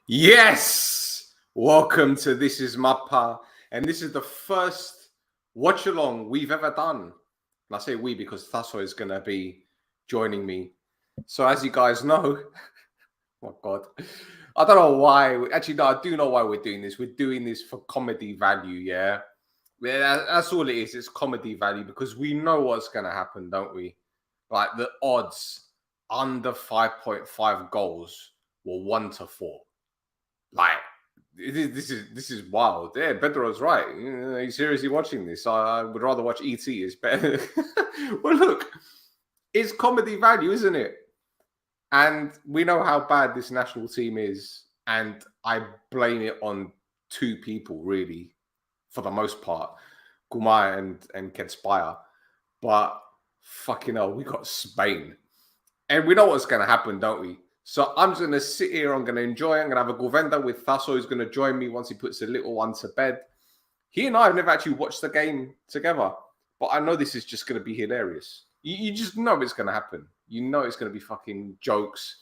Yes! Welcome to This Is Mappa. And this is the first watch along we've ever done. And I say we because Thasso is going to be joining me. So, as you guys know, oh my God, I don't know why. Actually, no, I do know why we're doing this. We're doing this for comedy value, yeah? That's all it is. It's comedy value because we know what's going to happen, don't we? Like the odds under 5.5 goals were 1-4. Like this is wild. Yeah, Pedro's right. He's seriously watching this. I would rather watch ET. It's better. Well, look, it's comedy value, isn't it? And we know how bad this national team is, and I blame it on two people really, for the most part, Gumai and Kedspire. But fucking hell, we got Spain, and we know what's going to happen, don't we? So I'm just going to sit here. I'm going to enjoy. I'm going to have a govenda with Thasso, who's going to join me once he puts the little one to bed. He and I have never actually watched the game together, but I know this is just going to be hilarious. You just know it's going to happen. You know it's going to be fucking jokes.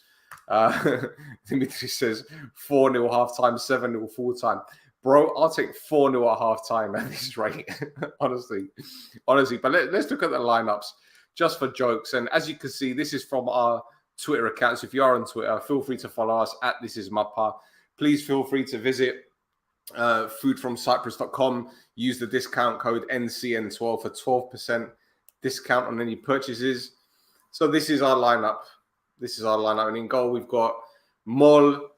Dimitri says 4-0 halftime, 7-0 full time. Bro, I'll take 4-0 at halftime at this rate. honestly. But let's look at the lineups just for jokes. And as you can see, this is from our Twitter accounts. If you are on Twitter, feel free to follow us at This Is Mappa. Please feel free to visit foodfromcyprus.com. Use the discount code NCN12 for 12% discount on any purchases. So this is our lineup. And in goal, we've got Mol.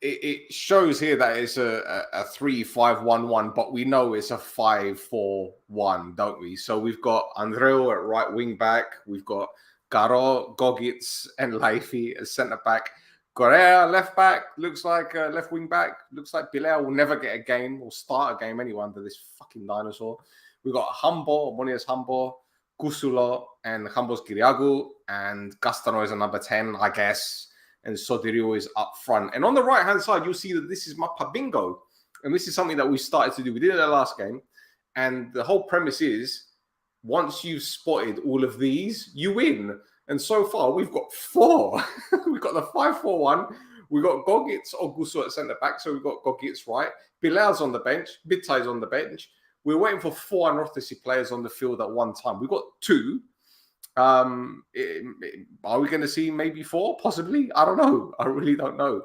It shows here that it's a 3-5-1-1, but we know it's a 5-4-1, don't we? So we've got Andreu at right wing back. We've got Garo, Gogits, and Laifi as centre back. Correa, left back, looks like left wing back. Looks like Bilal will never get a game or start a game anyway under this fucking dinosaur. We've got Hambo, Monias Hambo, Kusulo, and Hambos Kiriagu, and Castano is a number 10, I guess. And Sodirio is up front. And on the right-hand side, you'll see that this is Mappa Bingo. And this is something that we started to do. We did it in the last game. And the whole premise is, once you've spotted all of these, you win. And so far, we've got 4. We've got the 5-4-1. We've got Gogits Oguso at centre-back. So we've got Gogits right. Bilal's on the bench. Bitai's on the bench. We're waiting for 4 Anorthosy players on the field at one time. We've got 2. Are we going to see maybe 4? Possibly. I don't know. I really don't know.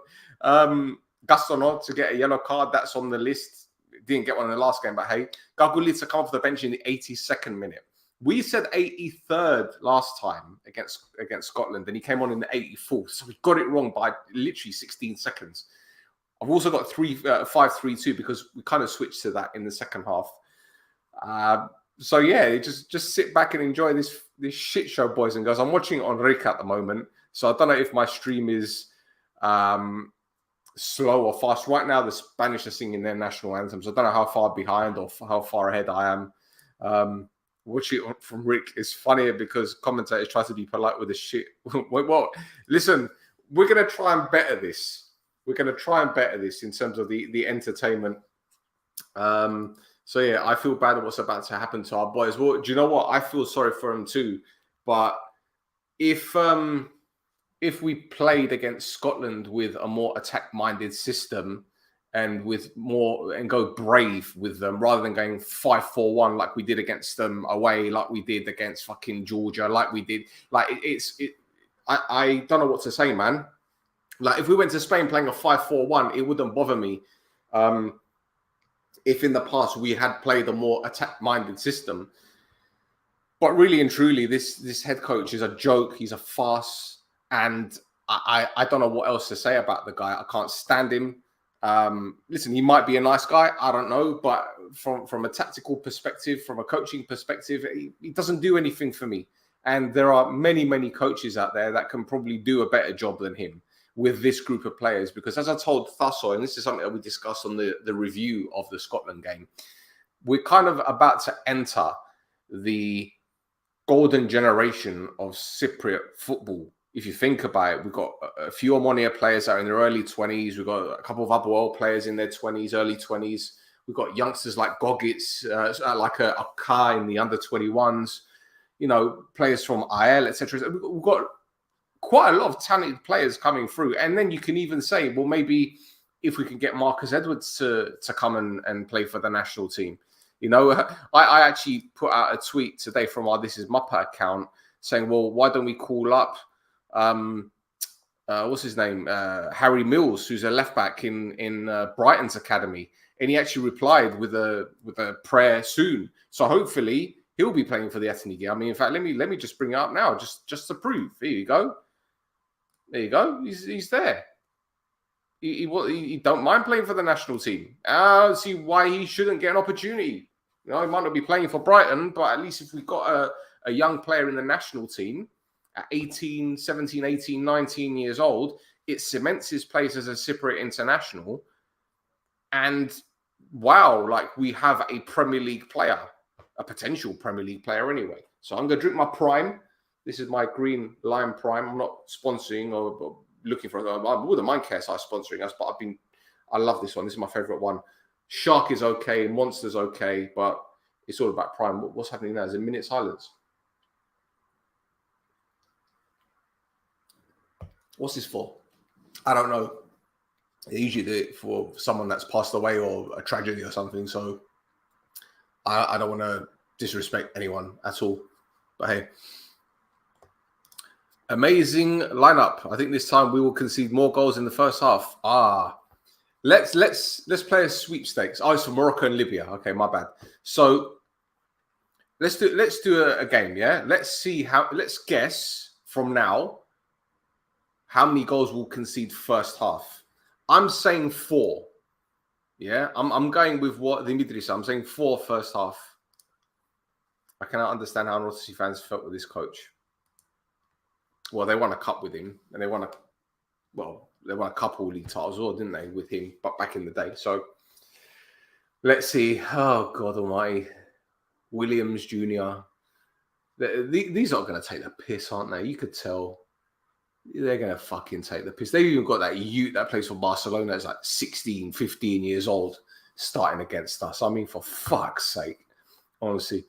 Gastono to get a yellow card. That's on the list. Didn't get one in the last game, but hey. Gagulitsa come off the bench in the 82nd minute. We said 83rd last time against Scotland, and he came on in the 84th. So we got it wrong by literally 16 seconds. I've also got 5-3-2 because we kind of switched to that in the second half. So yeah, just sit back and enjoy this shit show, boys and girls. I'm watching it on Rick at the moment, so I don't know if my stream is slow or fast. Right now, the Spanish are singing their national anthems. I don't know how far behind or how far ahead I am. Watching it from Rick is funnier because commentators try to be polite with the shit. Wait, what? Listen, we're going to try and better this. We're going to try and better this in terms of the entertainment. So yeah, I feel bad at what's about to happen to our boys. Well, do you know what? I feel sorry for them too. But if we played against Scotland with a more attack-minded system and with more and go brave with them rather than going 5-4-1 like we did against them away, like we did against fucking Georgia, like we did, like I don't know what to say, man. Like if we went to Spain playing a 5-4-1, it wouldn't bother me. If in the past we had played a more attack-minded system. But really and truly, this head coach is a joke. He's a farce. And I don't know what else to say about the guy. I can't stand him. Listen, he might be a nice guy. I don't know. But from a tactical perspective, from a coaching perspective, he doesn't do anything for me. And there are many, many coaches out there that can probably do a better job than him with this group of players. Because as I told Thasso, and this is something that we discussed on the review of the Scotland game, we're kind of about to enter the golden generation of Cypriot football. If you think about it, we've got a few Omonia players that are in their early 20s. We've got a couple of Apoel players in their 20s, early 20s. We've got youngsters like Gogits, like a Kai in the under 21s, you know, players from IL, etc. We've got quite a lot of talented players coming through. And then you can even say, well, maybe if we can get Marcus Edwards to come and play for the national team. You know, I actually put out a tweet today from our This Is Mappa account saying, well, why don't we call up, what's his name? Harry Mills, who's a left back in Brighton's academy. And he actually replied with a prayer soon. So hopefully he'll be playing for the Ethniki. I mean, in fact, let me just bring it up now, just to prove. Here you go. There you go. He's there. He don't mind playing for the national team. I don't see why he shouldn't get an opportunity. You know, he might not be playing for Brighton, but at least if we've got a young player in the national team at 17, 18, 19 years old, it cements his place as a Cypriot international. And wow, like we have a Premier League player, a potential Premier League player anyway. So I'm going to drink my Prime. This is my Green Lime Prime. I'm not sponsoring or looking for it. I wouldn't mind KSI sponsoring us, but I love this one. This is my favorite one. Shark is okay, Monster's okay, but it's all about Prime. What's happening now? Is it minute silence? What's this for? I don't know. They usually do it for someone that's passed away or a tragedy or something. So I don't want to disrespect anyone at all. But hey, amazing lineup. I think this time we will concede more goals in the first half. Let's play a sweepstakes. Oh, it's for Morocco and Libya. Okay, my bad. So let's do a game. Yeah, let's guess from now how many goals we'll concede first half. I'm saying 4. Yeah, I'm going with what Dimitri said. I'm saying 4 first half. I cannot understand how North Sea fans felt with this coach. Well, they won a cup with him, and they won a couple league titles as well, didn't they, with him, but back in the day. So let's see. Oh, God almighty. Williams Jr. These are going to take the piss, aren't they? You could tell. They're going to fucking take the piss. They've even got that youth that plays for Barcelona that's like 16, 15 years old starting against us. I mean, for fuck's sake. Honestly.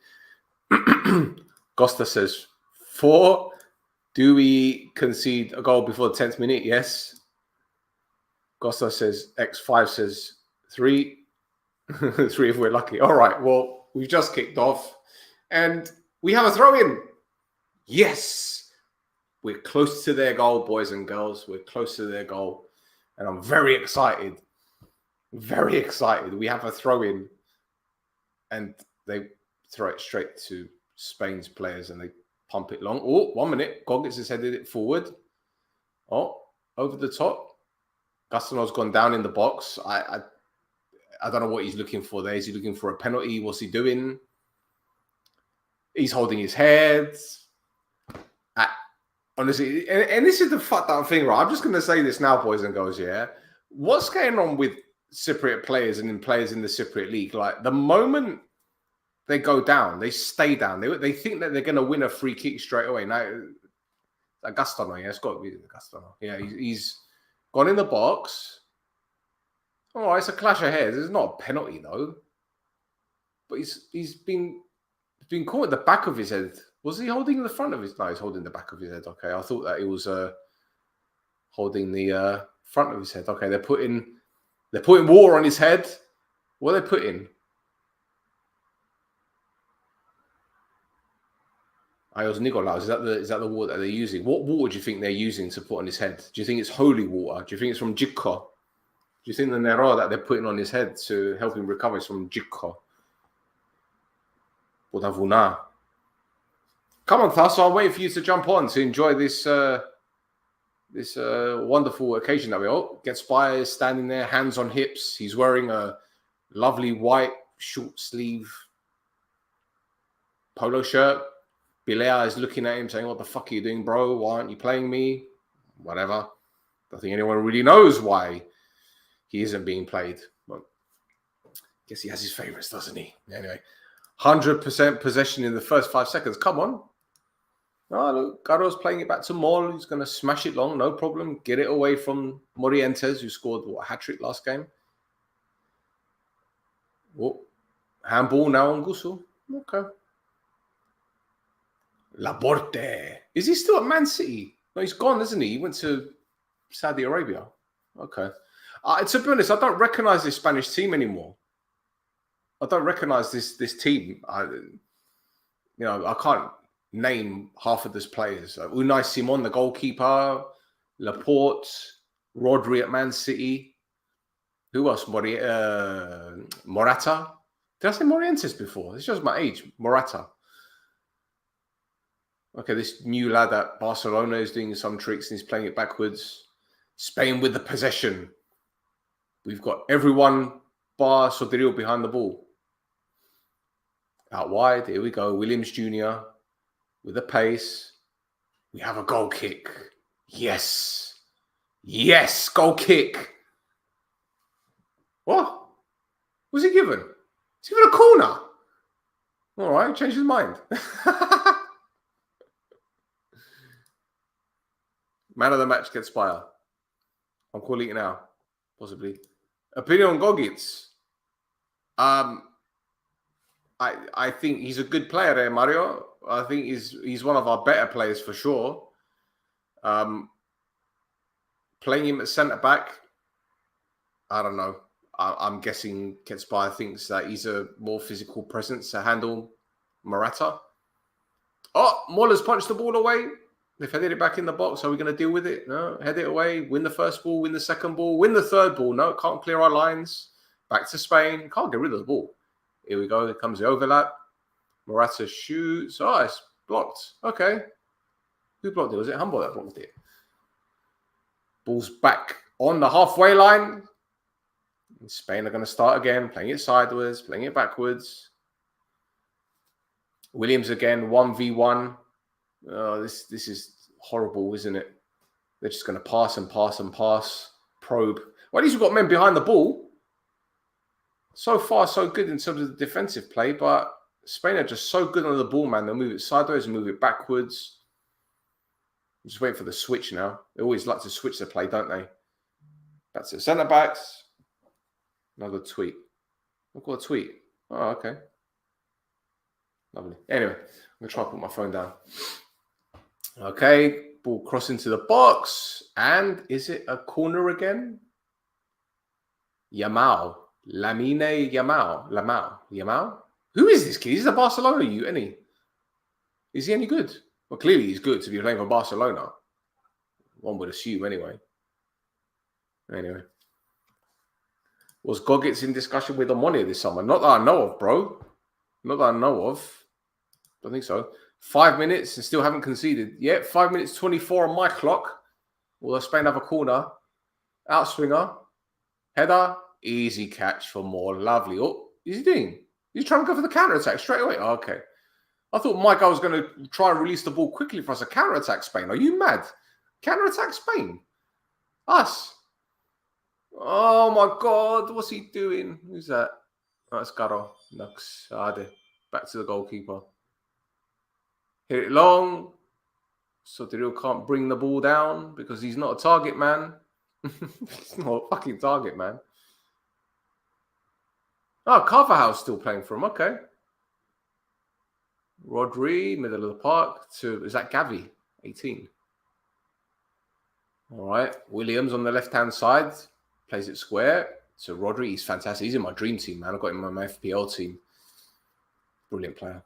Costa says, 4. Do we concede a goal before the 10th minute? Yes. Costa says, X5 says 3. 3 if we're lucky. All right, well, we've just kicked off. And we have a throw-in. Yes. We're close to their goal, boys and girls. We're close to their goal. And I'm very excited. Very excited. We have a throw-in. And they throw it straight to Spain's players and they pump it long. Oh, 1 minute. Goggins has headed it forward. Oh, over the top. Gastano's gone down in the box. I don't know what he's looking for there. Is he looking for a penalty? What's he doing? He's holding his head. Honestly, and this is the fucked up thing, right? I'm just going to say this now, boys and girls, yeah? What's going on with Cypriot players and players in the Cypriot league? Like, the moment they go down, they stay down. They think that they're going to win a free kick straight away. Now, Gastano, yeah, it's got to be Gastano. Yeah, he's gone in the box. Oh, it's a clash of heads. It's not a penalty, though. But he's been caught at the back of his head. Was he holding the front of his? No, he's holding the back of his head. Okay, I thought that he was holding the front of his head. Okay, they're putting water on his head. What are they putting? Ayos Nikolaos. Is that the water that they're using? What water do you think they're using to put on his head? Do you think it's holy water? Do you think it's from Jikko? Do you think the Nero that they're putting on his head to help him recover is from Jikko? Bodavuna. Come on, Tasso. I'm waiting for you to jump on to enjoy this wonderful occasion that we all get. Spire is standing there, hands on hips. He's wearing a lovely white short sleeve polo shirt. Bilea is looking at him saying, "What the fuck are you doing, bro? Why aren't you playing me?" Whatever. I don't think anyone really knows why he isn't being played. But I guess he has his favourites, doesn't he? Anyway, 100% possession in the first 5 seconds. Come on. Oh, look, Garo's playing it back to Mol. He's going to smash it long, no problem. Get it away from Morientes, who scored, a hat-trick last game. Oh, handball now on Gusu. Okay. Laporte. Is he still at Man City? No, he's gone, isn't he? He went to Saudi Arabia. Okay. To be honest, I don't recognize this Spanish team anymore. I don't recognize this team. I can't name half of these players. Unai Simon, the goalkeeper, Laporte, Rodri at Man City. Who else? Morata. Did I say Morientes before? It's just my age. Morata. Okay, this new lad at Barcelona is doing some tricks and he's playing it backwards. Spain with the possession. We've got everyone bar Sotirio behind the ball. Out wide, here we go. Williams Jr. with the pace. We have a goal kick. Yes. Yes, goal kick. What? Was he given? He's given a corner. All right, changed his mind. Man of the match gets fire. I'm calling it now, possibly. Opinion on Gogits. I think he's a good player there, Mario. I think he's one of our better players for sure. Playing him at centre back, I don't know. I'm guessing Ketspire thinks that he's a more physical presence to handle Morata. Oh, Muller's punched the ball away. They've headed it back in the box. Are we going to deal with it? No. Head it away. Win the first ball. Win the second ball. Win the third ball. No, can't clear our lines. Back to Spain. Can't get rid of the ball. Here we go. Here comes the overlap. Morata shoots. Oh, it's blocked. Okay. Who blocked it? Was it Humble that blocked it? Ball's back on the halfway line. And Spain are going to start again. Playing it sideways. Playing it backwards. Williams again. 1v1. Oh, this is horrible, isn't it? They're just going to pass and pass and pass. Probe. Well, at least we've got men behind the ball. So far, so good in terms of the defensive play, but Spain are just so good on the ball, man. They'll move it sideways and move it backwards. I'm just waiting for the switch now. They always like to switch the play, don't they? That's it. Centre backs. Another tweet. I've got a tweet. Oh, okay. Lovely. Anyway, I'm going to try to put my phone down. Okay, ball cross into the box. And is it a corner again? Yamal. Lamine Yamal. Who is this kid? He's a Barcelona youth, isn't he? Is he any good? Well, clearly he's good to be playing for Barcelona. One would assume anyway. Was Gogits in discussion with Omonia this summer? Not that I know of, bro. Not that I know of. Don't think so. 5 minutes and still haven't conceded. Yeah, 5 minutes 24 on my clock. Will Spain have a corner? Outswinger. Header. Easy catch for Moore. Lovely. Oh, is he doing? He's trying to go for the counter-attack straight away. Oh, okay. I thought my guy was going to try and release the ball quickly for us to counter-attack Spain. Are you mad? Counter-attack Spain? Us? Oh, my God. What's he doing? Who's that? Oh, it's Garo. Nux. Back to the goalkeeper. Hit it long. Sotirio can't bring the ball down because he's not a target man. He's not a fucking target man. Oh, Carvajal's still playing for him. Okay. Rodri, middle of the park. Is that Gavi? 18. All right. Williams on the left-hand side. Plays it square. So Rodri, he's fantastic. He's in my dream team, man. I got him in my FPL team. Brilliant player.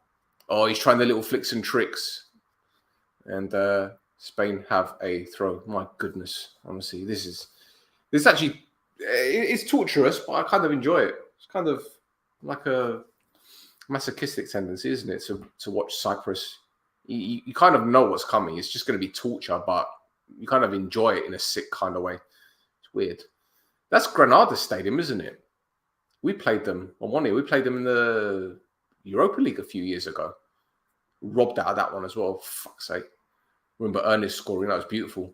Oh, he's trying the little flicks and tricks. And Spain have a throw. My goodness. Honestly, this actually, it's torturous, but I kind of enjoy it. It's kind of like a masochistic tendency, isn't it, to watch Cyprus? You kind of know what's coming. It's just going to be torture, but you kind of enjoy it in a sick kind of way. It's weird. That's Granada Stadium, isn't it? We played them on one year. We played them in the Europa League a few years ago. Robbed out of that one as well. Fuck's sake. Remember Ernest scoring. That was beautiful.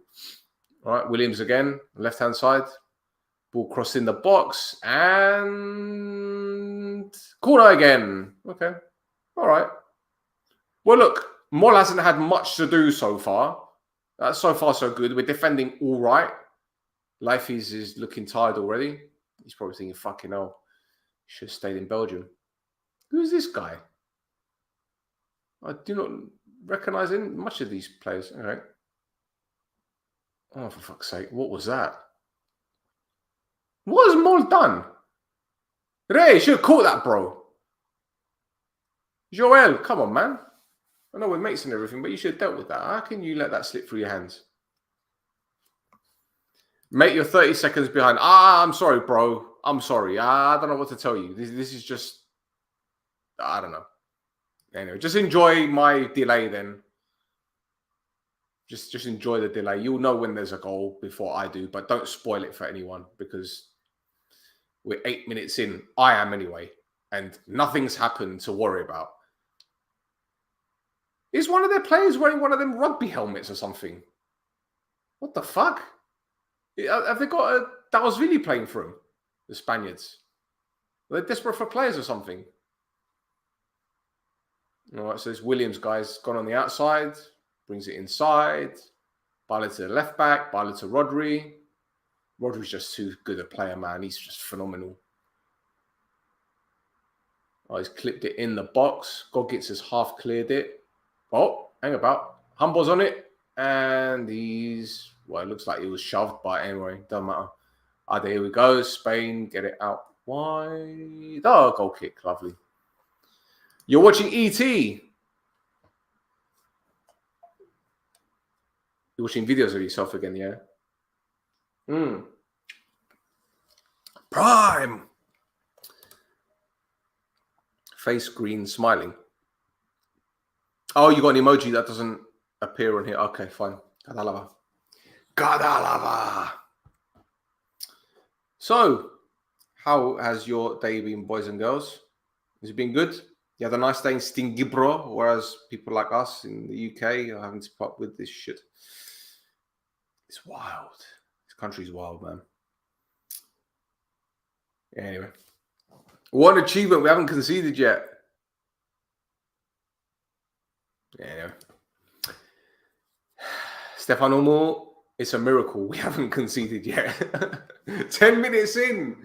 All right, Williams again, left-hand side. Ball crossed in the box and corner again. Okay. All right. Well, look, Moll hasn't had much to do so far. So far, so good. We're defending all right. Life is looking tired already. He's probably thinking, fucking hell, should have stayed in Belgium. Who's this guy? I do not recognize much of these players. All right. Oh, for fuck's sake. What was that? What has Mol done? Ray, you should have caught that, bro. Joel, come on, man. I know we're mates and everything, but you should have dealt with that. How can you let that slip through your hands? Mate, you're 30 seconds behind. I'm sorry, bro. I'm sorry. I don't know what to tell you. This is just... I don't know. Anyway, just enjoy my delay then. Just enjoy the delay. You'll know when there's a goal before I do, but don't spoil it for anyone because we're 8 minutes in. I am anyway, and nothing's happened to worry about. Is one of their players wearing one of them rugby helmets or something? What the fuck? Have they got a Dalsvili playing for them? The Spaniards? Are they desperate for players or something? All right, so this Williams guy's gone on the outside, brings it inside. Baila to the left back, Baila to Rodri. Rodri's just too good a player, man. He's just phenomenal. Oh, he's clipped it in the box. Gogits has half cleared it. Oh, hang about. Humbo's on it. And he's... Well, it looks like he was shoved, but anyway, doesn't matter. Ah, there we go. Spain, get it out wide. Oh, goal kick. Lovely. You're watching ET. You're watching videos of yourself again, yeah? Prime. Face green, smiling. Oh, you got an emoji that doesn't appear on here. Okay, fine. Kadalava. Kadalava. So, how has your day been, boys and girls? Has it been good? You had a nice day in Stingibro, whereas people like us in the UK are having to put up with this shit. It's wild. This country's wild, man. Anyway. One achievement we haven't conceded yet. Anyway. Stefano Moore, it's a miracle we haven't conceded yet. 10 minutes in.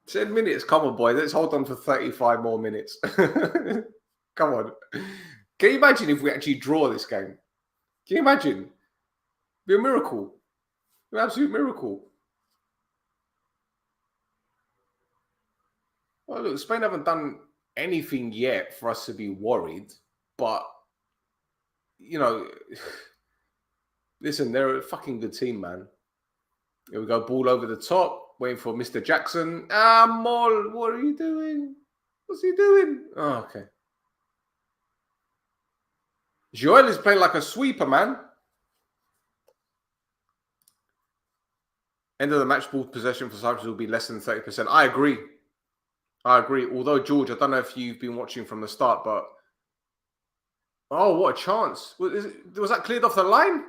10 minutes. Come on, boy. Let's hold on for 35 more minutes. Come on. Can you imagine if we actually draw this game? Can you imagine? It'd be a miracle. An absolute miracle. Well, look, Spain haven't done anything yet for us to be worried. But, you know, listen, they're a fucking good team, man. Here we go. Ball over the top. Waiting for Mr. Jackson. Mol, what are you doing? What's he doing? Oh, okay. Joel is playing like a sweeper, man. End of the match, ball possession for Cyprus will be less than 30%. I agree. Although, George, I don't know if you've been watching from the start, but... Oh, what a chance. Was that cleared off the line?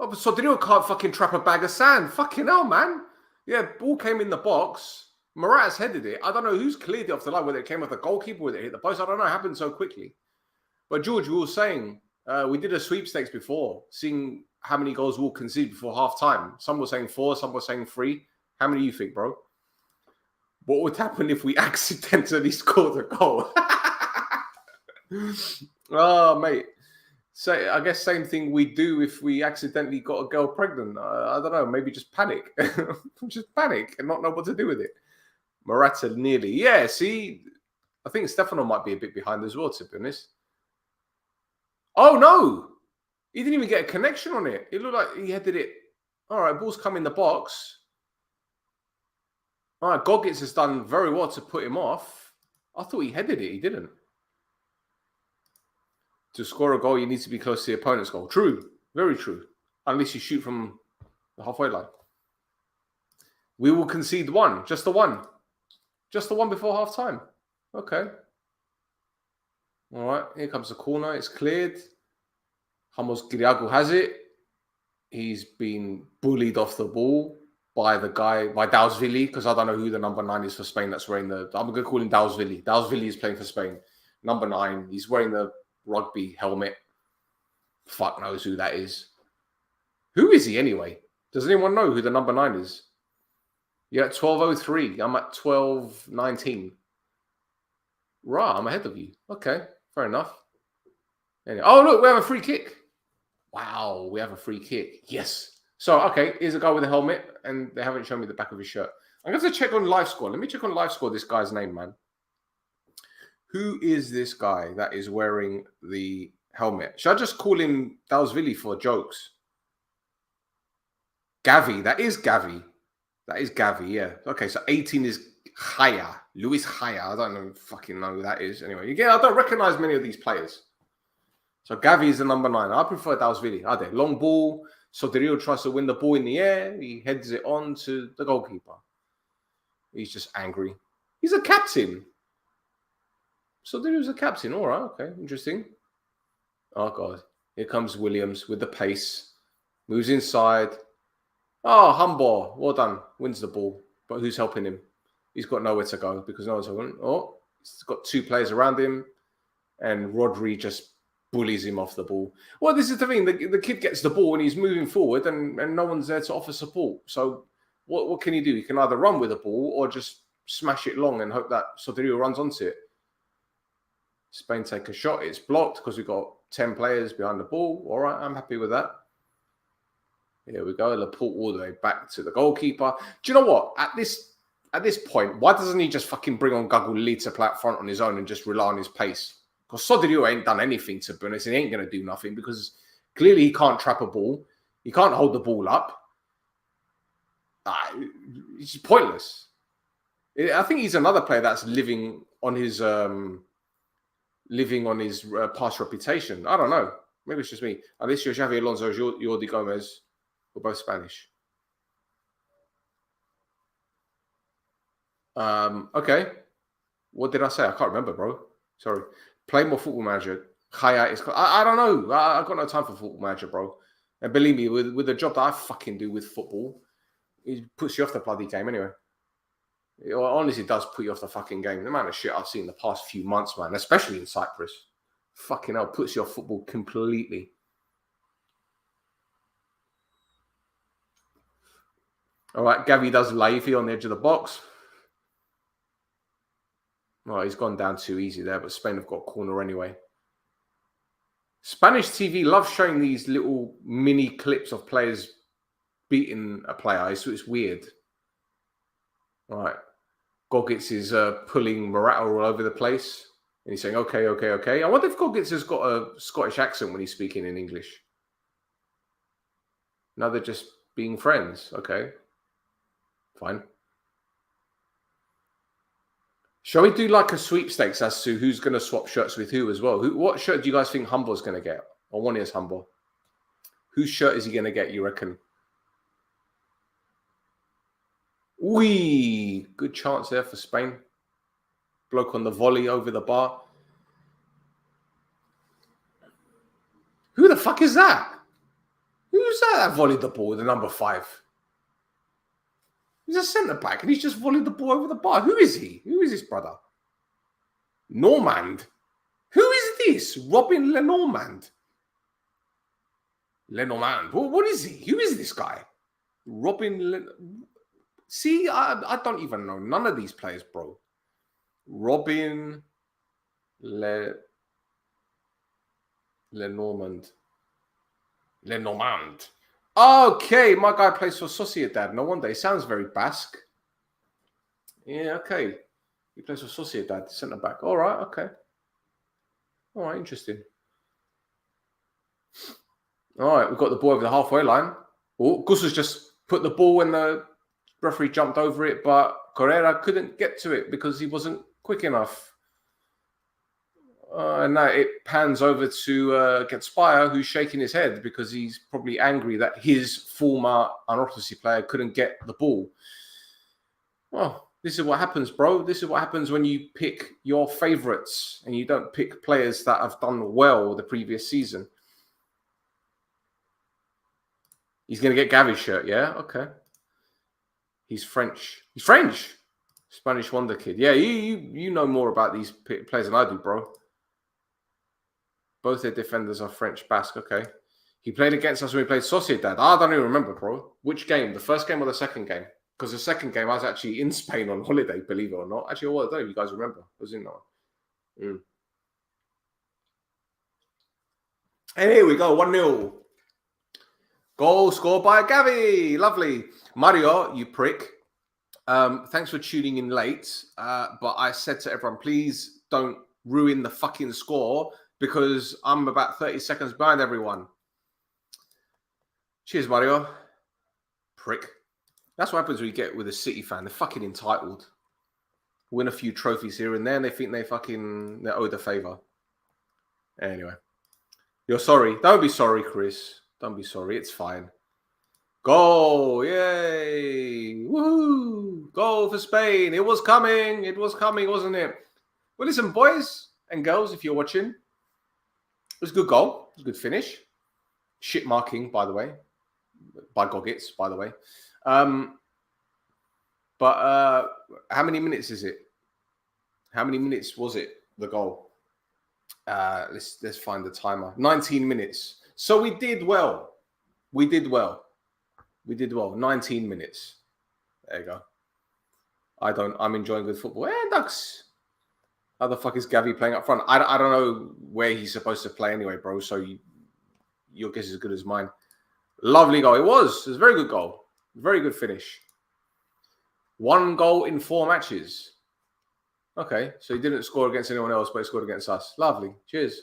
Oh, but Sodrino can't fucking trap a bag of sand. Fucking hell, man. Yeah, ball came in the box. Maratas headed it. I don't know who's cleared it off the line, whether it came off the goalkeeper, whether it hit the post. I don't know. It happened so quickly. But, George, we were saying, we did a sweepstakes before, seeing how many goals we'll concede before half-time. Some were saying 4, some were saying 3. How many do you think, bro? What would happen if we accidentally scored a goal? Oh, mate. So I guess same thing we do if we accidentally got a girl pregnant. I don't know. Maybe just panic. Just panic and not know what to do with it. Morata nearly. Yeah, see, I think Stefano might be a bit behind as well, to be honest. Oh, no. He didn't even get a connection on it. It looked like he headed it. All right, ball's come in the box. All right, Gogits has done very well to put him off. I thought he headed it. He didn't. To score a goal, you need to be close to the opponent's goal. True. Very true. Unless you shoot from the halfway line. We will concede one. Just the one. Just the one before half-time. Okay. All right. Here comes the corner. It's cleared. Ramos Griago has it. He's been bullied off the ball by the guy, by Dalsvili, because I don't know who the number 9 is for Spain that's wearing the... I'm going to call him Dalsvili. Dalsvili is playing for Spain. Number 9. He's wearing the rugby helmet. Fuck knows who that is. Who is he anyway? Does anyone know who the number 9 is? You're at 12:03. I'm at 12:19. Right, I'm ahead of you. Okay, fair enough. Anyway. Oh, look, we have a free kick. Wow, we have a free kick. Yes. So, okay, here's a guy with a helmet, and they haven't shown me the back of his shirt. I'm going to check on live score. Let me check on live score this guy's name, man. Who is this guy that is wearing the helmet? Should I just call him Dalsvili for jokes? Gavi. That is Gavi. That is Gavi, yeah. Okay, so 18 is Haya. Luis Haya. I don't fucking know who that is. Anyway, again, I don't recognize many of these players. So Gavi is the number 9. I prefer Dalsvili. Are they? Long ball. Sotirio tries to win the ball in the air. He heads it on to the goalkeeper. He's just angry. He's a captain. Sotirio's a captain. All right, okay, interesting. Oh, God. Here comes Williams with the pace. Moves inside. Oh, Humble. Well done. Wins the ball. But who's helping him? He's got nowhere to go because no one's helping him. Oh, he's got 2 players around him. And Rodri just bullies him off the ball. Well, this is the thing. The kid gets the ball and he's moving forward and no one's there to offer support. So what can he do? He can either run with the ball or just smash it long and hope that Sotirio runs onto it. Spain take a shot. It's blocked because we've got 10 players behind the ball. All right, I'm happy with that. Here we go. Laporte all the way back to the goalkeeper. Do you know what? At this point, why doesn't he just fucking bring on Gagulita play up front on his own and just rely on his pace? Because Sotirio ain't done anything, to be honest. He ain't going to do nothing because clearly he can't trap a ball. He can't hold the ball up. It's pointless. I think he's another player that's living on his past reputation. I don't know. Maybe it's just me. Alicia, Xavi Alonso, Jordi Gomez. We're both Spanish. Okay. What did I say? I can't remember, bro. Sorry. Play more Football Manager. I don't know. I've got no time for Football Manager, bro. And believe me, with the job that I fucking do with football, it puts you off the bloody game anyway. It honestly does put you off the fucking game. The amount of shit I've seen the past few months, man, especially in Cyprus. Fucking hell, puts you off football completely. All right, Gavi does Laifi on the edge of the box. Oh, he's gone down too easy there, but Spain have got a corner anyway. Spanish TV loves showing these little mini clips of players beating a player. It's weird. All right. Gogic is pulling Morata all over the place. And he's saying, okay. I wonder if Gogic has got a Scottish accent when he's speaking in English. No, they're just being friends. Okay. Fine. Shall we do like a sweepstakes as to who's going to swap shirts with who as well? What shirt do you guys think Humbo's going to get? Or one is Humble. Whose shirt is he going to get, you reckon? Wee! Good chance there for Spain. Bloke on the volley over the bar. Who the fuck is that? Who's that volleyed the ball with the number 5? He's a centre-back and he's just volleyed the ball over the bar. Who is he? Who is this brother? Normand. Who is this? Robin Lenormand. Lenormand. What is he? Who is this guy? See, I don't even know. None of these players, bro. Robin Lenormand. Lenormand. Okay, my guy plays for Sociedad. No wonder. He sounds very Basque. Yeah, okay. He plays for Sociedad, centre-back. All right, okay. All right, interesting. All right, we've got the ball over the halfway line. Oh, Gus's just put the ball and the referee jumped over it, but Correa couldn't get to it because he wasn't quick enough. And now it pans over to Getspire, who's shaking his head because he's probably angry that his former unorthodoxy player couldn't get the ball. Well, this is what happens, bro. This is what happens when you pick your favourites and you don't pick players that have done well the previous season. He's going to get Gavi's shirt, yeah? Okay. He's French. He's French! Spanish wonder kid. Yeah, you know more about these players than I do, bro. Both their defenders are French Basque. Okay. He played against us when we played Sociedad. I don't even remember, bro. Which game? The first game or the second game? Because the second game, I was actually in Spain on holiday, believe it or not. Actually, I don't know if you guys remember. I was in that one. And here we go, 1-0. Goal scored by Gavi. Lovely. Mario, you prick. Thanks for tuning in late. But I said to everyone, please don't ruin the fucking score because I'm about 30 seconds behind everyone. Cheers, Mario. Prick. That's what happens when you get with a City fan. They're fucking entitled. Win a few trophies here and there, and they think they're owed a favour. Anyway. You're sorry. Don't be sorry, Chris. Don't be sorry. It's fine. Goal. Yay. Woohoo. Goal for Spain. It was coming. It was coming, wasn't it? Well, listen, boys and girls, if you're watching, it was a good goal. It was a good finish. Shit marking, by the way. By Goggets, by the way. But how many minutes is it? How many minutes was it, the goal? Let's find the timer. 19 minutes. So we did well. We did well. 19 minutes. There you go. I'm enjoying good football. Ducks. How the fuck is Gavi playing up front? I don't know where he's supposed to play anyway, bro. So your guess is as good as mine. Lovely goal. It was a very good goal. Very good finish. 1 goal in 4 matches. Okay, so he didn't score against anyone else, but he scored against us. Lovely. Cheers.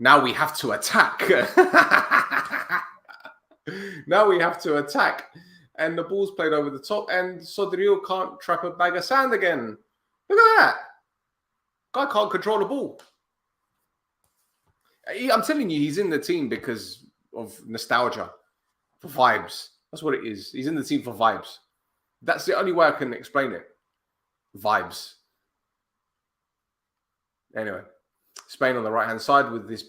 Now we have to attack. Now we have to attack. And the ball's played over the top, and Sodrio can't trap a bag of sand again. Look at that. Guy can't control the ball. I'm telling you, he's in the team because of nostalgia, for vibes. That's what it is. He's in the team for vibes. That's the only way I can explain it. Vibes. Anyway, Spain on the right-hand side with this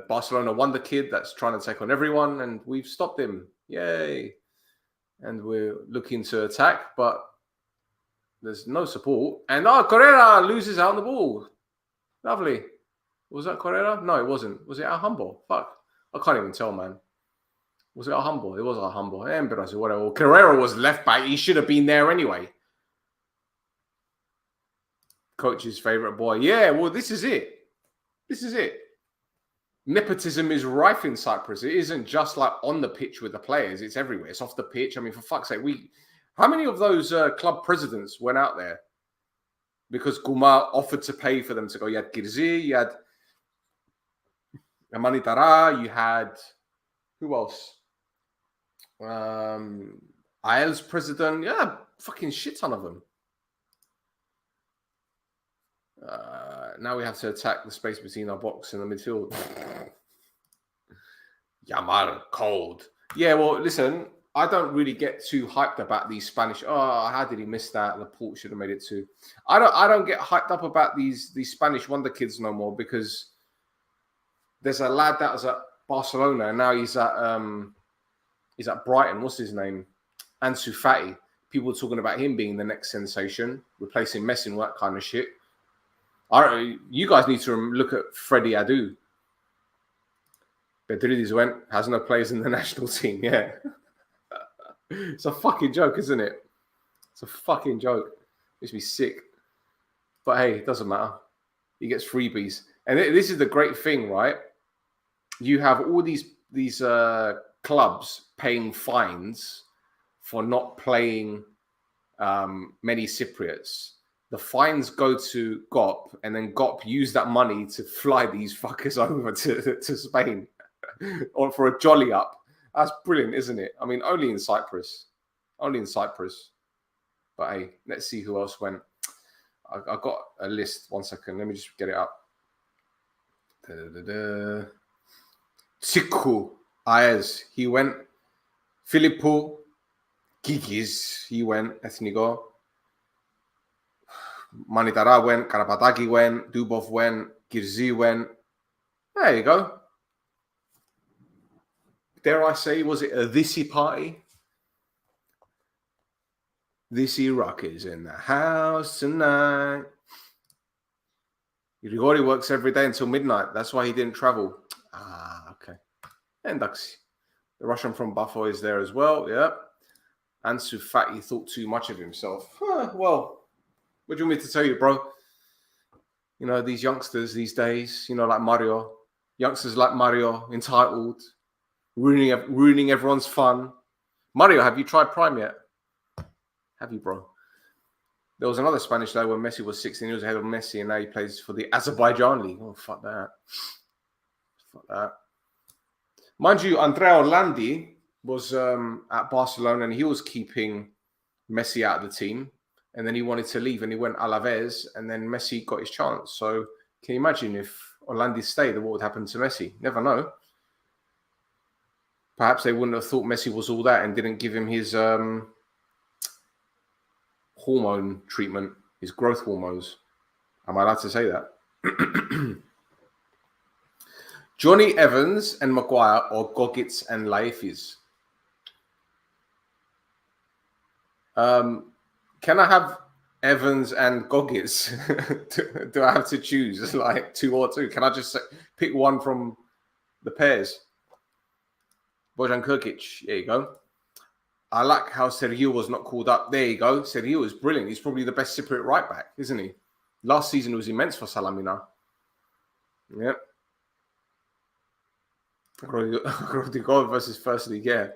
Barcelona wonder kid that's trying to take on everyone, and we've stopped him. Yay. And we're looking to attack, but there's no support. And Correa loses out on the ball. Lovely. Was that Correa? No, it wasn't. Was it Alhambra? Fuck. I can't even tell, man. Was it Alhambra? It was Alhambra. Whatever. Correa was left back. He should have been there anyway. Coach's favorite boy. Yeah, well, this is it. This is it. Nepotism is rife in Cyprus. It isn't just like on the pitch with the players. It's everywhere. It's off the pitch. I mean, for fuck's sake, how many of those club presidents went out there because Guma offered to pay for them to go? You had Girzi, you had Amanitara, you had who else? IL's president. Yeah, fucking shit ton of them. Now we have to attack the space between our box and the midfield. Yamal, cold. Yeah, well, listen, I don't really get too hyped about these Spanish. Oh, how did he miss that? Laporte should have made it too. I don't get hyped up about these Spanish wonder kids no more because there's a lad that was at Barcelona and now he's at Brighton. What's his name? Ansu Fati. People talking about him being the next sensation, replacing Messi and that kind of shit. You guys need to look at Freddie Adu. Pedridis went, has no players in the national team. Yeah. It's a fucking joke, isn't it? It's a fucking joke. Makes me sick. But hey, it doesn't matter. He gets freebies. And this is the great thing, right? You have all these clubs paying fines for not playing many Cypriots. The fines go to GOP, and then GOP use that money to fly these fuckers over to Spain or for a jolly up. That's brilliant, isn't it? I mean, only in Cyprus. Only in Cyprus. But hey, let's see who else went. I got a list. 1 second. Let me just get it up. Siku Aez, he went. Filippo Gigis, he went. Ethnigo. Manitara went, Karapataki went, Dubov went, Girzi went. There you go. Dare I say, was it a Thisi party? Thisi Rock is in the house tonight. Grigori works every day until midnight. That's why he didn't travel. Ah, okay. And Daxi. The Russian from Buffalo is there as well. Yep. Ansu Fati thought too much of himself. Well, what do you want me to tell you, bro? You know, these youngsters these days, you know, like Mario. Youngsters like Mario, entitled, ruining everyone's fun. Mario, have you tried Prime yet? Have you, bro? There was another Spanish guy when Messi was 16 years ahead of Messi, and now he plays for the Azerbaijan League. Oh, fuck that. Fuck that. Mind you, Andrea Orlandi was at Barcelona, and he was keeping Messi out of the team. And then he wanted to leave, and he went Alaves, and then Messi got his chance. So can you imagine if Orlandi stayed, what would happen to Messi? Never know. Perhaps they wouldn't have thought Messi was all that and didn't give him his hormone treatment, his growth hormones. Am I allowed to say that? Johnny Evans and Maguire, or Gogits and Laifis? Can I have Evans and Gogits? Do I have to choose like 2 or 2? Can I just pick one from the pairs? Bojan Krkic, there you go. I like how Sergio was not called up. There you go. Sergio is brilliant. He's probably the best Cypriot right back, isn't he? Last season was immense for Salamina. Yep. Rodrigo versus First League, yeah.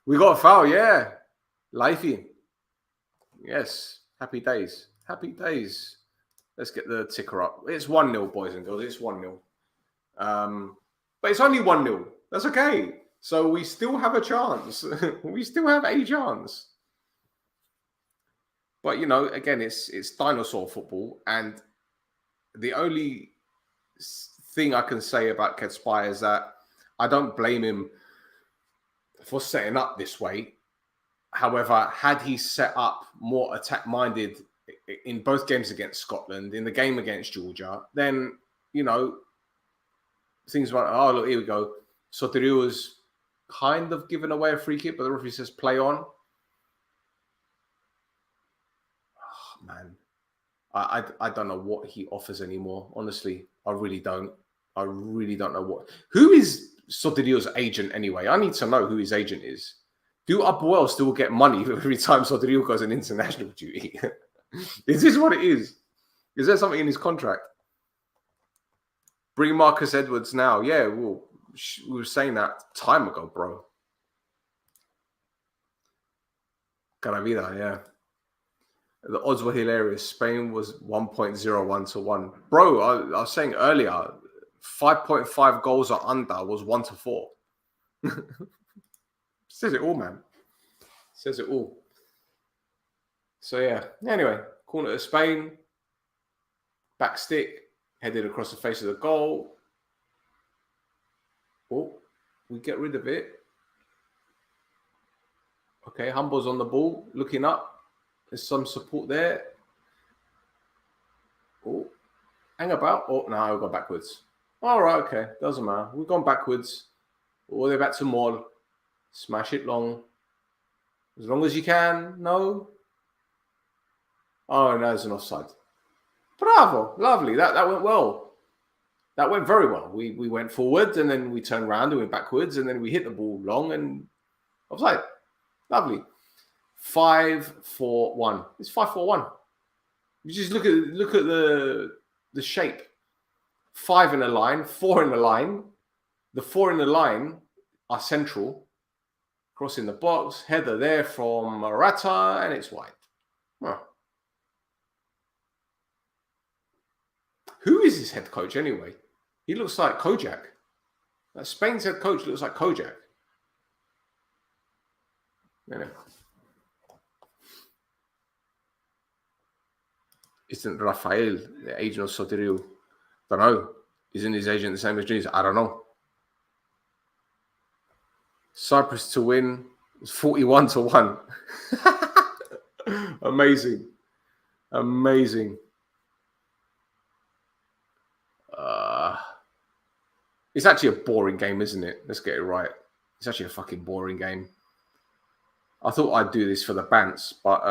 We got a foul, yeah. Lifey. Yes. Happy days. Happy days. Let's get the ticker up. It's 1-0, boys and girls. It's 1-0. But it's only 1-0. That's okay. So we still have a chance. We still have a chance. But, you know, again, it's dinosaur football. And the only thing I can say about Ketspy is that I don't blame him for setting up this way. However, had he set up more attack-minded in both games against Scotland, in the game against Georgia, then, you know, things like, oh, look, here we go. Soteriou was kind of given away a free kick, but the referee says play on. Oh, man. I don't know what he offers anymore. Honestly, I really don't. I really don't know what. Who is Soteriou's agent anyway? I need to know who his agent is. Do Upwell still get money every time Soteriou goes on international duty? Is this what it is? Is there something in his contract? Bring Marcus Edwards now. Yeah, well, we were saying that time ago, bro. Caravida, yeah. The odds were hilarious. Spain was 1.01 to 1. Bro, I was saying earlier, 5.5 goals or under was 1 to 4. Says it all, man. Says it all. So, yeah. Anyway, corner to Spain. Back stick. Headed across the face of the goal. Oh, we get rid of it. Okay, Humble's on the ball. Looking up. There's some support there. Oh, hang about. Oh, no, we go backwards. All right, okay. Doesn't matter. We've gone backwards. All the way back to Moll. Smash it long. As long as you can. No. Oh, no, there's an offside. Bravo. Lovely. That went well. That went very well. We went forward and then we turned around and went backwards and then we hit the ball long and offside. Lovely. 5-4-1. It's 5-4-1. You just look at the shape. 5 in a line, 4 in a line. The 4 in the line are central. Crossing the box, header there from Morata, and it's wide. Huh. Who is his head coach anyway? He looks like Kojak. Spain's head coach looks like Kojak. Anyway. Isn't Rafael the agent of Soteriou? Don't know. Isn't his agent the same as Junior's? I don't know. Cyprus to win was 41 to 1. Amazing. Amazing. It's actually a boring game, isn't it? Let's get it right. It's actually a fucking boring game. I thought I'd do this for the bants, but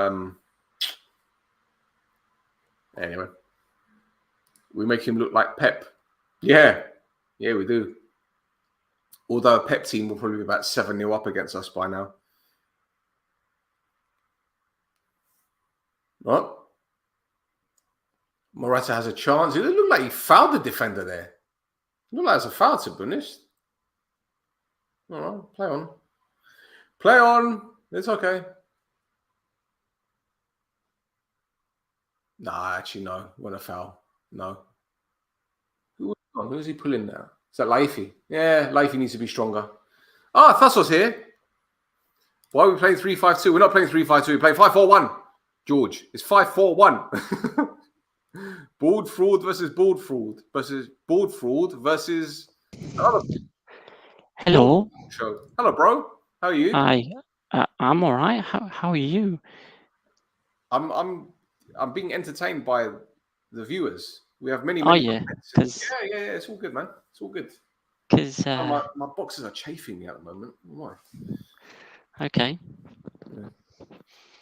anyway. We make him look like Pep. Yeah. Yeah, we do. Although a Pep team will probably be about 7-0 up against us by now. What? Morata has a chance. It looked like he fouled the defender there. It looked like it's a foul, to be honest. All right, play on. Play on. It's okay. Nah, actually, no. Want a foul? No. Who's he pulling now? Is that Leify? Yeah, Leify needs to be stronger. Ah, Thassos here. Why are we playing 3-5-2? We're not playing 3-5-2. We're playing 5-4-1. George, it's 5-4-1. Board fraud versus board fraud versus board fraud versus another Hello. show. Hello, bro. How are you? I'm all right. How are you? I'm being entertained by the viewers. We have many Oh comments. yeah, Yeah. It's all good, man. It's all good. because My boxes are chafing me at the moment. Why? okay. Yeah.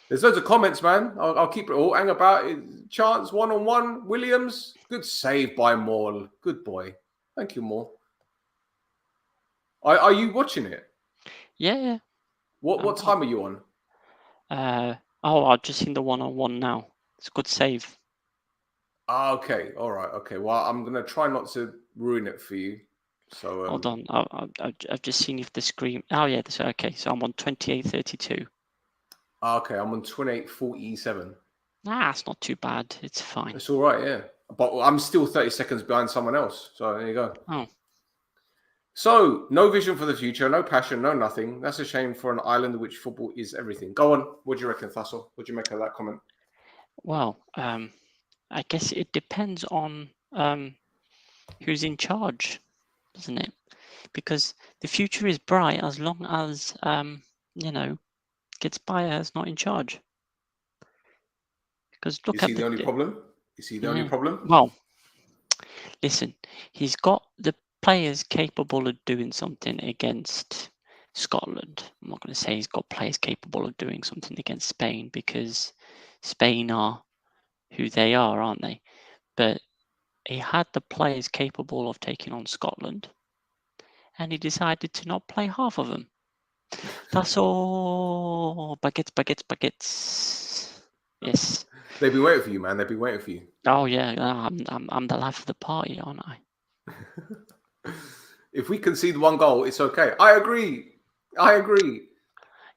There's loads of comments, man. I'll keep it all. Hang about. Chance 1-on-1. Williams. Good save by Maul. Good boy. Thank you, Maul. Are you watching it? Yeah. What time are you on? I've just seen the 1-on-1 now. It's a good save. Okay. All right. Okay. Well, I'm gonna try not to ruin it for you. So Hold on. I've just seen if the screen. Oh yeah. Okay. So I'm on 28:32. Okay. I'm on 28:47. Nah, it's not too bad. It's fine. It's all right. Yeah. But I'm still 30 seconds behind someone else. So there you go. Oh. So no vision for the future, no passion, no nothing. That's a shame for an island in which football is everything. Go on. What do you reckon, Thassel? What do you make of that comment? Well, I guess it depends on who's in charge, doesn't it? Because the future is bright as long as Getsbayer not in charge. Because look Is he the only problem? Is he the only problem? Well, listen, he's got the players capable of doing something against Scotland. I'm not going to say he's got players capable of doing something against Spain because Spain are who they are, aren't they? But he had the players capable of taking on Scotland, and he decided to not play half of them. That's all. Baguettes. Yes. They've been waiting for you, man. They've been waiting for you. Oh yeah, I'm the life of the party, aren't I? If we concede one goal, it's okay. I agree.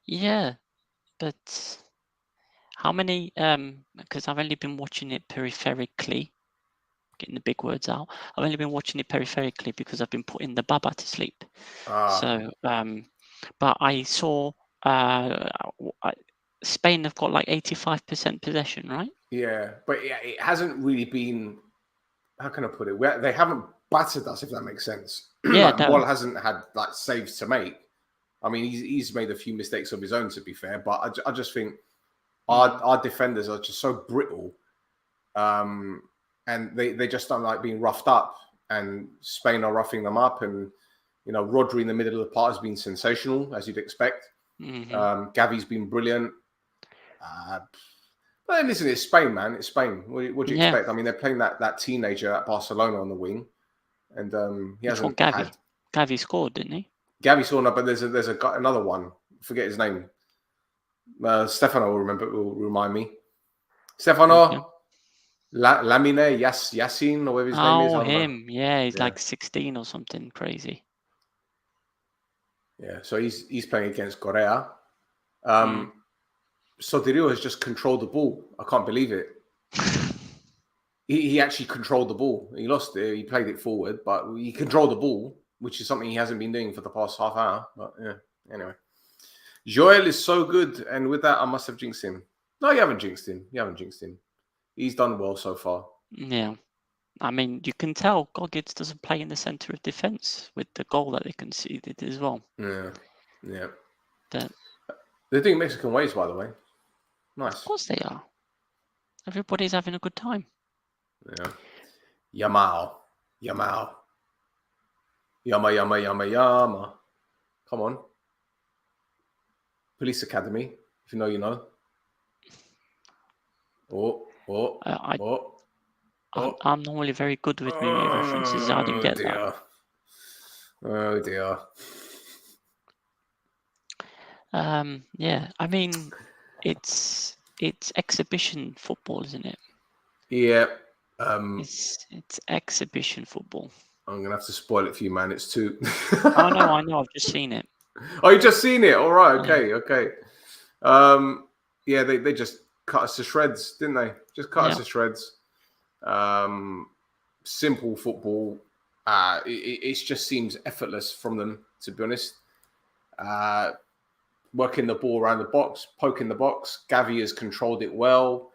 Yeah, but how many? Because I've only been watching it peripherically. Getting the big words out. I've only been watching it peripherically because I've been putting the Baba to sleep. So, but I saw Spain have got like 85% possession, right? Yeah, but it hasn't really been. How can I put it? They haven't battered us, if that makes sense. Yeah, like Moll hasn't had like saves to make. I mean, he's made a few mistakes of his own, to be fair, but I just think our defenders are just so brittle, and they just don't like being roughed up. And Spain are roughing them up, and Rodri in the middle of the park has been sensational, as you'd expect. Gavi's been brilliant. But listen, it's Spain, man. It's Spain. What do you expect? I mean, they're playing that teenager at Barcelona on the wing, and he hasn't had. Gavi scored, didn't he? Gavi scored, but there's another one. Forget his name. Stefano will remind me. Stefano Lamine Yassin, or whatever his name is. Oh, him. Yeah, he's like 16 or something crazy. Yeah, so he's playing against Correa. Sotirio has just controlled the ball. I can't believe it. he actually controlled the ball. He lost it. He played it forward, but he controlled the ball, which is something he hasn't been doing for the past half hour. But yeah, anyway. Joel is so good, and with that, I must have jinxed him. No, you haven't jinxed him. He's done well so far. Yeah. I mean, you can tell Gogic doesn't play in the centre of defence with the goal that they conceded as well. Yeah. They're doing Mexican ways, by the way. Nice. Of course they are. Everybody's having a good time. Yeah. Yamal. Yama. Come on. Police Academy. If you know, you know. I'm normally very good with media references. I didn't get that. Oh dear. Yeah, I mean, it's exhibition football, isn't it? Yeah. It's exhibition football. I'm gonna have to spoil it for you, man. It's too. Oh no, I know. I've just seen it. Oh, you just seen it? All right. Yeah. Okay. Yeah, they just cut us to shreds, didn't they? Just cut us to shreds. Simple football. It just seems effortless from them, to be honest. Working the ball around the box, poking the box. Gavi has controlled it well,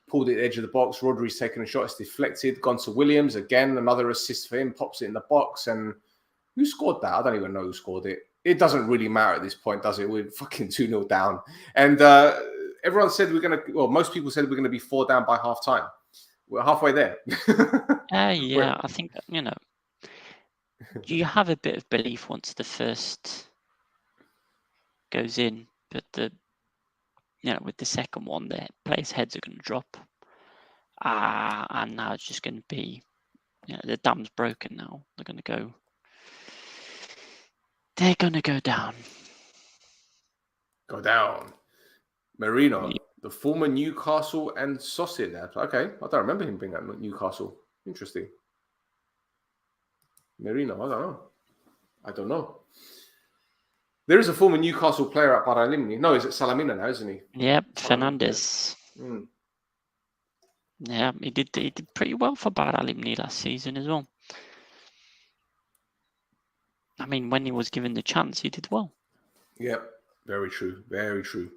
pulled it at the edge of the box. Rodri's taken a shot, it's deflected, gone to Williams. Again, another assist for him, pops it in the box. And who scored that? I don't even know who scored it. It doesn't really matter at this point, does it? We're fucking 2-0 down. And everyone said most people said we're going to be 4 down by half time. We're halfway there. Yeah, I think, you have a bit of belief once the first goes in, but with the second one, the players' heads are going to drop. And now it's just going to be, the dam's broken now. They're going to go down. Go down. Marino, the former Newcastle and Sociedad. Okay, I don't remember him being at Newcastle. Interesting. Marino, I don't know. There is a former Newcastle player at Paralimni. No, is it Salamina now, isn't he? Yep, Fernandez. Yeah, he did pretty well for Paralimni last season as well. I mean, when he was given the chance, he did well. Yep, very true. Very true.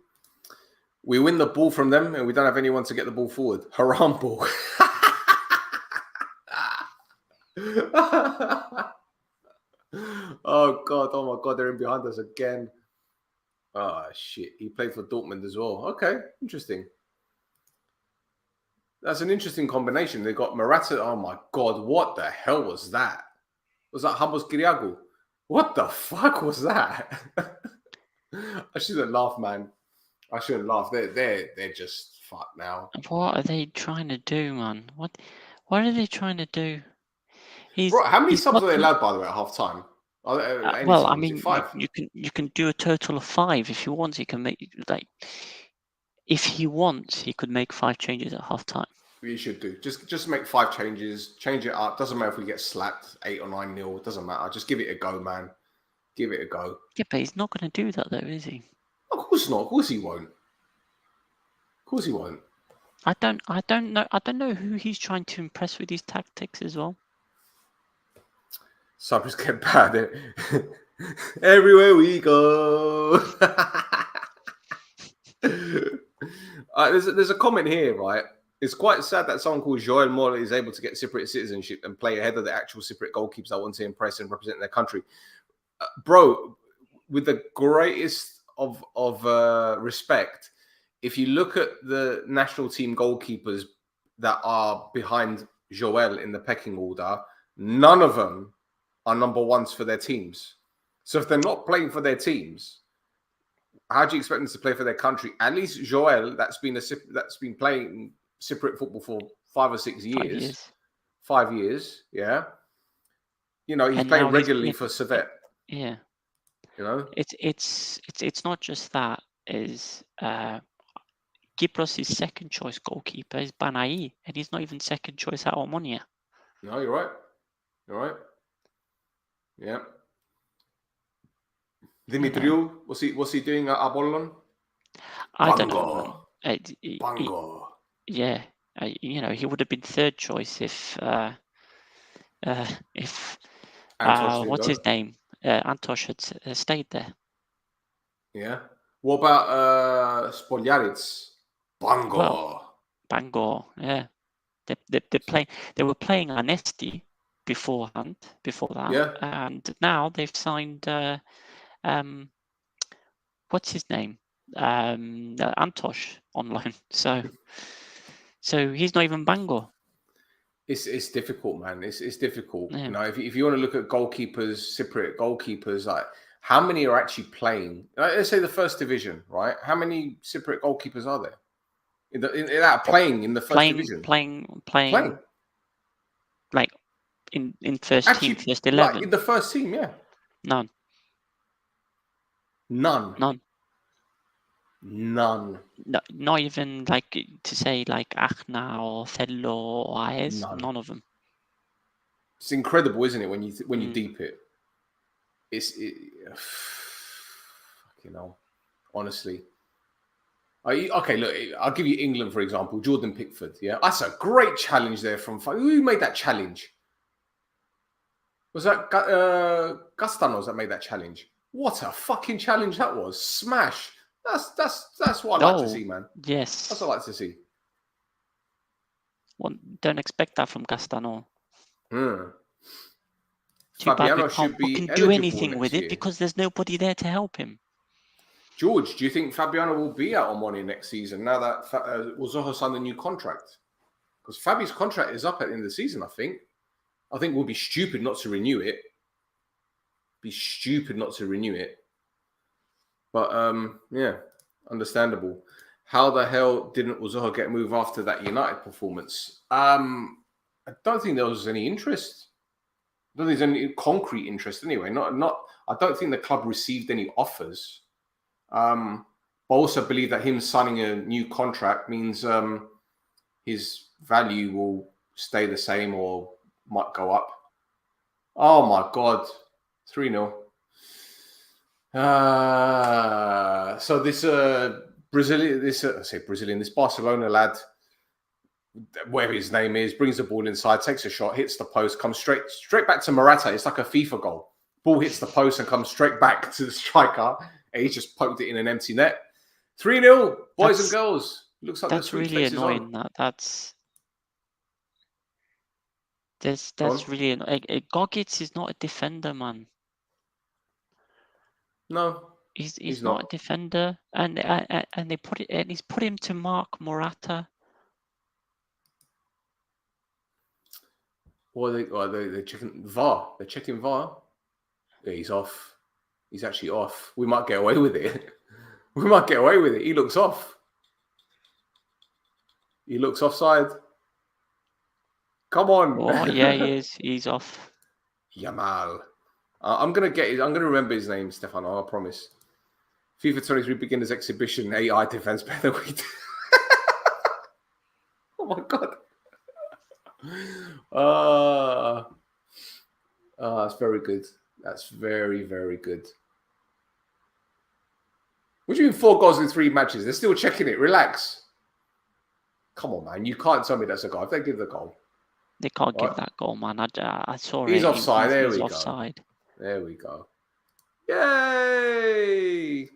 We win the ball from them and we don't have anyone to get the ball forward. Haram ball. Oh my God, they're in behind us again. Oh shit, he played for Dortmund as well. Okay, interesting. That's an interesting combination. They got Morata. Oh my God, what the hell was that? Was that Hamos Kiriakou? What the fuck was that? I shouldn't laugh, man. I shouldn't laugh. They're just fucked now. What are they trying to do, man? What are they trying to do? Bro, how many subs are they allowed, by the way, at half time? Well, I mean, 5? You can do a total of 5 if you want. You can make if he wants, he could make 5 changes at half time. You should do. Just make 5 changes. Change it up. Doesn't matter if we get slapped 8 or 9-0. It doesn't matter. Just give it a go, man. Give it a go. Yeah, but he's not going to do that, though, is he? Of course not. Of course he won't. Of course he won't. I don't know who he's trying to impress with his tactics as well. Cyprus get bad. Everywhere we go. There's a comment here, right? It's quite sad that someone called Joel Moll is able to get Cypriot citizenship and play ahead of the actual Cypriot goalkeepers that want to impress and represent their country. Bro, with the greatest of respect, if you look at the national team goalkeepers that are behind Joel in the pecking order, none of them are number ones for their teams. So if they're not playing for their teams, how do you expect them to play for their country? At least Joel, that's been playing Cypriot football for 5 or 6 years. 5 years, yeah. You know, he's playing regularly for Servette. Yeah. You know, it's not just that. Is Cyprus' second choice goalkeeper is Banai, and he's not even second choice at Omonia. No, you're right. You're right. Yeah. Dimitriou, what's he doing at Apollon? I don't know. Bango. Yeah, he would have been third choice if what's his name? Antosh had stayed there. Yeah. What about Spogliaric? Bango. Well, Bangor. Yeah. They were playing Anesti before that. Yeah. And now they've signed what's his name? Antosh on loan. So he's not even Bangor. It's difficult, man. It's difficult. Yeah. You know, if you want to look at goalkeepers, Cypriot goalkeepers, like how many are actually playing? Let's say the first division, right? How many Cypriot goalkeepers are there playing in the first division? Playing. Like in first team, first 11. Like in the first team, yeah. None. No, not even like to say like Achna or Thello or Aes. None of them. It's incredible, isn't it? When you deep it, You know, honestly. Okay, look, I'll give you England, for example. Jordan Pickford, yeah? That's a great challenge there from... Who made that challenge? Was that Castanos that made that challenge? What a fucking challenge that was. Smash. That's what I like to see, man. Yes. That's what I like to see. Well, don't expect that from Castano. Mm. Too Fabiano bad should be we can do eligible anything with next it year. because there's nobody there to help him. George, do you think Fabiano will be out on money next season now that Uzoho signed a new contract? Because Fabi's contract is up at the end of the season, I think. I think we'll be stupid not to renew it. But, yeah, understandable. How the hell didn't Uzoho get moved after that United performance? I don't think there was any interest. I don't think there's any concrete interest anyway. I don't think the club received any offers. I also believe that him signing a new contract means his value will stay the same or might go up. Oh my God, 3-0. So this this Barcelona lad, whatever his name is, brings the ball inside, takes a shot, hits the post, comes straight back to Morata. It's like a FIFA goal. Ball hits the post and comes straight back to the striker. And he just poked it in an empty net. 3-0, boys and girls. Looks like that's really annoying. That's really annoying. Gogic is not a defender, man. No, he's not a defender, and they put it, and he's put him to mark Morata. Well, they're checking VAR. They're checking VAR. Yeah, he's off. He's actually off. We might get away with it. He looks off. He looks offside. Come on. Oh, yeah, he is. He's off. Yamal. I'm gonna remember his name, Stefano. I promise. FIFA 23 beginners exhibition AI defense featherweight. Oh my God. That's very good. That's very, very good. What do you mean 4 goals in 3 matches? They're still checking it. Relax. Come on, man. You can't tell me that's a goal. If they give the goal. They can't give that goal, man. I saw it. He's offside. He's offside. There we go. Yay!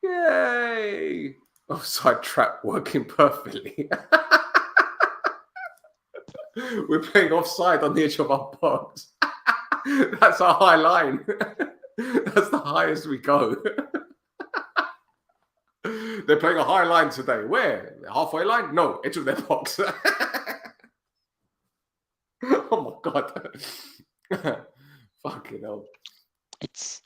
Yay! Offside trap working perfectly. We're playing offside on the edge of our box. That's our high line. That's the highest we go. They're playing a high line today. Where? Halfway line? No, edge of their box. Oh my God. Fucking hell. It's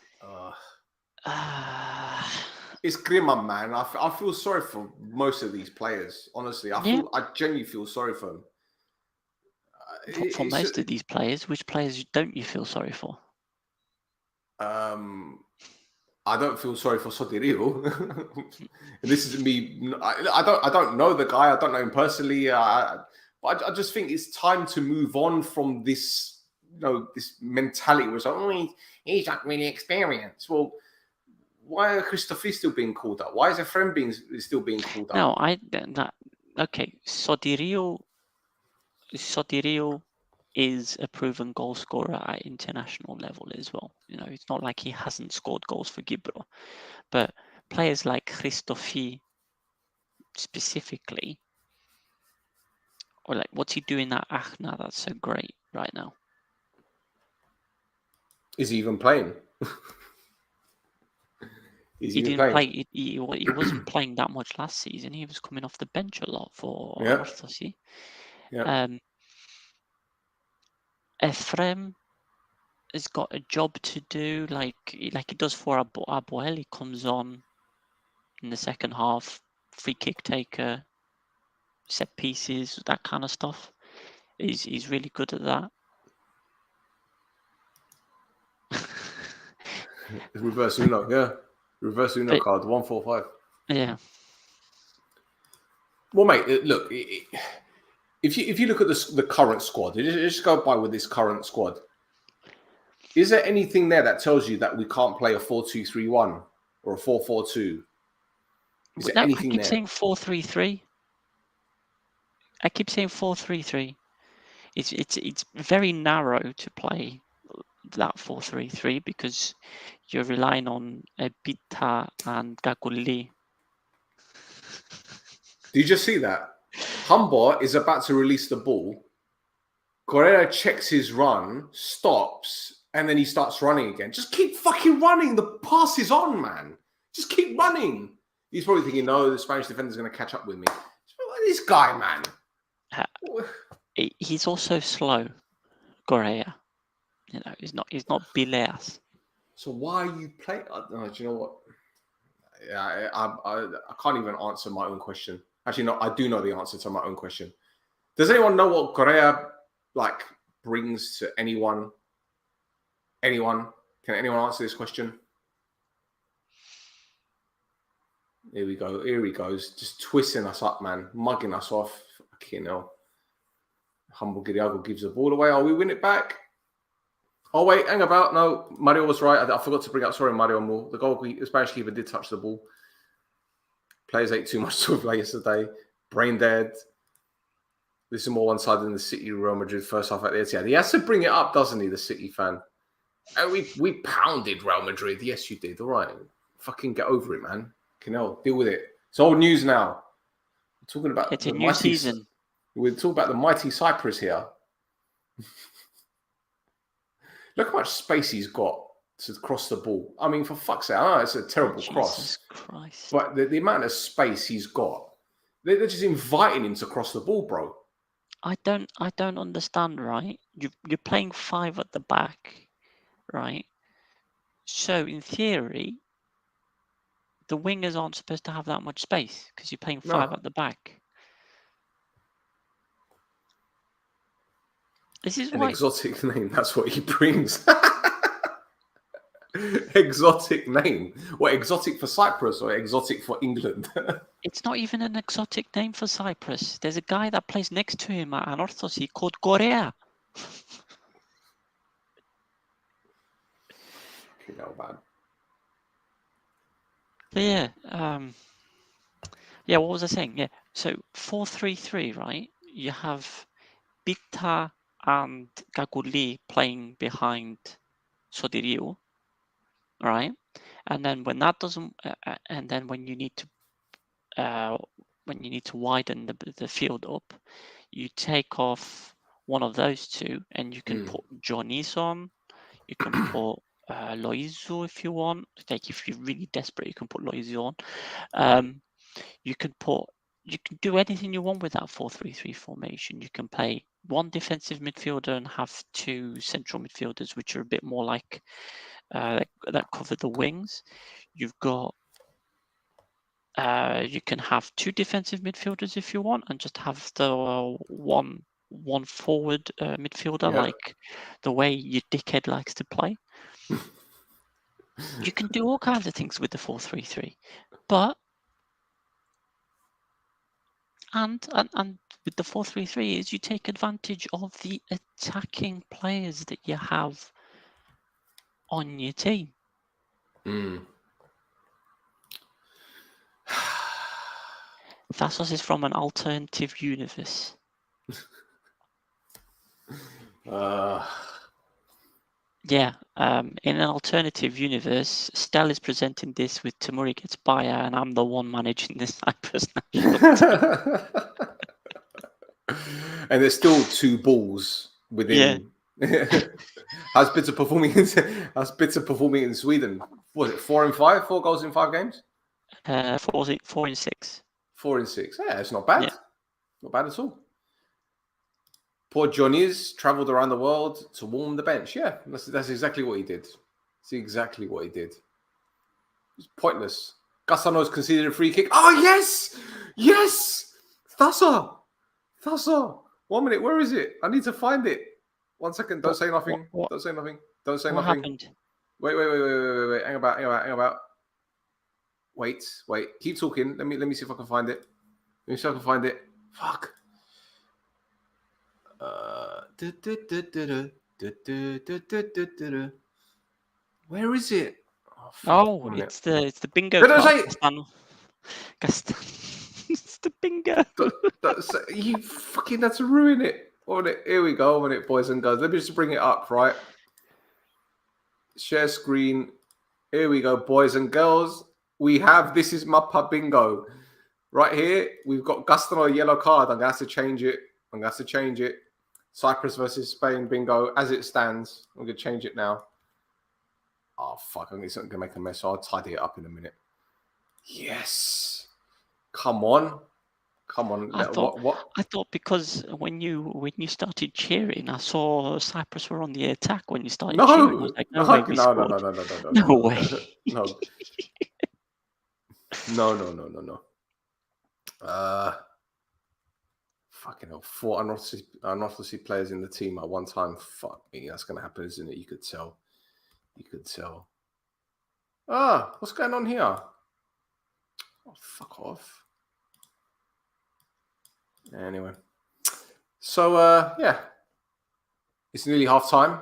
Grima, man. I feel sorry for most of these players. Honestly, I genuinely feel sorry for them. For most of these players, which players don't you feel sorry for? I don't feel sorry for Sotirio. This is me. I don't know the guy. I don't know him personally. But I just think it's time to move on from this, this mentality where it's like, he's not really experienced. Well, why are Christophe still being called up? Why is Efrem still being called up? No, okay. Sotirio is a proven goal scorer at international level as well. It's not like he hasn't scored goals for Gibro, but players like Christophe specifically, or like what's he doing at Aachen that's so great right now? Is he even playing? He didn't play. He wasn't playing that much last season. He was coming off the bench a lot for Orthosi. Yeah. Efrem has got a job to do, like he does for Abuel. He comes on in the second half, free kick taker, set pieces, that kind of stuff. He's really good at that. Reverse Uno, yeah. Reverse Uno card, 145. Yeah. Well, mate, look, if you look at the current squad, just go by with this current squad. Is there anything there that tells you that we can't play a 4-2-3-1 or a 4-4-2? Is there No, anything I keep there? saying 4-3-3. I keep saying 4-3-3. It's very narrow to play that 4-3-3 because you're relying on Bita and Gaguli. Do you just see that? Humber is about to release the ball. Correa checks his run, stops, and then he starts running again. Just keep fucking running. The pass is on, man. Just keep running. He's probably thinking, no, the Spanish defender's going to catch up with me. This guy, man. He's also slow, Correa. You know, he's not Bileas. So why are you playing? Do you know what? Yeah, I can't even answer my own question. Actually, no, I do know the answer to my own question. Does anyone know what Correa brings to anyone? Anyone? Can anyone answer this question? Here we go. Here he goes. Just twisting us up, man. Mugging us off. Fucking hell. Humble Gidiago gives the ball away. Oh, we win it back. Oh, wait. Hang about. No, Mario was right. I forgot to bring up. Sorry, Mario Moore. The Spanish keeper did touch the ball. Players ate too much to play yesterday. Brain dead. This is more one-sided than the City Real Madrid first half at the Etihad. He has to bring it up, doesn't he, the City fan? And we pounded Real Madrid. Yes, you did. All right. Fucking get over it, man. Deal with it. It's old news now. We're talking about it's a new season. We're talking about the mighty Cyprus here. Look how much space he's got to cross the ball. I mean, for fuck's sake, I know it's a terrible cross. Jesus Christ. But the amount of space he's got, they're just inviting him to cross the ball, bro. I don't understand, right? You're playing 5 at the back, right? So in theory, the wingers aren't supposed to have that much space because you're playing 5 at the back. This is an why exotic name. That's what he brings. Exotic name. What, exotic for Cyprus or exotic for England? it's not even an exotic name for Cyprus. There's a guy that plays next to him at Anorthosis called Correa. Man. But yeah, what was I saying? Yeah, so 4-3-3, right? You have Bita and Gaguli playing behind Sodiriu, right? And then when that doesn't, and then when you need to widen the field up, you take off one of those two, and you can put Johnny's on. You can put Loizu if you want. Like if you're really desperate, you can put Loizu on. You can do anything you want with that 4-3-3 formation. You can play one defensive midfielder and have 2 central midfielders, which are a bit more like that cover the wings. You've got you can have 2 defensive midfielders if you want, and just have the one forward midfielder, like the way your dickhead likes to play. You can do all kinds of things with the 4-3-3, but and with the 4-3-3 is you take advantage of the attacking players that you have on your team. Thassos is from an alternative universe. Yeah, in an alternative universe, Stell is presenting this with Tamuri gets Bayer, and I'm the one managing this Cyprus national team. And there's still 2 balls within. Yeah. How's Bitter performing in Sweden? Was it 4 and 5? 4 goals in 5 games? 4 and 6. 4 and 6. Yeah, it's not bad. Yeah. Not bad at all. Poor Johnny's travelled around the world to warm the bench. Yeah, that's exactly what he did. That's exactly what he did. It's pointless. Gassano's conceded a free kick. Oh, yes! Yes! Thassa! 1 minute, where is it? I need to find it. 1 second, don't say nothing. What? Don't say nothing. Don't say what nothing. Happened? Wait. Hang about. Wait. Keep talking. Let me see if I can find it. Fuck. Where is it? Oh, it's the bingo Did I card. say It's the bingo. you fucking had to ruin it on it? Here we go on it, boys and girls. Let me just bring it up, right? Share screen. Here we go, boys and girls. This is Mappa bingo. Right here, we've got Gustin on a yellow card. I'm going to have to change it. Cyprus versus Spain bingo as it stands. I'm going to change it now. Oh, fuck. I'm going to make a mess. So I'll tidy it up in a minute. Yes. Come on. I thought because when you started cheering, I saw Cyprus were on the attack when you started cheering. I was like, no way, we scored. No way. No. Fucking hell, 4 unorthodox players in the team at one time. Fuck me, that's gonna happen, isn't it? You could tell. What's going on here? Oh, fuck off. Anyway, so yeah, it's nearly half time.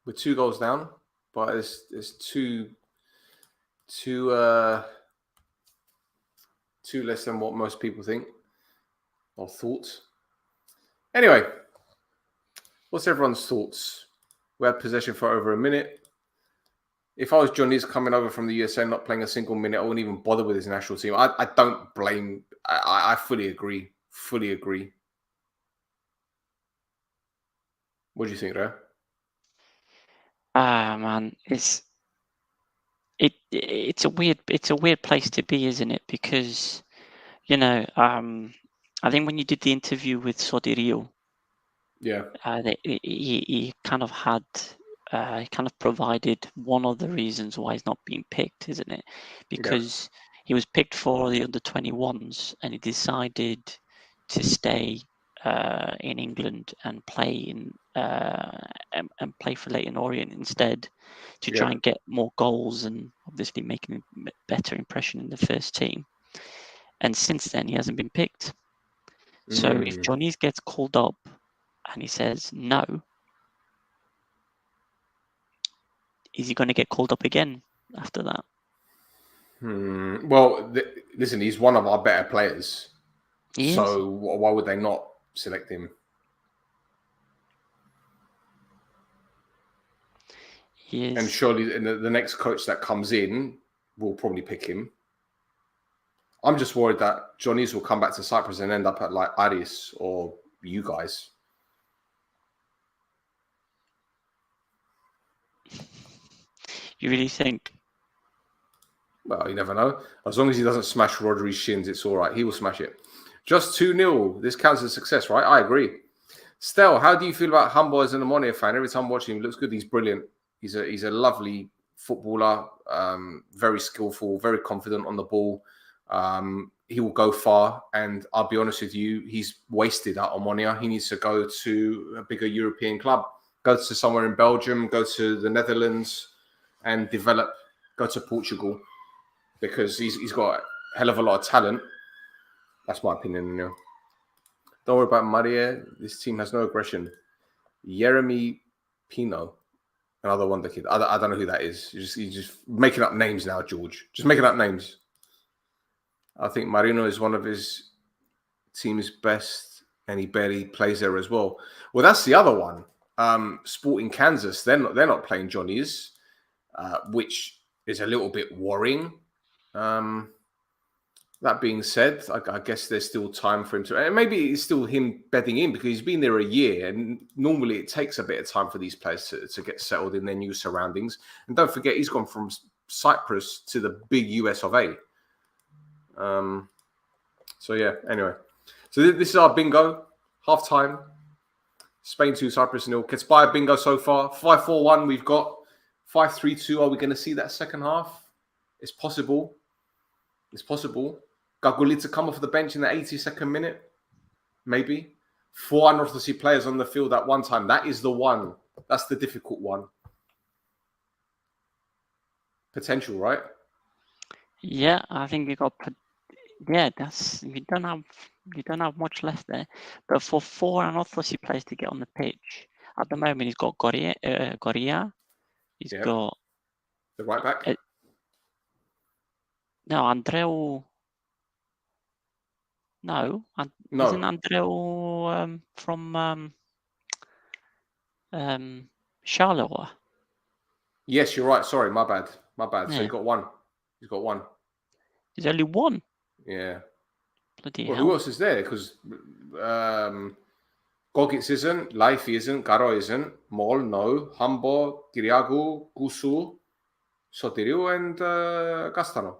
We're 2 goals down, but it's two less than what most people think or thought. Anyway, what's everyone's thoughts? We had possession for over a minute. If I was Johnny's coming over from the USA, not playing a single minute, I wouldn't even bother with his national team. I don't blame. I fully agree. What do you think, Ray? Man, it's a weird place to be, isn't it? Because I think when you did the interview with Sodirio, yeah, he kind of had he kind of provided one of the reasons why he's not being picked, isn't it? Because he was picked for the under-21s and he decided to stay in England and play in and play for Leyton Orient instead to try and get more goals and obviously making a better impression in the first team. And since then, he hasn't been picked. So if Johnny's gets called up and he says no, is he going to get called up again after that? Well, listen, he's one of our better players. So why would they not select him? And surely the next coach that comes in will probably pick him. I'm just worried that Johnny's will come back to Cyprus and end up at like Aris or you guys. You really think? Well, you never know. As long as he doesn't smash Rodri's shins, it's all right. He will smash it. Just 2-0. This counts as a success, right? I agree. Stel, how do you feel about Humble as an Ammonia fan? Every time watching him, he looks good. He's brilliant. He's a lovely footballer, very skillful, very confident on the ball. He will go far, and I'll be honest with you, he's wasted at Omonia. He needs to go to a bigger European club, go to somewhere in Belgium, go to the Netherlands, and develop. Go to Portugal because he's got a hell of a lot of talent. That's my opinion. Don't worry about Maria. This team has no aggression. Jeremy Pino, another wonder kid. I don't know who that is. You're just making up names now, George. Just making up names. I think Marino is one of his team's best, and he barely plays there as well. Well, that's the other one. Sporting Kansas, they're not playing Johnny's, which is a little bit worrying. That being said, I guess there's still time for him to, and maybe it's still him bedding in because he's been there a year, and normally it takes a bit of time for these players to get settled in their new surroundings. And don't forget, he's gone from Cyprus to the big US of A. So yeah, anyway. So this is our bingo. Half time. Spain 2, Cyprus 0. Ketspire bingo so far. 5-4-1 we've got. 5-3-2. Are we going to see that second half? It's possible. Gagulita come off the bench in the 82nd minute. Maybe. 4 unorthodox players on the field at one time. That is the one. That's the difficult one. Potential, right? Yeah, I think we got. Yeah, you don't have much left there. But for 4 unorthodox players to get on the pitch at the moment, he's got Goria. He's got the right back. No, Andreu. No, isn't No. Andreu from Charleroi? Yes, you're right. Sorry, my bad. So Yeah. he got one. He's got one. There's only one. Yeah. Bloody Well, hell. who else is there? Because Gogits isn't, Life isn't, Garo isn't, Mol, no, Hambo, Kiriagu, Gusu, Sotiriu, and Castano.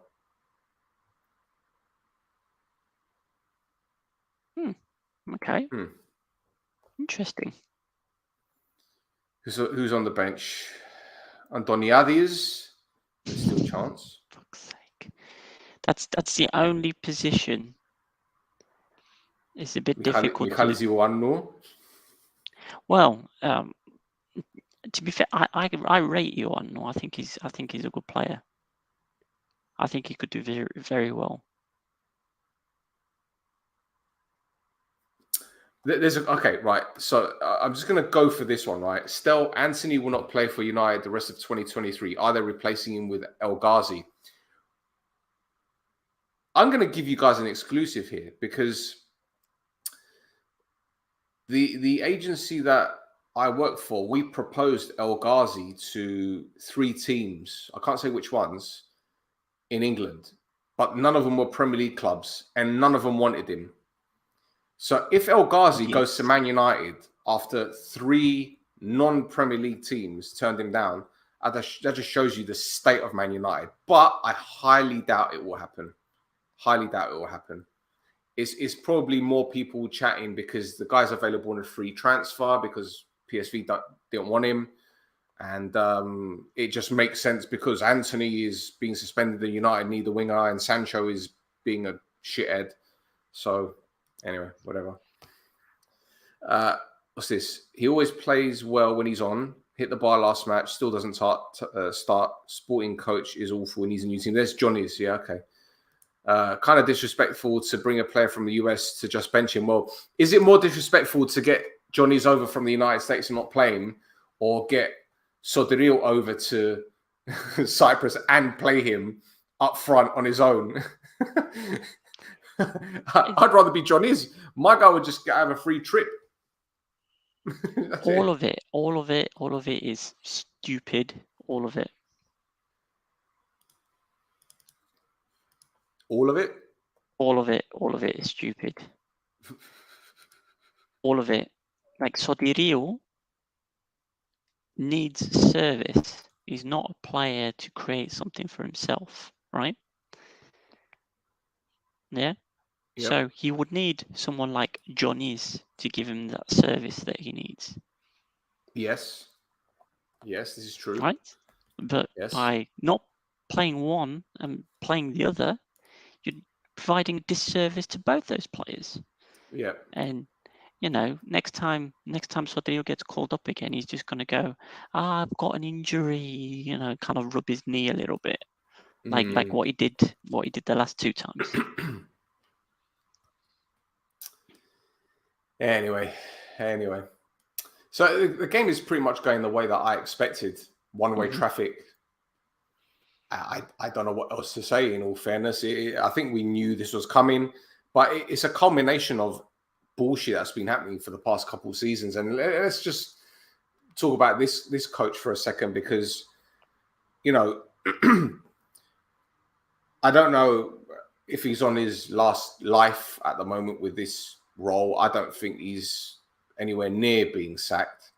Okay. Interesting. Who's on the bench? Antoniadis. There's still a chance. Fuck's sake. That's the only position. It's a bit difficult. Michalis Ioannou. Well, to be fair, I rate Ioannou. I think he's a good player. I think he could do very, very well. Okay, right. So I'm just going to go for this one, right? Still, Anthony will not play for United the rest of 2023. Are they replacing him with El Ghazi? I'm going to give you guys an exclusive here because the agency that I work for, we proposed El Ghazi to 3 teams. I can't say which ones in England, but none of them were Premier League clubs and none of them wanted him. So if El Ghazi goes to Man United after 3 non-Premier League teams turned him down, that just shows you the state of Man United. But I highly doubt it will happen. It's probably more people chatting because the guy's available on a free transfer because PSV didn't want him. And it just makes sense because Anthony is being suspended at United, need the winger, and Sancho is being a shithead. So anyway, whatever. What's this? He always plays well when he's on. Hit the bar last match. Still doesn't start. Sporting coach is awful and he's a new team. There's Johnny's. Yeah, okay. Kind of disrespectful to bring a player from the US to just bench him. Well, is it more disrespectful to get Johnny's over from the United States and not play him, or get Sodiril over to Cyprus and play him up front on his own? I'd rather be Johnny's. My guy would just have a free trip. all of it is stupid. All of it. All of it? All of it is stupid. All of it. Like Sodiril needs service. He's not a player to create something for himself, right? Yeah. Yep. So he would need someone like Johnny's to give him that service that he needs. Yes, this is true. Right? But by not playing one and playing the other, you're providing a disservice to both those players. Yeah. And next time Sodiril gets called up again, he's just going to go, I've got an injury, kind of rub his knee a little bit, like what he did the last 2 times. Anyway. So the game is pretty much going the way that I expected. One-way traffic. I don't know what else to say, in all fairness. I think we knew this was coming, but it's a culmination of bullshit that's been happening for the past couple of seasons. And let's just talk about this coach for a second, because, I don't know if he's on his last life at the moment with this role. I don't think he's anywhere near being sacked.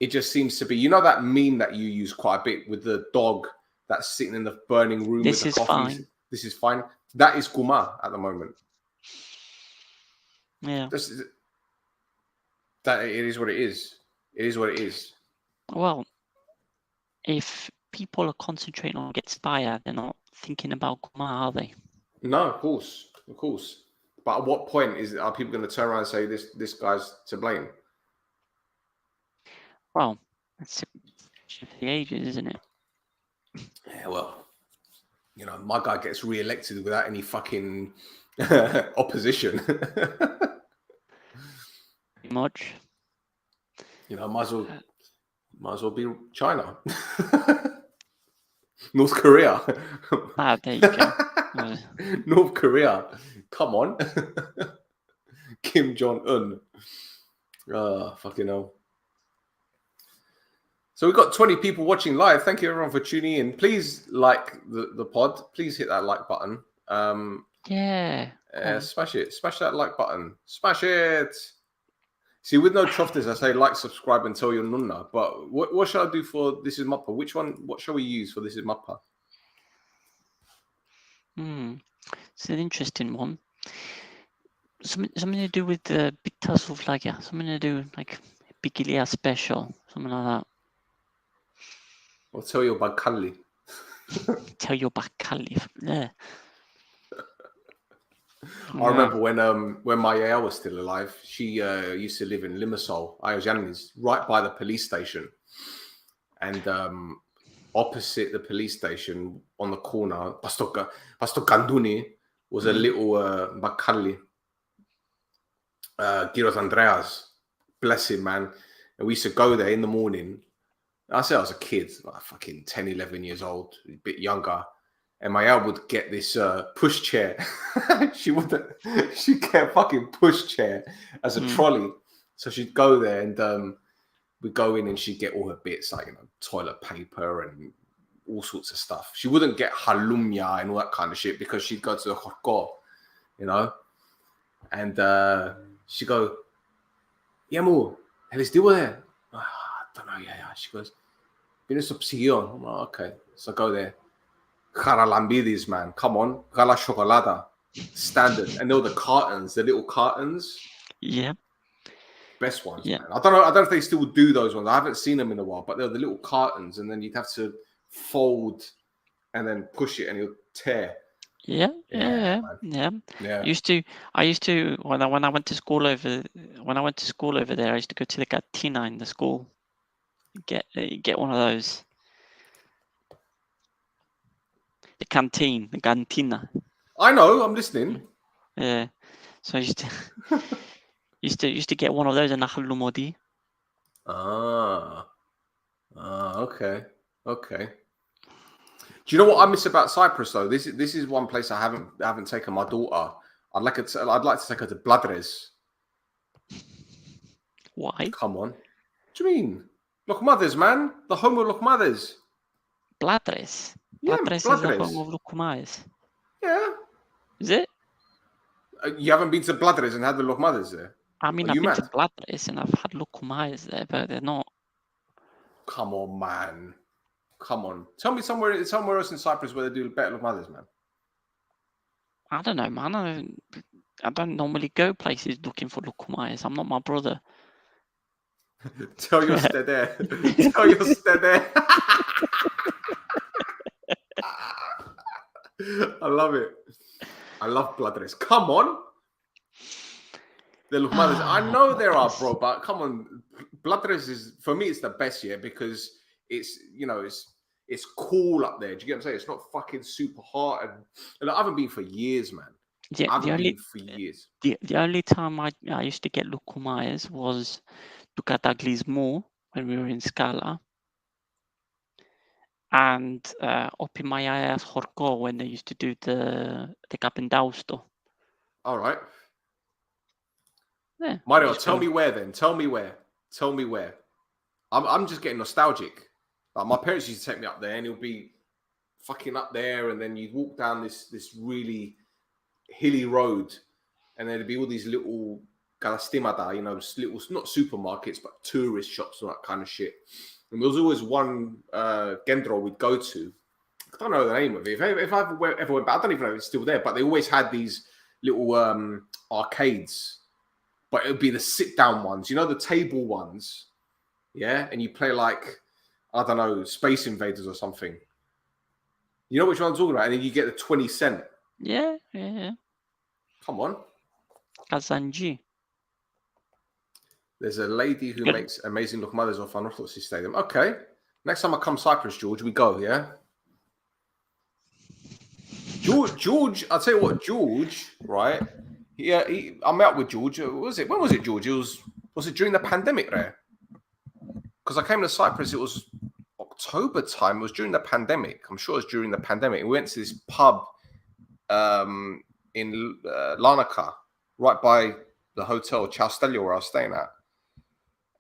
It just seems to be, that meme that you use quite a bit with the dog that's sitting in the burning room with the coffee. Fine. This is fine. That is Guma at the moment. Yeah. That it is what it is. It is what it is. Well, if people are concentrating on Get Spire, they're not thinking about Guma, are they? No, of course. But at what point are people going to turn around and say this guy's to blame? Well, it's the ages, isn't it? Yeah, well, my guy gets re-elected without any fucking opposition. Pretty much. Might as well be China. North Korea. Ah, there you go. North Korea. Come on. Kim Jong-un. Fucking hell. So we've got 20 people watching live. Thank you everyone for tuning in. Please like the pod. Please hit that like button. Smash it. Smash that like button. Smash it. See, with no trofters, I say like, subscribe, and tell your nunna. But what shall I do for This Is Mappa? Which one? What shall we use for This Is Mappa? It's an interesting one. Something to do with the bitter souvlagia. Something to do like Pikilia special. Something like that. Or tell your bakali. Tell your bakali. Yeah. I remember when my yaya was still alive, she used to live in Limassol, Ayojani's, right by the police station. And opposite the police station, on the corner, Pastor Ganduni was a little bakali. Giros Andreas, bless him, man. And we used to go there in the morning. I said I was a kid, like fucking 10, 11 years old, a bit younger. And my aunt would get this push chair. She'd get a fucking push chair as a trolley. So she'd go there and we'd go in and she'd get all her bits, like, toilet paper and all sorts of stuff. She wouldn't get halumia and all that kind of shit because she'd go to the hotko, And she'd go, Yamu, eres divo there? I don't know, yeah. She goes, vienes opción. I'm like, okay. So I go there. Jaralambidis, man. Come on. Gala chocolata. Standard. And all the cartons, the little cartons. Yeah. Best ones, man. I don't know if they still do those ones. I haven't seen them in a while, but they're the little cartons, and then you'd have to fold and then push it and it'll tear. Yeah. I used to when I went to school over there, I used to go to the cantina in the school. Get one of those. The cantina. I know, I'm listening. Yeah. So I used to get one of those in Nahalumodi. Okay. Do you know what I miss about Cyprus though? This is one place I haven't taken my daughter. I'd like to take her to Bladres. Why? Come on. What do you mean? Lokmades, man. The home of Lokmades. Bladres? Yeah, Bladres is the home of Lokmades. Yeah. Is it? You haven't been to Bladres and had the Lokmades there? I mean, I've been to Bladres and I've had Lokmades there, but they're not. Come on, man. Come on. Tell me somewhere else in Cyprus where they do better Lokmades, man. I don't know, man. I don't normally go places looking for Lokmades. I'm not my brother. Tell your stay there. Tell your stay there. I love it. I love Bladres. Come on. The Lokmades. I know there are, bro, but come on. Bladres is, for me, it's the best, because it's, it's cool up there. Do you get what I'm saying? It's not fucking super hot. And I haven't been for years, man. Yeah, I haven't been for years. The only time I used to get Lokmades was to Cataclysmo when we were in Scala. And up in my aya's Horko when they used to do the Capendausto. All right. Yeah, Mario, tell me where then. Tell me where. I'm just getting nostalgic. Like, my parents used to take me up there and it'll be fucking up there, and then you'd walk down this really hilly road, and there'd be all these little galastimata, little, not supermarkets, but tourist shops and that kind of shit. And there was always one gendro we'd go to. I don't know the name of it. If I ever went back, I don't even know if it's still there, but they always had these little arcades. But it would be the sit-down ones, the table ones. Yeah? And you play like, I don't know, Space Invaders or something. You know which one I'm talking about? And then you get the 20 cent. Yeah. Come on. Kazanji. There's a lady who makes amazing Lokmades off Anorthodoxy Stadium. Okay. Next time I come Cyprus, George, we go, yeah? George, I'll tell you what, George, right? Yeah, I met up with George. When was it, George? Was it during the pandemic there? Because I came to Cyprus, it was October time. It was during the pandemic. I'm sure it was during the pandemic. We went to this pub in Larnaca, right by the hotel Chowstelia where I was staying at.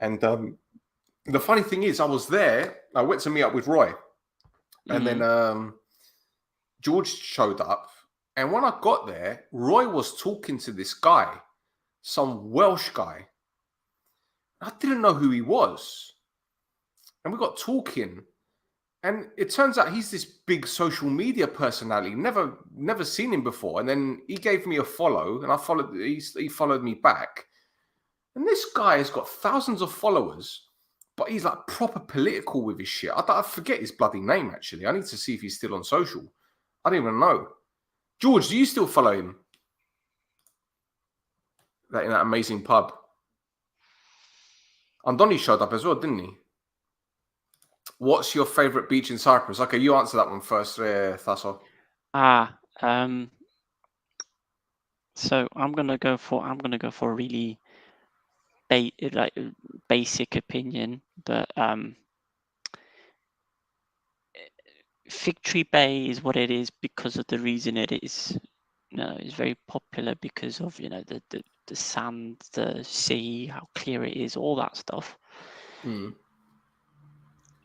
And the funny thing is, I was there. I went to meet up with Roy, and then George showed up. And when I got there, Roy was talking to this guy, some Welsh guy. I didn't know who he was. And we got talking. And it turns out he's this big social media personality. Never seen him before. And then he gave me a follow, and I followed. He followed me back. And this guy has got thousands of followers, but he's like proper political with his shit. I forget his bloody name, actually. I need to see if he's still on social. I don't even know. George, do you still follow him? In that amazing pub. Andoni showed up as well, didn't he? What's your favorite beach in Cyprus? Okay, you answer that one first, Thasso. So I'm gonna go for a really basic opinion, but Fig Tree Bay is what it is because of the reason it is. It's very popular because of the sand, the sea, how clear it is, all that stuff.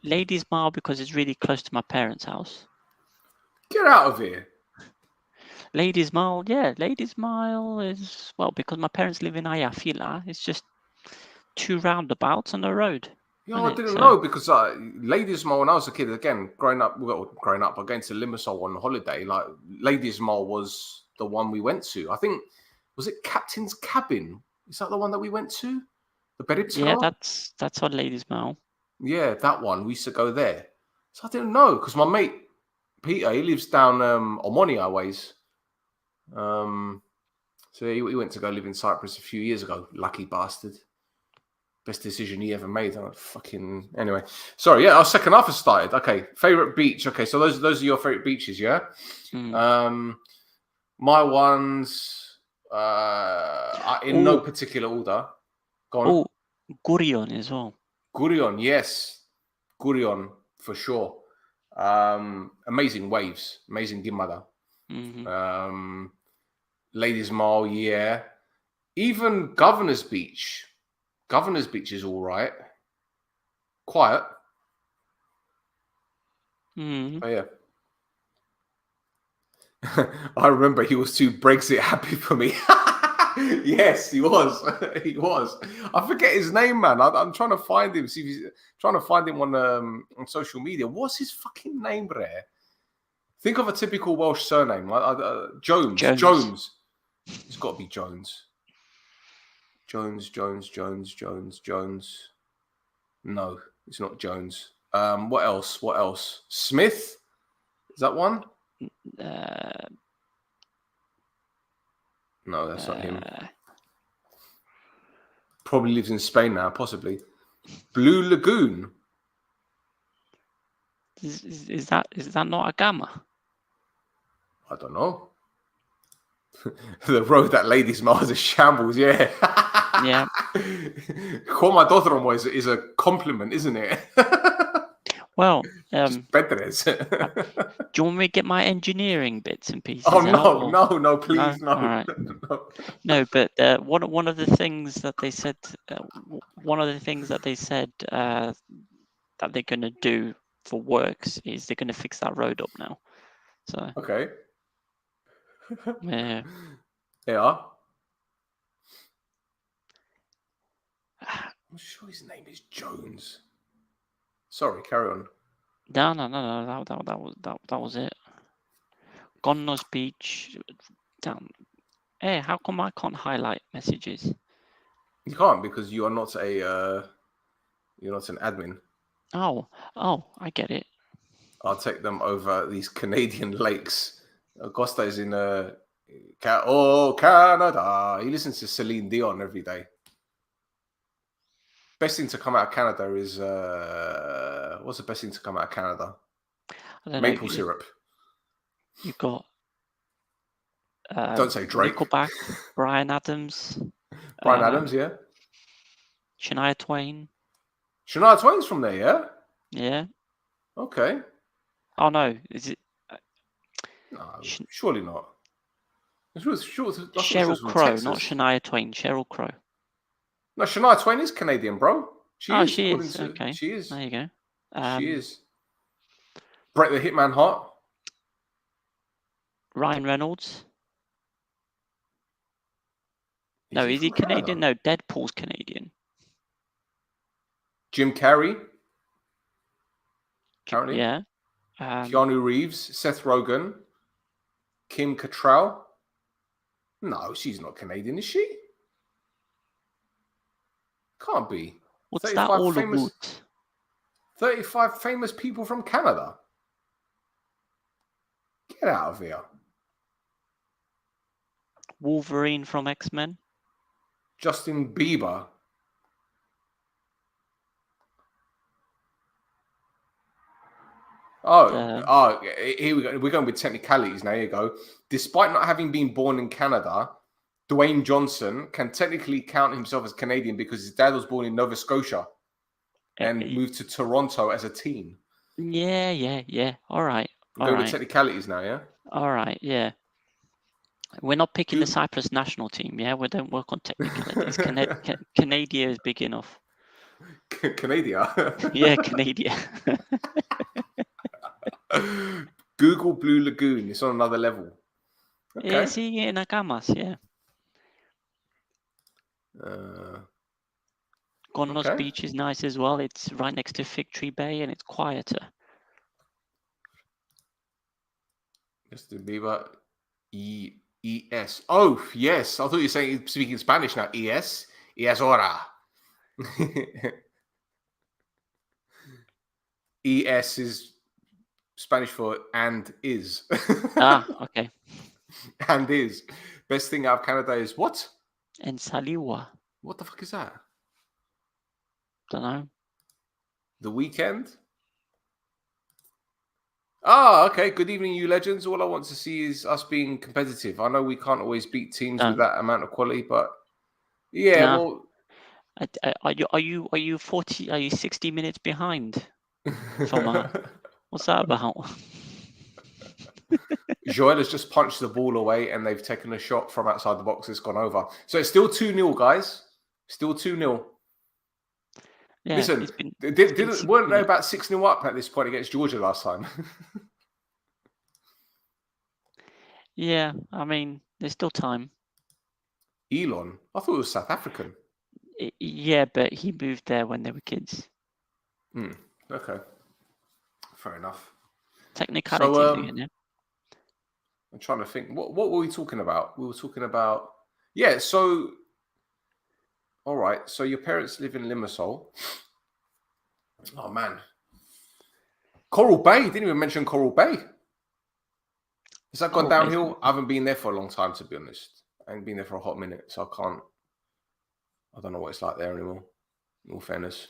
Ladies Mile because it's really close to my parents' house. Get out of here. Ladies Mile, yeah, Ladies Mile is, well, because my parents live in Ayafila, it's just 2 roundabouts on the road. Yeah, I didn't know because Ladies Mile, when I was a kid, again, growing up, I'm going to Limassol on holiday. Like, Ladies Mile was the one we went to. I think, was it Captain's Cabin? Is that the one that we went to? The Beripsra? Yeah, that's on Ladies Mile. Yeah, that one. We used to go there. So I didn't know because my mate Peter, he lives down Omonia ways. So he went to go live in Cyprus a few years ago. Lucky bastard. Best decision he ever made. Anyway. Sorry, yeah, our second half has started. Okay, favorite beach. Okay, so those are your favorite beaches, yeah? My ones in no particular order. Go on. Gurion as well. Gurion, yes. Gurion, for sure. Amazing waves. Amazing Gimada. Ladies Mile, yeah. Even Governor's Beach. Governor's Beach is all right. Quiet. But yeah. I remember he was too Brexit happy for me. Yes, he was. He was. I forget his name, man. I'm trying to find him. See if he's trying to find him on social media. What's his fucking name, Rare? Think of a typical Welsh surname. Jones. It's got to be Jones. Jones. No, it's not Jones. What else? Smith? Is that one? No, that's not him. Probably lives in Spain now, possibly. Blue Lagoon. Is that not a gamma? I don't know. The road that Ladies Mile is a shambles, yeah. Yeah. Comadodromo is a compliment, isn't it? Well, just Pedres. Do you want me to get my engineering bits and pieces? Oh no, please, no. All right. No, but one of the things that they said, that they're going to do for works is they're going to fix that road up now. So okay. Yeah. Yeah. I'm sure his name is Jones. Sorry, carry on. No. That was it. Gonnos Beach. Damn. Hey, how come I can't highlight messages? You can't because you are not you're not an admin. Oh, I get it. I'll take them over these Canadian lakes. Costa is in Canada. He listens to Celine Dion every day. Best thing to come out of Canada is what's the best thing to come out of Canada? Maple syrup. You got don't say Drake. Nickelback, Bryan Adams. Bryan Adams, yeah. Shania Twain. Shania Twain's from there, yeah? Yeah. Okay. Oh no, is it No, Sh- surely not. I thought she was Cheryl from Crow, not Texas. Shania Twain? Cheryl Crow. No, Shania Twain is Canadian, bro. She Oh, is, she according is. to Okay, she is. there you go. She is. Bret the Hitman Hart. Ryan Reynolds. Is No, he is he from Canadian? Canada? No, Deadpool's Canadian. Jim Carrey, apparently. Yeah. Keanu Reeves, Seth Rogen, Kim Cattrall. No, she's not Canadian, is she? Can't be. What's that 35 all famous about? 35 famous people from Canada. Get out of here. Wolverine from X-Men. Justin Bieber. Here we go. We're going with technicalities now. Here you go. Despite not having been born in Canada, Dwayne Johnson can technically count himself as Canadian because his dad was born in Nova Scotia and moved to Toronto as a teen. Yeah. All right. We're going with technicalities now, yeah? All right, yeah. We're not picking the Cyprus national team, yeah? We don't work on technicalities. Canada is big enough. Canada? Yeah, Canada. Google Blue Lagoon. It's on another level. Okay. Yeah, see, in Nakamas, yeah. Gonos Beach is nice as well. It's right next to Fig Tree Bay and it's quieter. Justin Bieber. ES. Oh, yes. I thought you were saying speaking Spanish now. ES. ES hora. ES is Spanish for and is. Okay. And is. Best thing out of Canada is what? Ensaliwa. What the fuck is that? Don't know. The Weekend? Okay. Good evening, you legends. All I want to see is us being competitive. I know we can't always beat teams with that amount of quality, but yeah, well. Are you 40? Are you 60 minutes behind? What's that about? Joel has just punched the ball away and they've taken a shot from outside the box. It's gone over. So it's still 2-0, guys. Still 2-0. Yeah, listen, weren't they about 6-0 up at this point against Georgia last time? Yeah, I mean, there's still time. Elon? I thought it was South African. Yeah, but he moved there when they were kids. Okay. Fair enough. Technicalities again, yeah? I'm trying to think. What were we talking about? We were talking about... Yeah, so... All right. So your parents live in Limassol. Oh, man. Coral Bay. Didn't even mention Coral Bay. Has that gone downhill? I haven't been there for a long time, to be honest. I haven't been there for a hot minute, so I don't know what it's like there anymore, in all fairness.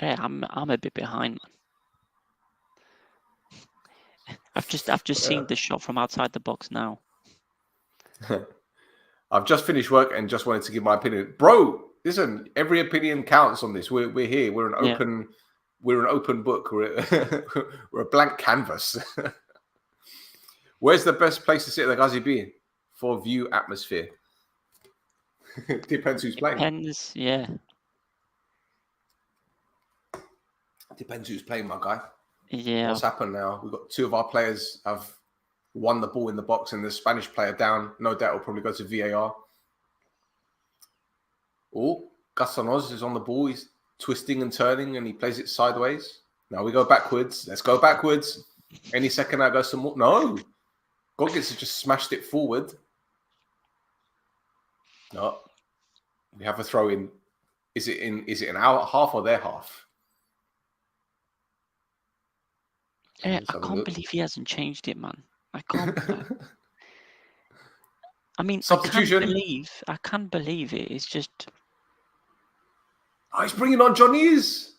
Yeah, I'm a bit behind, man. I've just seen the shot from outside the box now. I've just finished work and just wanted to give my opinion. Bro, listen, every opinion counts on this. We're here. We're an open book. We're a blank canvas. Where's the best place to sit at the Gazibi for view atmosphere? Depends who's playing. Depends, yeah. Depends who's playing, my guy. Yeah. What's happened now? We've got 2 of our players have won the ball in the box and the Spanish player down. No doubt will probably go to VAR. Oh, Castanos is on the ball. He's twisting and turning and he plays it sideways. Now we go backwards. Let's go backwards. Any second now goes some more. No. Goggins has just smashed it forward. No. We have a throw in. Is it in our half or their half? I can't believe he hasn't changed it, man. I can't. I mean, substitution. I can't believe it. It's just. Oh, he's bringing on Johnny's.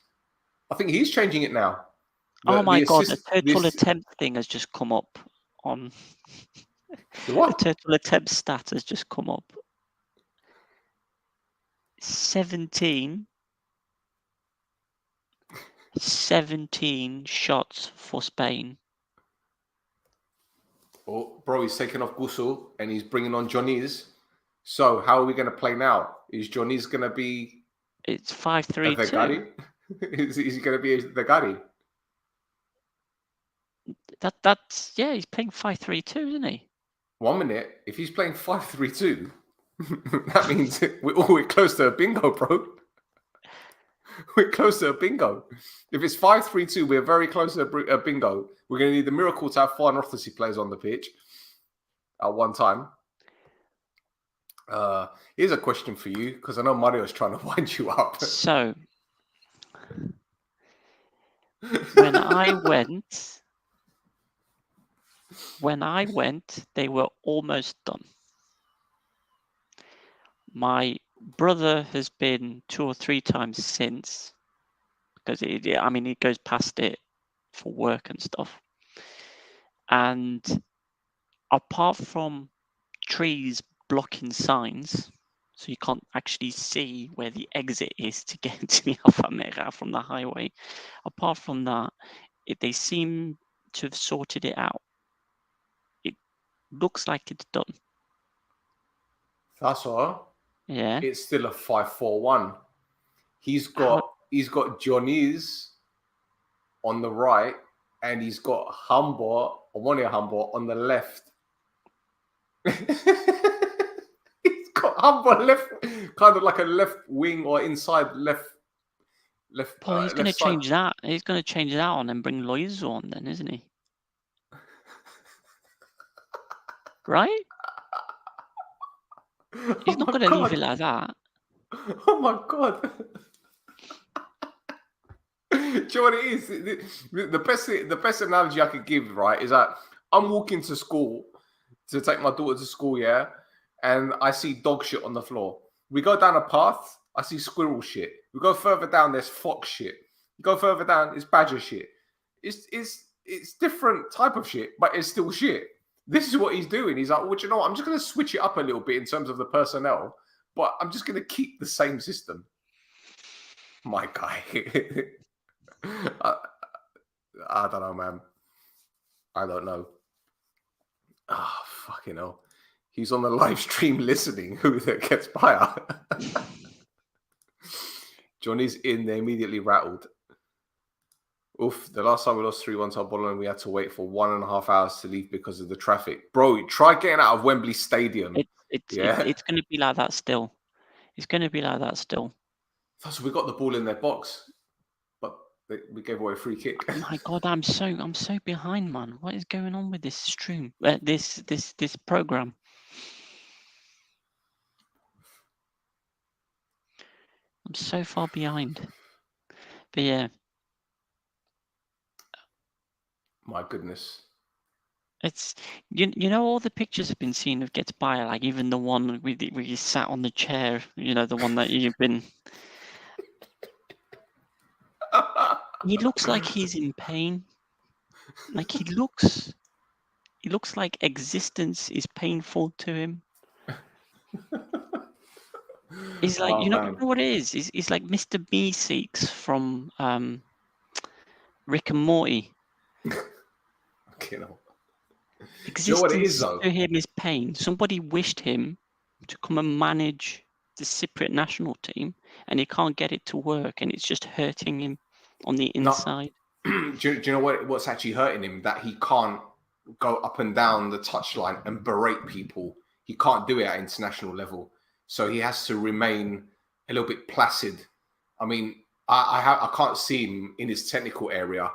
I think he's changing it now. Oh my God! The total attempt thing has just come up on. The what? The total attempt stat has just come up. 17. 17 shots for Spain. Oh, bro, he's taking off Gusul and he's bringing on Johnny's. So how are we going to play now? Is Johnny's going to be It's a 5-3-2. Vegari? is he going to be a Vegari? That's yeah. He's playing 5-3-2, isn't he? 1 minute. If he's playing 5-3-2, that means we're close to a bingo, bro. We're close to a bingo. If it's 5-3-2, we're very close to a bingo. We're going to need the miracle to have 4 Northussy players on the pitch at one time. Here's a question for you, because I know Mario's trying to wind you up. So when I went, they were almost done. My brother has been 2 or 3 times since, because he goes past it for work and stuff. And apart from trees blocking signs, so you can't actually see where the exit is to get to the Alphamera from the highway. Apart from that, they seem to have sorted it out. It looks like it's done. That's all. Yeah. It's still a 5-4-1. He's got Johnny's on the right, and he's got Omonia Humber on the left. He's got Humber left, kind of like a left wing or inside left. Well, he's going to change that. He's going to change that on and bring Loizo on then, isn't he? Right? He's not going to leave it like that. Oh my God. Do you know what it is? The best analogy I could give, right, is that I'm walking to school to take my daughter to school, yeah, and I see dog shit on the floor. We go down a path, I see squirrel shit. We go further down, there's fox shit. You go further down, it's badger shit. It's different type of shit, but it's still shit. This is what he's doing. He's like, well, you know what? I'm just going to switch it up a little bit in terms of the personnel, but I'm just going to keep the same system. My guy. I don't know, man. I don't know. Ah, oh, fucking hell. He's on the live stream listening. Who that gets by? Johnny's in there, immediately rattled. Oof, the last time we lost 3-1 to Bologna, we had to wait for 1.5 hours to leave because of the traffic. Bro, try getting out of Wembley Stadium. It's going to be like that still. It's going to be like that still. So we got the ball in their box, but we gave away a free kick. Oh my God, I'm so behind, man. What is going on with this stream? This program. I'm so far behind. But yeah. My goodness. It's you know, all the pictures have been seen of Gets By, like even the one where you sat on the chair, you know, the one that you've been. He looks like he's in pain. Like he looks like existence is painful to him. He's like, you know what it is? He's like Mr. Meeseeks from Rick and Morty. Okay, no. Existence, you know what it is, though? To him is pain. Somebody wished him to come and manage the Cypriot national team, and he can't get it to work, and it's just hurting him on the inside. No. Do you know what's actually hurting him? That he can't go up and down the touchline and berate people. He can't do it at international level, so he has to remain a little bit placid. I mean, I can't see him in his technical area.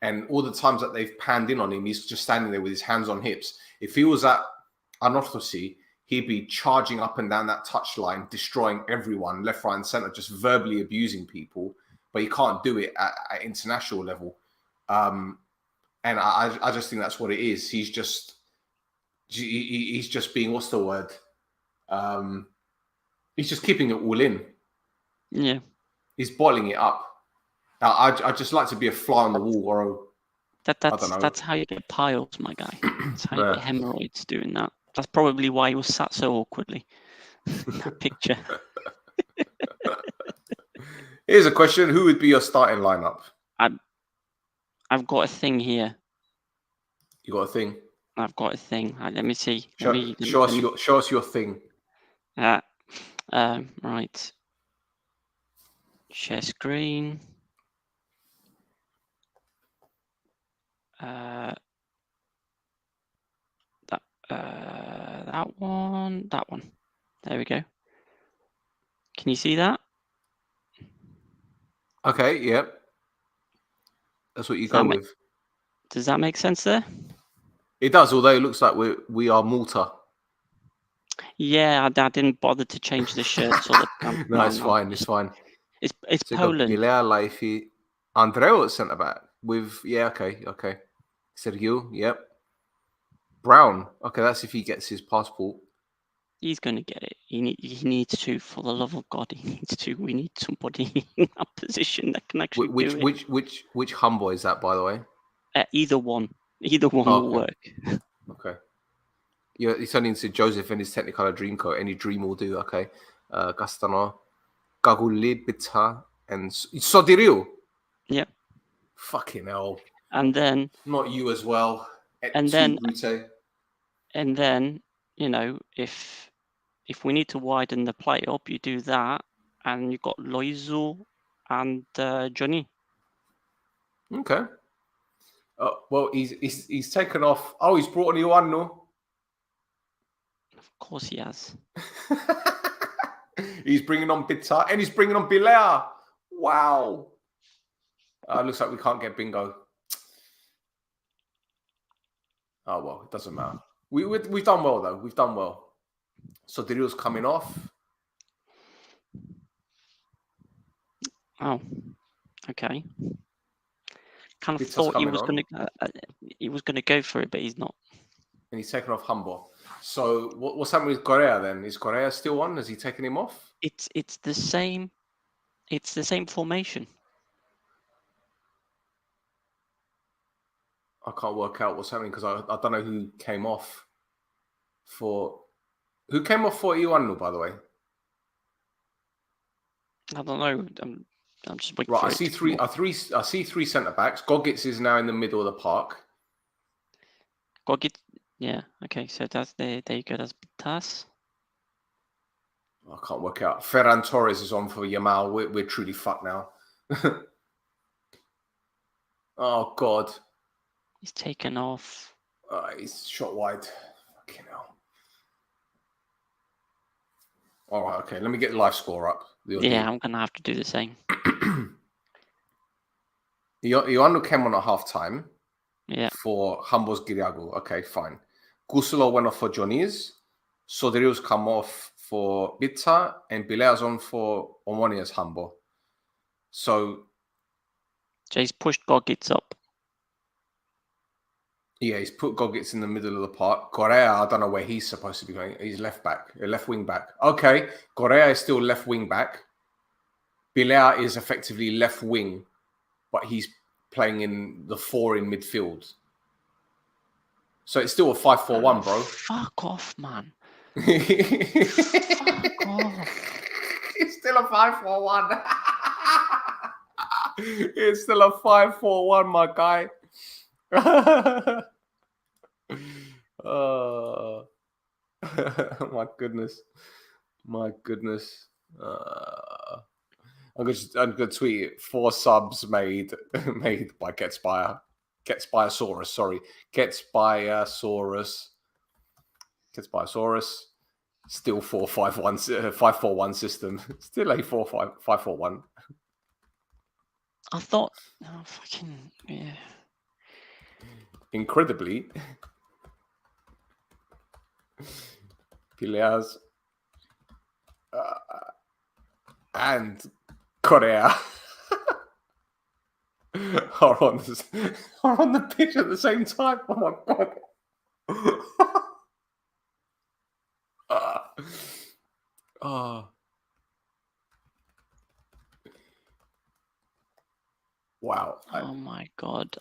And all the times that they've panned in on him, he's just standing there with his hands on hips. If he was at Anorthosis, he'd be charging up and down that touchline, destroying everyone, left, right, and center, just verbally abusing people. But he can't do it at international level. And I just think that's what it is. He's just being, what's the word? He's just keeping it all in. Yeah. He's boiling it up. I'd just like to be a fly on the wall, or that's how you get piles, my guy. That's how you get hemorrhoids doing that. That's probably why he was sat so awkwardly in that picture. Here's a question: who would be your starting lineup? I've got a thing here. You got a thing? I've got a thing. Let me see. Show us your thing. Right. Share screen. That one. There we go. Can you see that? Okay, yeah. That's what you go with. Does that make sense there? It does, although it looks like we are Malta. Yeah, I didn't bother to change the shirts or the pants. No, it's fine. It's fine. It's Poland. Bilea Laifi, Andreo at centre back with okay. Sergio, yep. Brown. Okay, that's if he gets his passport. He's going to get it. He needs to, for the love of God, he needs to. We need somebody in that position that can actually do it. Which Humbo is that, by the way? Either one will work. Okay. Yeah, he's turning into Joseph in his Technicolor Dreamcoat. Any dream will do. Okay. Castano, Gagulibita, and Sodirio. Yep. Fucking hell. And then not you as well. And then if we need to widen the play up, you do that, and you've got Loizu and Johnny. Okay. Well, he's taken off. Oh, he's brought on Ioannou. Of course he has. He's bringing on Bitar and he's bringing on Bilea. Wow. Looks like we can't get bingo. Oh, well, it doesn't matter. We've done well, though. We've done well. So Dirio's coming off. Oh, okay. Kind of thought he was going to go for it, but he's not. And he's taken off Humble. So what's happening with Correa then? Is Correa still on? Has he taken him off? It's the same. It's the same formation. I can't work out what's happening because I don't know who came off for Ioannou, by the way. I don't know. I'm just waiting. Right, I see three centre backs. Gogic is now in the middle of the park. Gogic, yeah. Okay, so there you go. That's Bitas. I can't work out. Ferran Torres is on for Yamal. We're truly fucked now. Oh God. He's taken off. He's shot wide. Fucking hell. All right, okay. Let me get the live score up. Yeah, I'm going to have to do the same. Ioannou came on at half time. Yeah. For Humbo's Giriago. Okay, fine. Gusulo went off for Johnny's. Sodirio's come off for Bitta. And Bilea's on for Omonia's Humbo. So he's pushed Gogic up. Yeah, he's put Gogic in the middle of the park. Correa, I don't know where he's supposed to be going. He's left wing back. Okay, Correa is still left wing back. Bilea is effectively left wing, but he's playing in the 4 in midfield. So it's still a 5-4-1, bro. Fuck off, man. Fuck off. It's still a 5-4-1. It's still a 5-4-1, my guy. My goodness. I'm gonna tweet it. 4 subs made by Getspire-saurus. Sorry, Getspire-saurus. Still 5-4-1 system. Still a 5-4-1. I thought, fucking yeah. Incredibly, Pileas and Correa are on the pitch at the same time. Oh my god! Wow! Oh my god!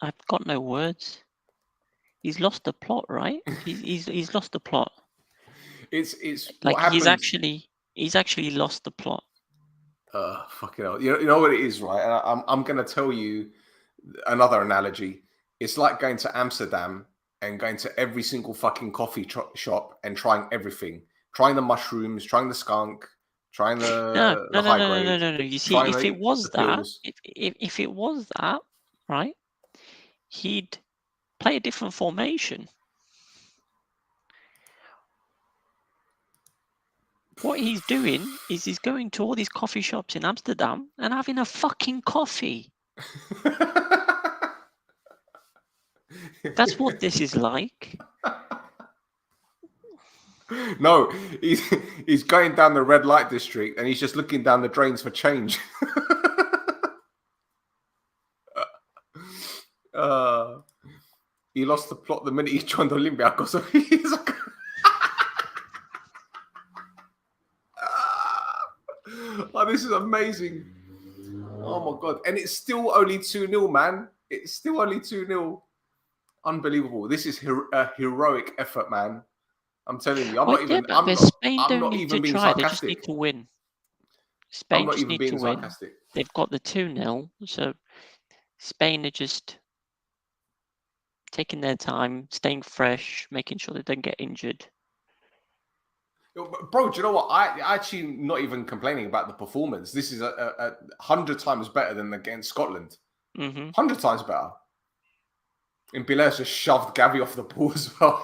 I've got no words. He's lost the plot, right? He's lost the plot. It's like he's actually lost the plot. Fucking hell! You know what it is, right? And I'm gonna tell you another analogy. It's like going to Amsterdam and going to every single fucking coffee shop and trying everything, trying the mushrooms, trying the skunk, trying the high grade, No. You see, trying if it was the that, pills. if it was that, right, he'd play a different formation. What he's doing is he's going to all these coffee shops in Amsterdam and having a fucking coffee. That's what this is like. No, he's going down the red light district and he's just looking down the drains for change. He lost the plot the minute he joined Olympiacos. Oh, this is amazing. Oh my God. And it's still only 2-0, man. It's still only 2-0. Unbelievable. This is a heroic effort, man. I'm telling you. Spain I'm don't not need even to being try. They just need sarcastic. to win. I'm Spain not just even need to being win. sarcastic. They've got the 2-0, so Spain are just taking their time, staying fresh, making sure they don't get injured. Bro, do you know what? I actually not even complaining about the performance. This is 100 times better than against Scotland. 100 times better. And Pila's just shoved Gavi off the ball as well.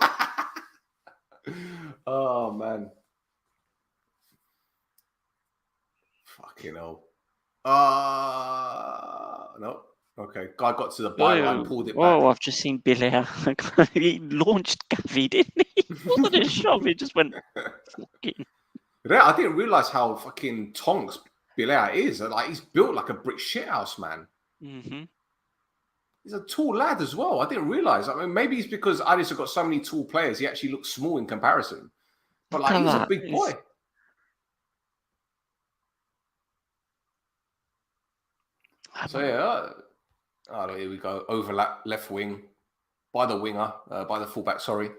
Oh, man. Fucking hell. No. Okay. Guy got to the byline, pulled it back. Oh, I've just seen Billy. He launched Gavi, didn't he? It wasn't a shove. He just went fucking. I didn't realise how fucking tonks Bilal is. Like, he's built like a brick shithouse, man. He's a tall lad as well. I didn't realise. I mean, maybe it's because Addis have got so many tall players. He actually looks small in comparison. But like, he's a big boy. So yeah, here we go. Overlap left wing by the winger, by the fullback. Sorry.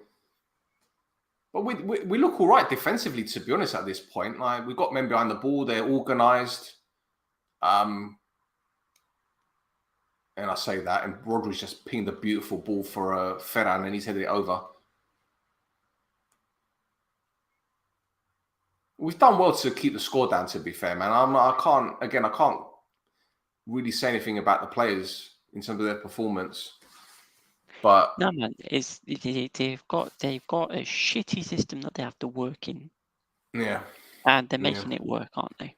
But we look all right defensively, to be honest, at this point. Like, we've got men behind the ball. They're organised. And I say that, and Rodri's just pinged a beautiful ball for Ferran, and he's headed it over. We've done well to keep the score down, to be fair, man. I can't really say anything about the players in terms of their performance. But no, man, they've got a shitty system that they have to work in. Yeah. And they're making it work, aren't they?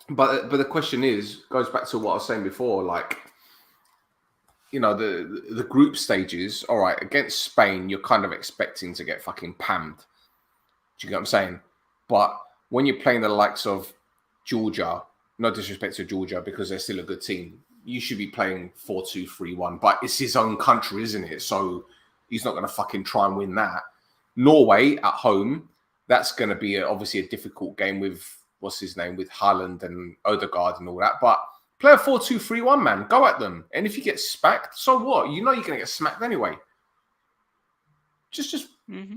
But the question goes back to what I was saying before, like, you know, the group stages, all right, against Spain, you're kind of expecting to get fucking pammed. Do you get what I'm saying? But when you're playing the likes of Georgia, no disrespect to Georgia because they're still a good team, you should be playing 4-2-3-1. But it's his own country, isn't it? So he's not going to fucking try and win that. Norway at home, that's going to be obviously a difficult game with, what's his name, with Haaland and Odegaard and all that. But play a 4-2-3-1, man. Go at them. And if you get smacked, so what? You know you're going to get smacked anyway. Just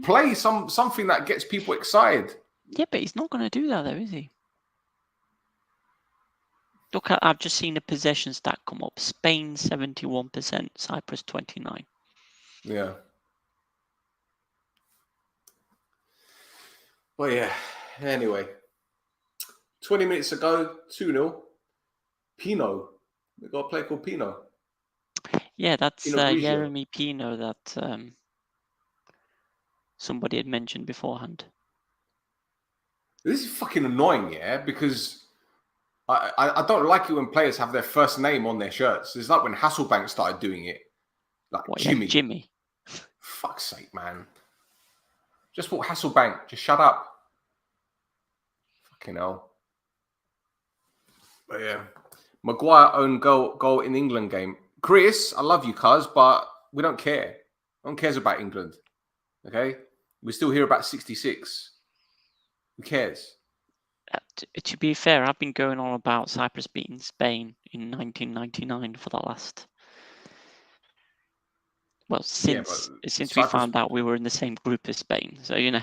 play something that gets people excited. Yeah, but he's not going to do that, though, is he? Look, I've just seen a possession stat come up. Spain 71%, Cyprus 29%. Yeah. Well, yeah. Anyway, 20 minutes ago, 2-0. Pino. We've got a player called Pino. Yeah, that's Jeremy Pino that somebody had mentioned beforehand. This is fucking annoying, yeah, because I don't like it when players have their first name on their shirts. It's like when Hasselbank started doing it. Like, what, Jimmy. Like Jimmy. Fuck's sake, man. Just put Hasselbank. Just shut up. Fucking hell. But yeah. Maguire owned goal in England game. Chris, I love you, cuz, but we don't care. No one cares about England. Okay? We still hear about 66. Who cares? To be fair, I've been going on about Cyprus beating Spain in 1999 for the last... Well, since we found out we were in the same group as Spain. So, you know.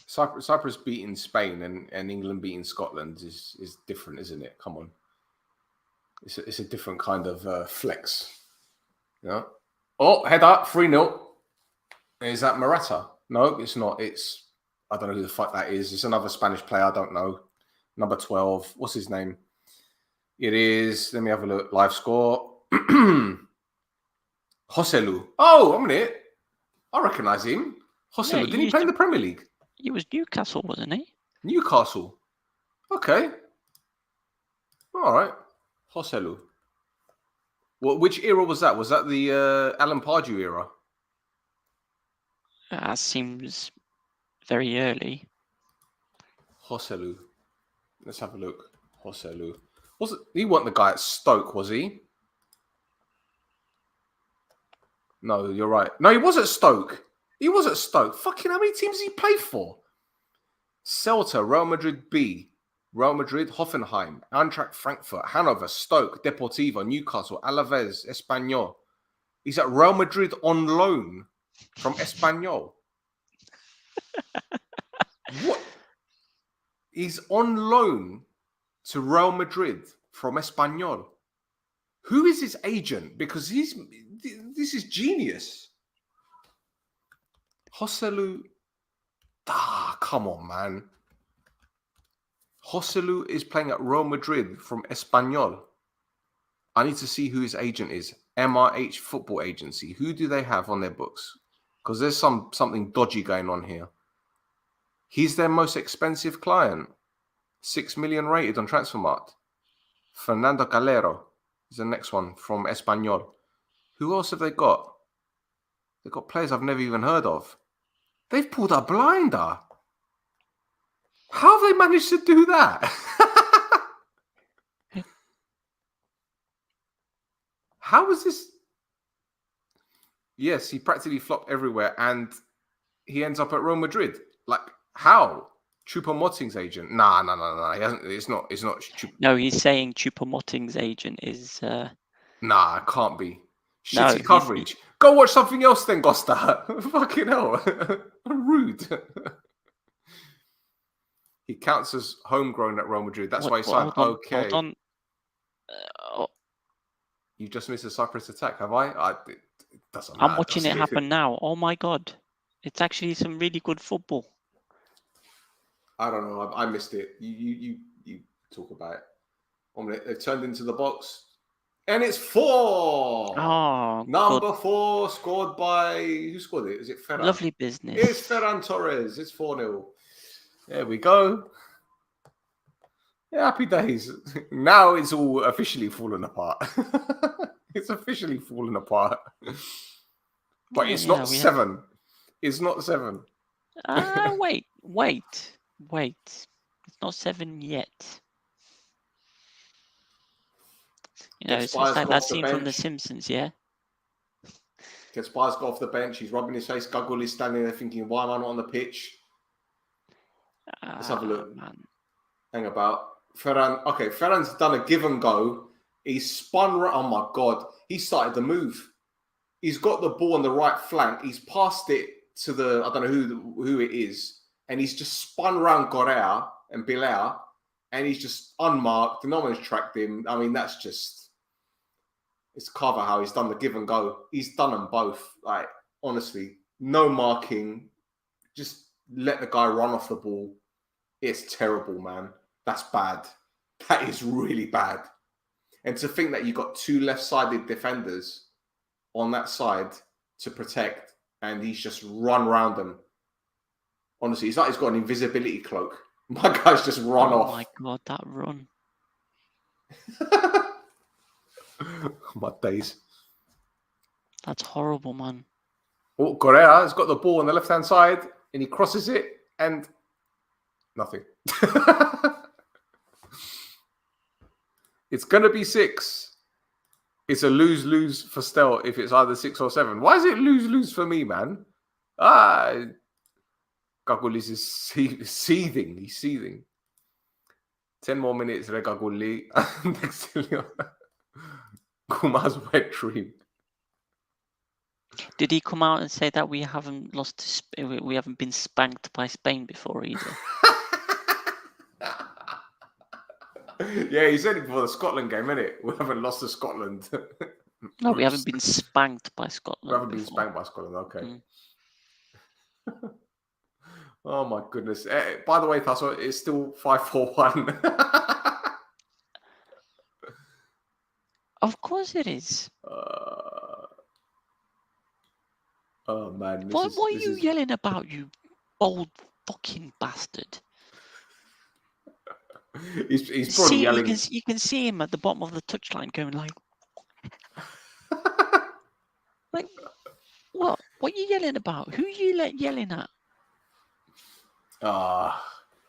Cyprus beating Spain and England beating Scotland is different, isn't it? Come on. It's a different kind of flex. Yeah. Oh, head up, 3-0. Is that Morata? No, it's not. It's, I don't know who the fuck that is. It's another Spanish player. I don't know. Number 12. What's his name? It is, let me have a look. Live score. Joselu. Oh, I'm in it. I recognise him. Joselu. Yeah, Didn't he play in the Premier League? He was Newcastle, wasn't he? Newcastle. Okay. All right. Joselu. Well, which era was that? Was that the Alan Pardew era? That seems very early. Joselu. Let's have a look. Joselu. He wasn't the guy at Stoke, was he? No, you're right. No, he was at Stoke. He was at Stoke. Fucking how many teams did he play for? Celta, Real Madrid B, Real Madrid, Hoffenheim, Eintracht Frankfurt, Hanover, Stoke, Deportivo, Newcastle, Alaves, Espanyol. He's at Real Madrid on loan from Espanyol. What? He's on loan to Real Madrid from Espanyol. Who is his agent? Because this is genius. Joselu. Come on, man. Joselu is playing at Real Madrid from Espanyol. I need to see who his agent is. MRH Football Agency. Who do they have on their books? Because there's something dodgy going on here. He's their most expensive client. 6 million rated on Transfermarkt. Fernando Calero is the next one from Espanyol. Who else have they got? They've got players I've never even heard of. They've pulled a blinder. How have they managed to do that? How is this? Yes, he practically flopped everywhere and he ends up at Real Madrid. Like, how? Choupo-Moting's agent? Nah. He hasn't. It's not. No, he's saying Choupo-Moting's agent is. Nah, it can't be. No, Shitty coverage. Go watch something else then, Costa. Fucking hell. Rude. He counts as homegrown at Real Madrid. That's why he signed. Okay. Hold on. You just missed a Cyprus attack, have I? It doesn't matter. I'm watching it happen now. Oh my God. It's actually some really good football. I don't know. I missed it. You talk about it. They've turned into the box. And it's 4. Oh, Number 4 scored by... Who scored it? Is it Ferran? Lovely business. It's Ferran Torres. It's 4-0. There we go. Yeah, happy days. Now it's all officially fallen apart. It's officially fallen apart. But it's not 7. It's not 7. Wait. It's not 7 yet. You know, it's like that scene from The Simpsons, yeah? Gets Spires got off the bench. He's rubbing his face. Guggle is standing there thinking, why am I not on the pitch? Let's have a look. Man. Hang about. Ferran. Okay, Ferran's done a give and go. He's spun. Oh my God. He started the move. He's got the ball on the right flank. He's passed it to the, I don't know who it is. And he's just spun around Correa and Bilal. And he's just unmarked. No one's tracked him. I mean, that's just... It's clever how he's done the give and go. He's done them both. Like, honestly, no marking. Just let the guy run off the ball. It's terrible, man. That's bad. That is really bad. And to think that you've got 2 left-sided defenders on that side to protect, and he's just run around them. Honestly, it's like he's got an invisibility cloak. My guy's just run off. Oh my God, that run. My days. That's horrible, man. Oh, Correa has got the ball on the left-hand side, and he crosses it, and nothing. It's going to be 6. It's a lose-lose for Stel if it's either 6 or 7. Why is it lose-lose for me, man? Gagulis is seething. He's seething. 10 more minutes, Regaguli. Next to Kuma's wet dream. Did he come out and say that we haven't we haven't been spanked by Spain before either? Yeah, he said it before the Scotland game, innit? We haven't lost to Scotland. No, we haven't been spanked by Scotland. We haven't been before. spanked by Scotland. Okay. Mm. Oh my goodness. By the way, Tasso, it's still 5-4-1. Of course it is. Oh man, What are you yelling about, you old fucking bastard? He's probably yelling. You can see him at the bottom of the touchline going like, like, what? What are you yelling about? Who are you yelling at?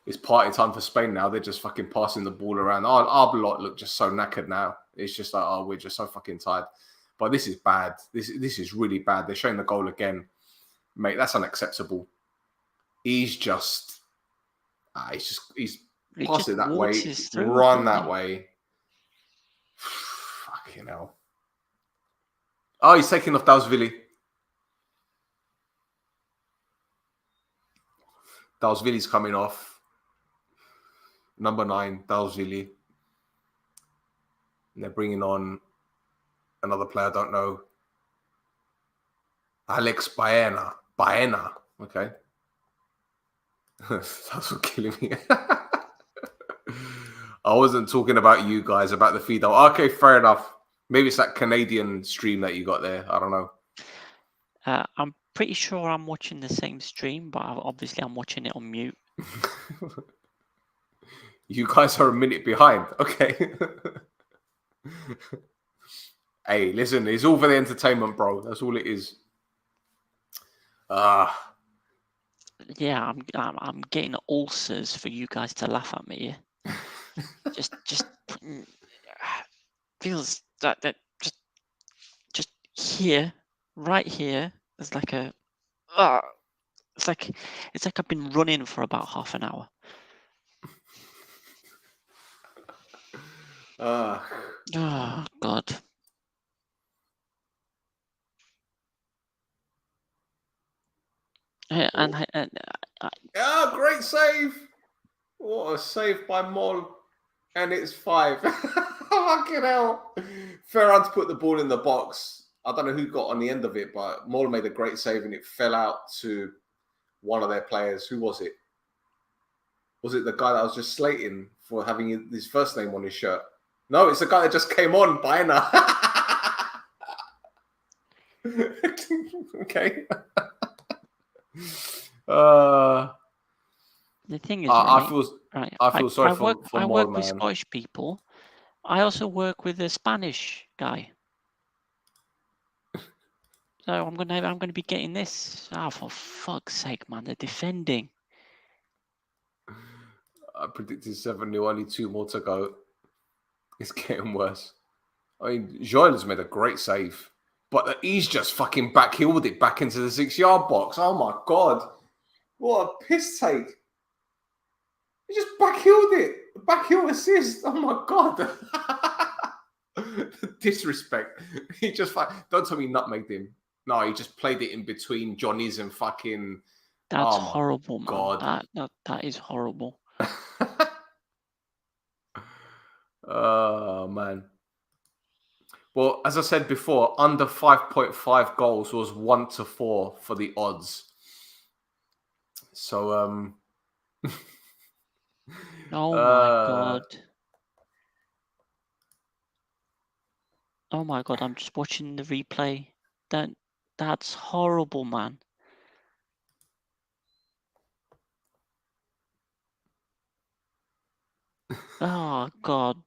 It's party time for Spain now. They're just fucking passing the ball around. Our lot look just so knackered now. It's just like, we're just so fucking tired. But this is bad. This is really bad. They're showing the goal again. Mate, that's unacceptable. He's pass it that way, run that way. Fucking hell. Oh, he's taking off Dalsvili. Dalsvili's coming off. Number 9, Dalsvili. And they're bringing on another player I don't know. Alex Baena. Okay. That's what killing me. I wasn't talking about you guys, about the feed. Okay, fair enough. Maybe it's that Canadian stream that you got there. I don't know. I'm pretty sure I'm watching the same stream, but obviously I'm watching it on mute. You guys are a minute behind. Okay. Hey, listen, it's all for the entertainment, bro. That's all it is. Yeah, I'm getting ulcers for you guys to laugh at me. just feels that just here, right here. There's like a it's like I've been running for about half an hour. Oh God. Great save! What a save by Moll. And it's 5. Fucking hell. Ferran put the ball in the box. I don't know who got on the end of it, but Moll made a great save and it fell out to one of their players. Who was it? Was it the guy that was just slating for having his first name on his shirt? No, it's the guy that just came on, Baena. Okay. The thing is, I feel sorry for I Moll, work man. with Scottish people. I also work with a Spanish guy. So I'm gonna be getting this. Oh, for fuck's sake, man! They're defending. I predicted 7-0, only 2 more to go. It's getting worse. I mean, Joel's made a great save, but he's just fucking backheeled it back into the 6-yard box. Oh my God. What a piss take. He just backheeled it. Backheel assist. Oh my God. Disrespect. He just, don't tell me nutmegged him. No, he just played it in between Johnny's and fucking. That's horrible, man. God. That is horrible. Oh, man. Well, as I said before, under 5.5 goals was 1-4 for the odds. So, oh my God. Oh my God, I'm just watching the replay. That's horrible, man. Oh God.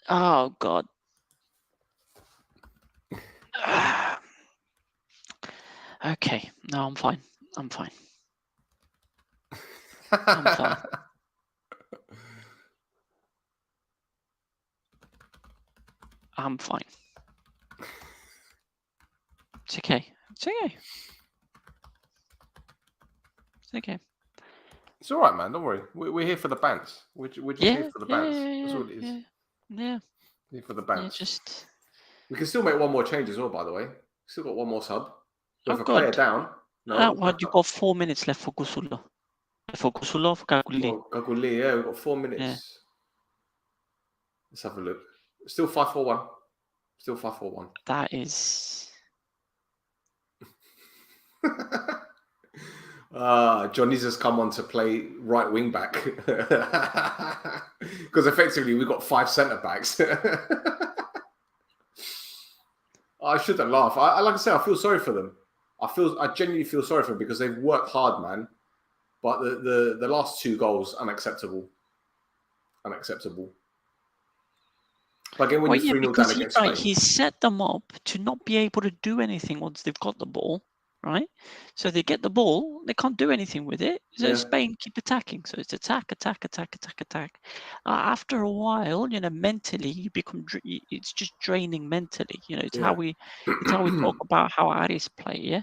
Oh God. Okay, no, I'm fine. I'm fine. I'm fine. It's okay. It's okay. It's okay. It's all right, man. Don't worry. We're here for the bants. We're just here for the bants. That's all it is. Yeah. Here for the bants. Just. We can still make one more change as well, by the way. Still got one more sub. We have a God. player down. No. Well, you've got 4 minutes left for Gusula. For Kosulov, Gaguli. Well, Gaguli, yeah, we've got 4 minutes. Yeah. Let's have a look. Still 5-4-1. Still 5-4-1. That is. Johnny's has come on to play right wing back because effectively we've got 5 centre backs. I shouldn't laugh. Like I said, I feel sorry for them. I genuinely feel sorry for them because they've worked hard, man. But the last 2 goals, unacceptable. Unacceptable. But again, when you're 3-0 down against Spain, he set them up to not be able to do anything once they've got the ball, right? So they get the ball, they can't do anything with it. So Spain keep attacking. So it's attack. After a while, mentally you become. It's just draining mentally. It's how we talk about how Aris play. Yeah,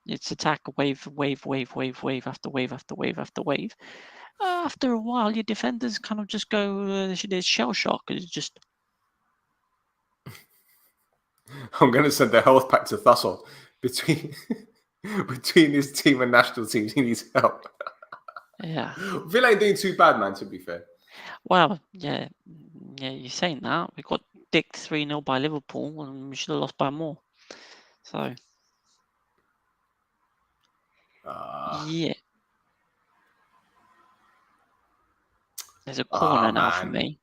it's attack, wave after wave after wave after wave. After a while, your defenders kind of just go. There's shell shock. It's just. I'm going to send the health pack to Thussell. Between his team and national teams, he needs help. Yeah. Villa ain't doing too bad, man, to be fair. Well, yeah, you're saying that. We got dicked 3-0 by Liverpool and we should have lost by more. So, yeah. There's a corner now for me.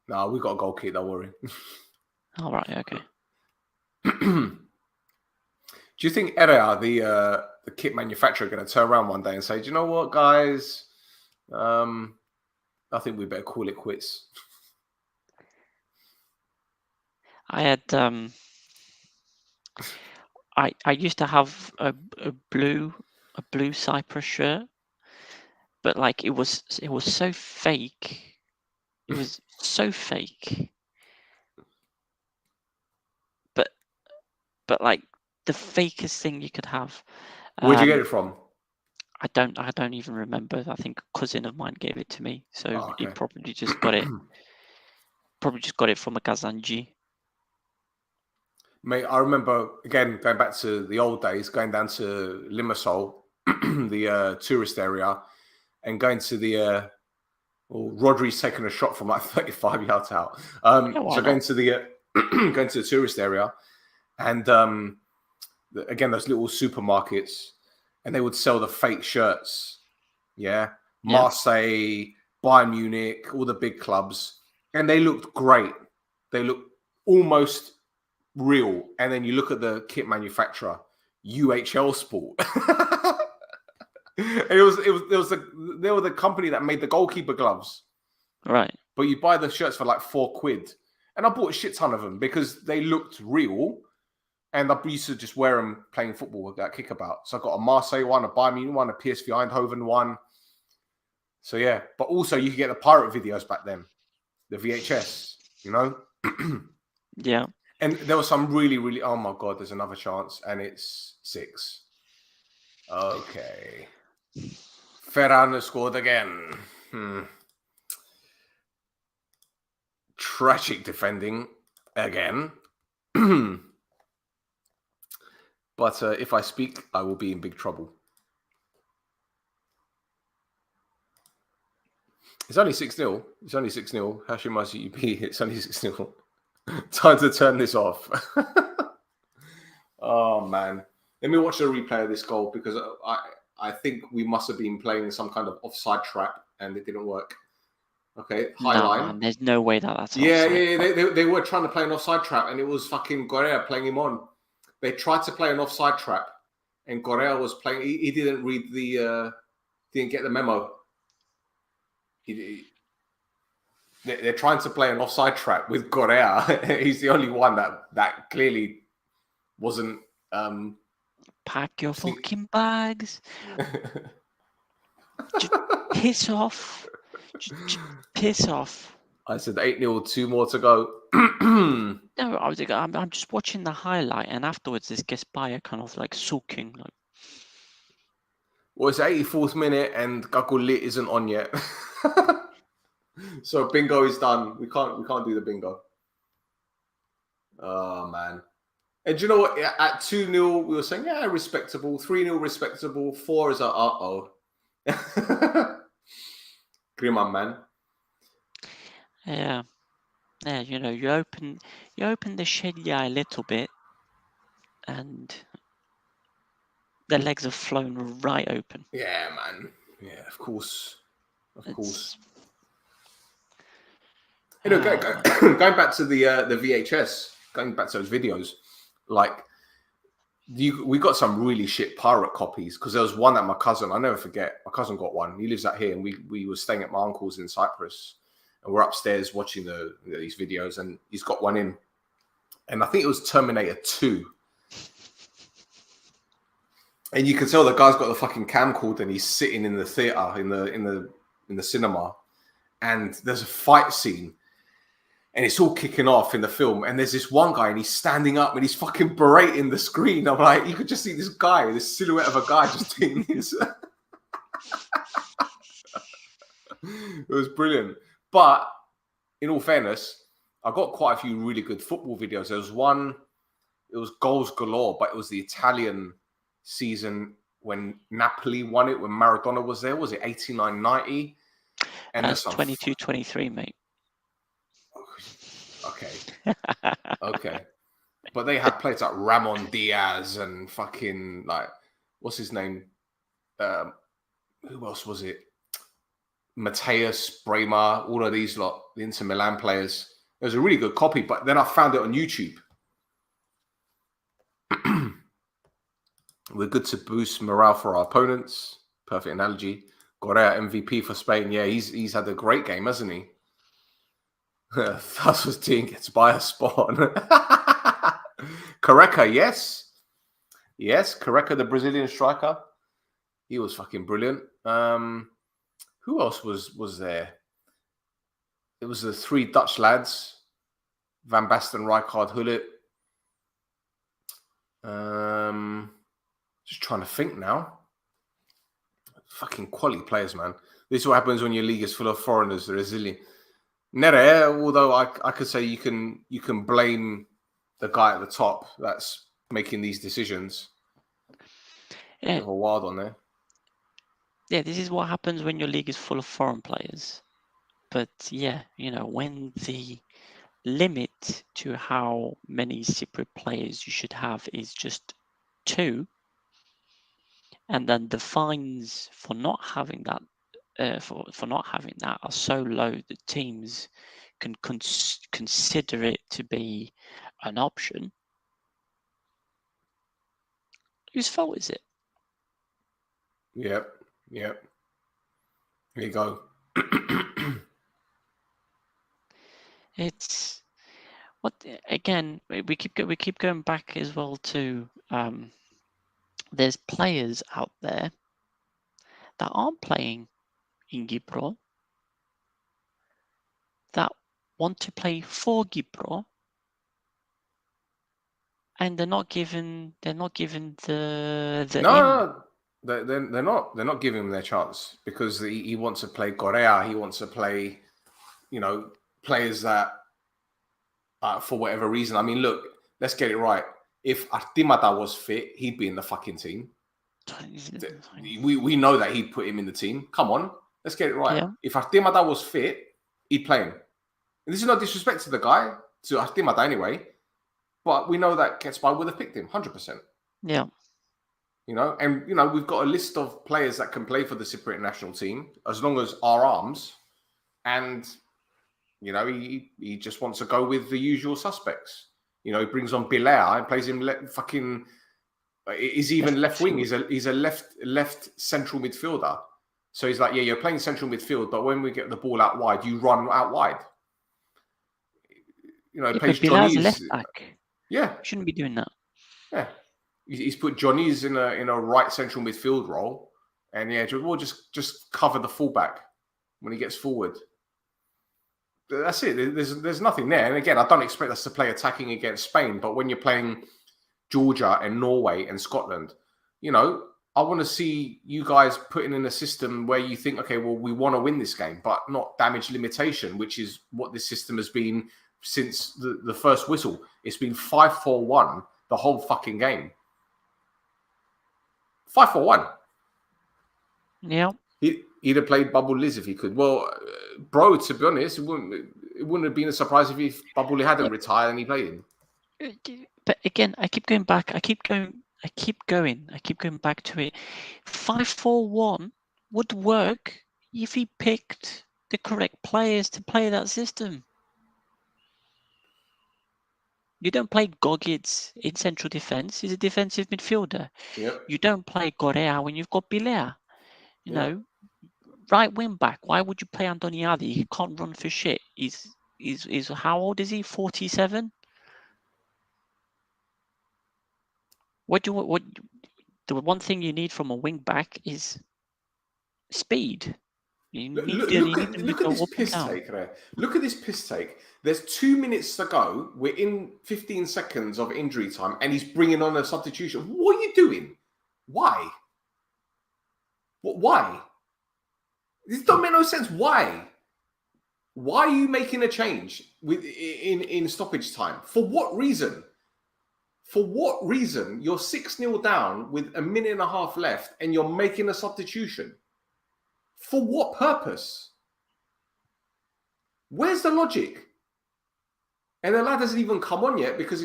No, we got a goal kick, don't worry. All right, okay. Do you think Erea, the kit manufacturer, going to turn around one day and say, "Do you know what, guys? I think we better call it quits." I had I used to have a blue Cyprus shirt, but like it was so fake. It was so fake. But like the fakest thing you could have. Where'd you get it from? I don't even remember. I think a cousin of mine gave it to me, so he probably just got it. Probably just got it from a Kazanji. Mate, I remember again going back to the old days, going down to Limassol, the tourist area, and going to the. Rodri's taking a shot from like 35 yards out. So going to the going to the tourist area. And again, those little supermarkets, and they would sell the fake shirts. Yeah. Marseille, Bayern Munich, all the big clubs. And they looked great. They looked almost real. And then you look at the kit manufacturer, UHL Sport. They were the company that made the goalkeeper gloves. Right. But you buy the shirts for like £4. And I bought a shit ton of them because they looked real. And I used to just wear them playing football with that kickabout. So I got a Marseille one, a Bayern Munich one, a PSV Eindhoven one. So yeah, but also you could get the pirate videos back then, the VHS, Yeah. And there was some really, really, oh my God, there's another chance. And it's 6. Okay. Ferran scored again. Tragic defending again. But if I speak, I will be in big trouble. It's only 6-0. It's only 6-0. Hashimasu UP. It's only 6-0. Time to turn this off. Oh, man. Let me watch the replay of this goal because I think we must have been playing some kind of offside trap and it didn't work. Okay, high line. Man, there's no way that's offside. They were trying to play an offside trap and it was fucking Correa playing him on. They tried to play an offside trap and Correa was playing. He didn't read didn't get the memo. They're trying to play an offside trap with Correa. He's the only one that clearly wasn't. Pack your fucking bags. Just piss off. Just piss off. I said 8-0, 2 more to go. No, I'm just watching the highlight, and afterwards this Gaspaya kind of like sulking. Like, well, it's 84th minute, and Gagulit isn't on yet. So bingo is done. We can't do the bingo. Oh man. And do you know what? At 2-0, we were saying, yeah, respectable. 3-0, respectable. 4 is a uh-oh. Griezmann, man. Yeah. Yeah, you open the Shedia a little bit, and the legs have flown right open. Yeah, man. Yeah, of course. Of course. You know, going back to the VHS, going back to those videos, like we got some really shit pirate copies because there was one that my cousin, I never forget, my cousin got one. He lives out here, and we were staying at my uncle's in Cyprus, and we're upstairs watching these videos, and he's got one in, and I think it was Terminator 2. And you can tell the guy's got the fucking camcorder, and he's sitting in the theater in the cinema, and there's a fight scene, and it's all kicking off in the film, and there's this one guy, and he's standing up, and he's fucking berating the screen. I'm like, you could just see this guy, this silhouette of a guy, just doing this. It was brilliant. But in all fairness, I got quite a few really good football videos. There was one, it was goals galore, but it was the Italian season when Napoli won it, when Maradona was there. Was it 89-90? And that's 22-23, mate. Okay. But they had players like Ramon Diaz and fucking, like, what's his name? Who else was it? Mateus, Bremer, all of these lot, the Inter Milan players. It was a really good copy, but then I found it on YouTube. We're good to boost morale for our opponents. Perfect analogy. Correa MVP for Spain. Yeah, he's had a great game, hasn't he? That's what team gets by a spawn. Careca, yes. Yes, Careca, the Brazilian striker. He was fucking brilliant. Who else was there? It was the three Dutch lads. Van Basten, Rijkaard, Gullit. Just trying to think now. Fucking quality players, man. This is what happens when your league is full of foreigners. They're resilient. Nere, although I could say you can blame the guy at the top that's making these decisions. Yeah. Bit of a wild on there. Yeah, this is what happens when your league is full of foreign players. But yeah, when the limit to how many Cypriot players you should have is just 2, and then the fines for not having that for not having that are so low that teams can consider it to be an option. Whose fault is it? Yep. Here you go. It's what again? We keep going back as well to there's players out there that aren't playing in Gipro that want to play for Gipro, and they're not given the No, they're not giving him their chance because he wants to play Correa. He wants to play, players that for whatever reason. I mean, look, let's get it right. If Artimata was fit, he'd be in the fucking team. We know that he'd put him in the team. Come on, let's get it right. Yeah. If Artimata was fit, he'd play him. And this is no disrespect to the guy, to Artimata anyway, but we know that Ketspy would have picked him 100%. Yeah. And we've got a list of players that can play for the Cypriot national team as long as our arms, and he just wants to go with the usual suspects. He brings on Bilea and plays him fucking. Is even left wing. He's a left central midfielder. So he's like, yeah, you're playing central midfield, but when we get the ball out wide, you run out wide. He plays Johnny's left back. Yeah, shouldn't be doing that. Yeah, he's put Johnny's in a right central midfield role, and yeah, we'll just cover the fullback when he gets forward. That's it. There's nothing there. And again, I don't expect us to play attacking against Spain, but when you're playing Georgia and Norway and Scotland, I want to see you guys putting in a system where you think, okay, well, we want to win this game, but not damage limitation, which is what this system has been since the first whistle. It's been 5-4-1 the whole fucking game. 5-4-1. Yeah. He'd have played Babouliz if he could. Well, bro, to be honest, it wouldn't have been a surprise if Babouli hadn't retired and he played him. But again, I keep going back. I keep going back to it. 5-4-1 would work if he picked the correct players to play that system. You don't play Gogic in central defence. He's a defensive midfielder. Yep. You don't play Correa when you've got Bilea. You know, right wing back. Why would you play Antoniadi? He can't run for shit. He's how old is he? 47. What the one thing you need from a wing back is speed. You need them to Look at go this up and piss down. take there. Look at this piss take. There's 2 minutes to go. We're in 15 seconds of injury time, and he's bringing on a substitution. What are you doing? Why? Why? This don't make no sense. Why? Why are you making a change in stoppage time? For what reason? For what reason? You're 6-0 down with a minute and a half left, and you're making a substitution. For what purpose? Where's the logic? And the lad hasn't even come on yet because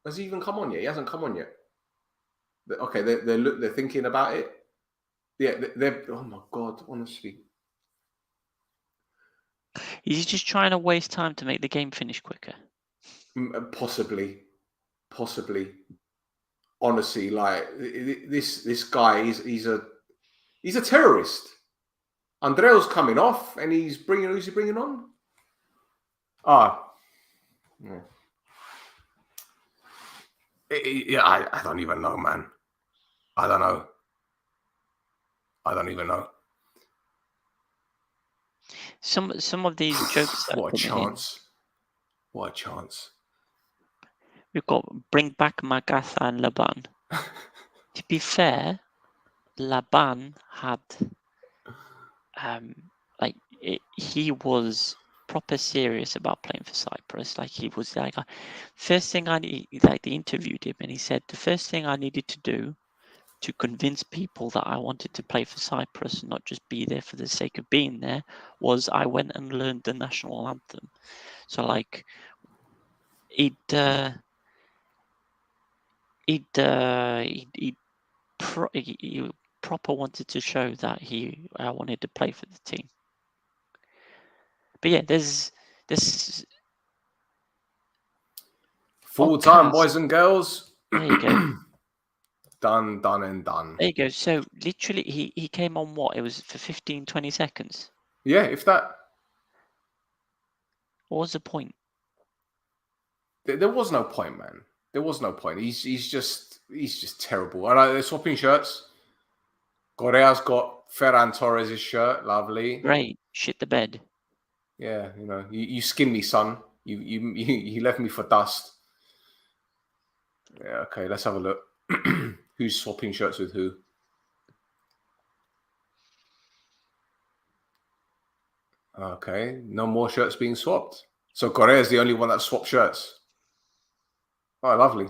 has he even come on yet? He hasn't come on yet. Okay, they're thinking about it. Yeah, they're oh my God, honestly. He's just trying to waste time to make the game finish quicker. Possibly. Honestly, like this guy, he's a terrorist. Andreo's coming off, and who's he bringing on? Yeah, I don't even know, man. I don't know. I don't even know. Some of these jokes. What a chance! What a chance! We've got bring back Magatha and Laban. To be fair, Laban had he was proper serious about playing for Cyprus. Like he was like, first thing they interviewed him, and he said the first thing I needed to do to convince people that I wanted to play for Cyprus and not just be there for the sake of being there was I went and learned the national anthem. So like he proper wanted to show that he wanted to play for the team. But yeah, there's this full time, boys and girls. There you go. Done and done. There you go. So literally he came on what? It was for 15, 20 seconds. Yeah, if that. What was the point? There was no point, man. There was no point. He's just terrible. And they're swapping shirts. Correa's got Ferran Torres' shirt. Lovely. Great. Shit the bed. Yeah, you skinned me, son. You left me for dust. Yeah, okay, let's have a look. Who's swapping shirts with who? Okay, no more shirts being swapped. So Correa is the only one that swapped shirts. Oh, lovely.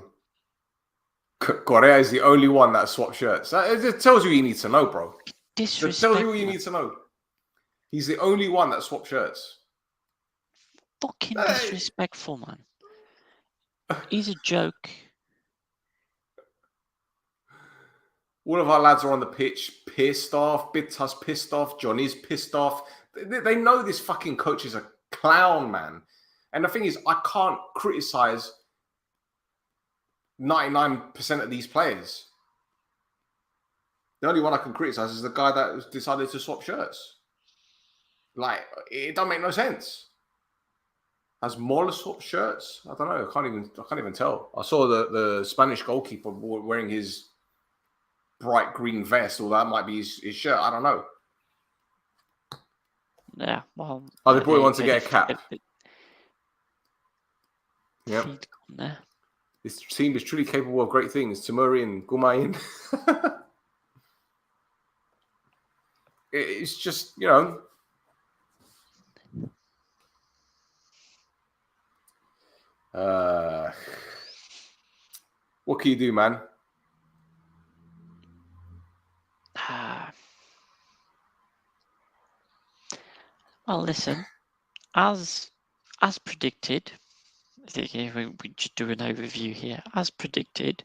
Correa is the only one that swapped shirts. It tells you what you need to know, bro. It tells you what you need to know. He's the only one that swapped shirts. Fucking disrespectful, man. He's a joke. All of our lads are on the pitch pissed off. Bitta's pissed off. Johnny's pissed off. They know this fucking coach is a clown, man. And the thing is, I can't criticize 99% of these players. The only one I can criticize is the guy that decided to swap shirts. Like, it don't make no sense. Has Mola swapped shirts? I don't know. I can't even tell. I saw the Spanish goalkeeper wearing his bright green vest, or that might be his shirt. I don't know. Yeah, well. Oh, they probably want to get a cap. Yeah. This team is truly capable of great things. Timuri and Gumayin. It's just, what can you do, man? Well, listen, as predicted, I think we just do an overview here. As predicted,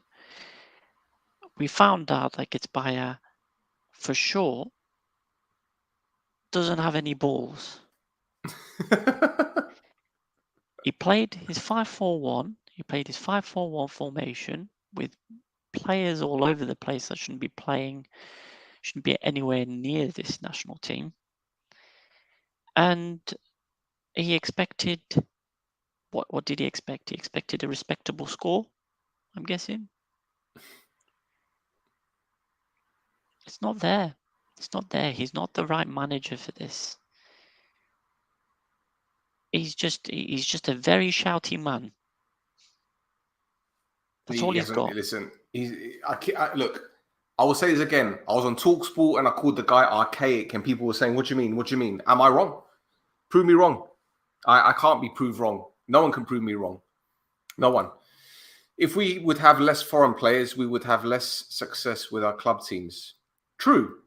we found out that Getsbayer for sure doesn't have any balls. He played his 5-4-1. He played his 5-4-1 formation with players all over the place that shouldn't be anywhere near this national team. And he expected, what did he expect? He expected a respectable score, I'm guessing. It's not there. It's not there. He's not the right manager for this. He's just a very shouty man. That's all he's got. Listen, look, I will say this again. I was on TalkSport and I called the guy archaic, and people were saying, "What do you mean? What do you mean? Am I wrong? Prove me wrong." I can't be proved wrong. No one can prove me wrong. No one. If we would have less foreign players, we would have less success with our club teams. True.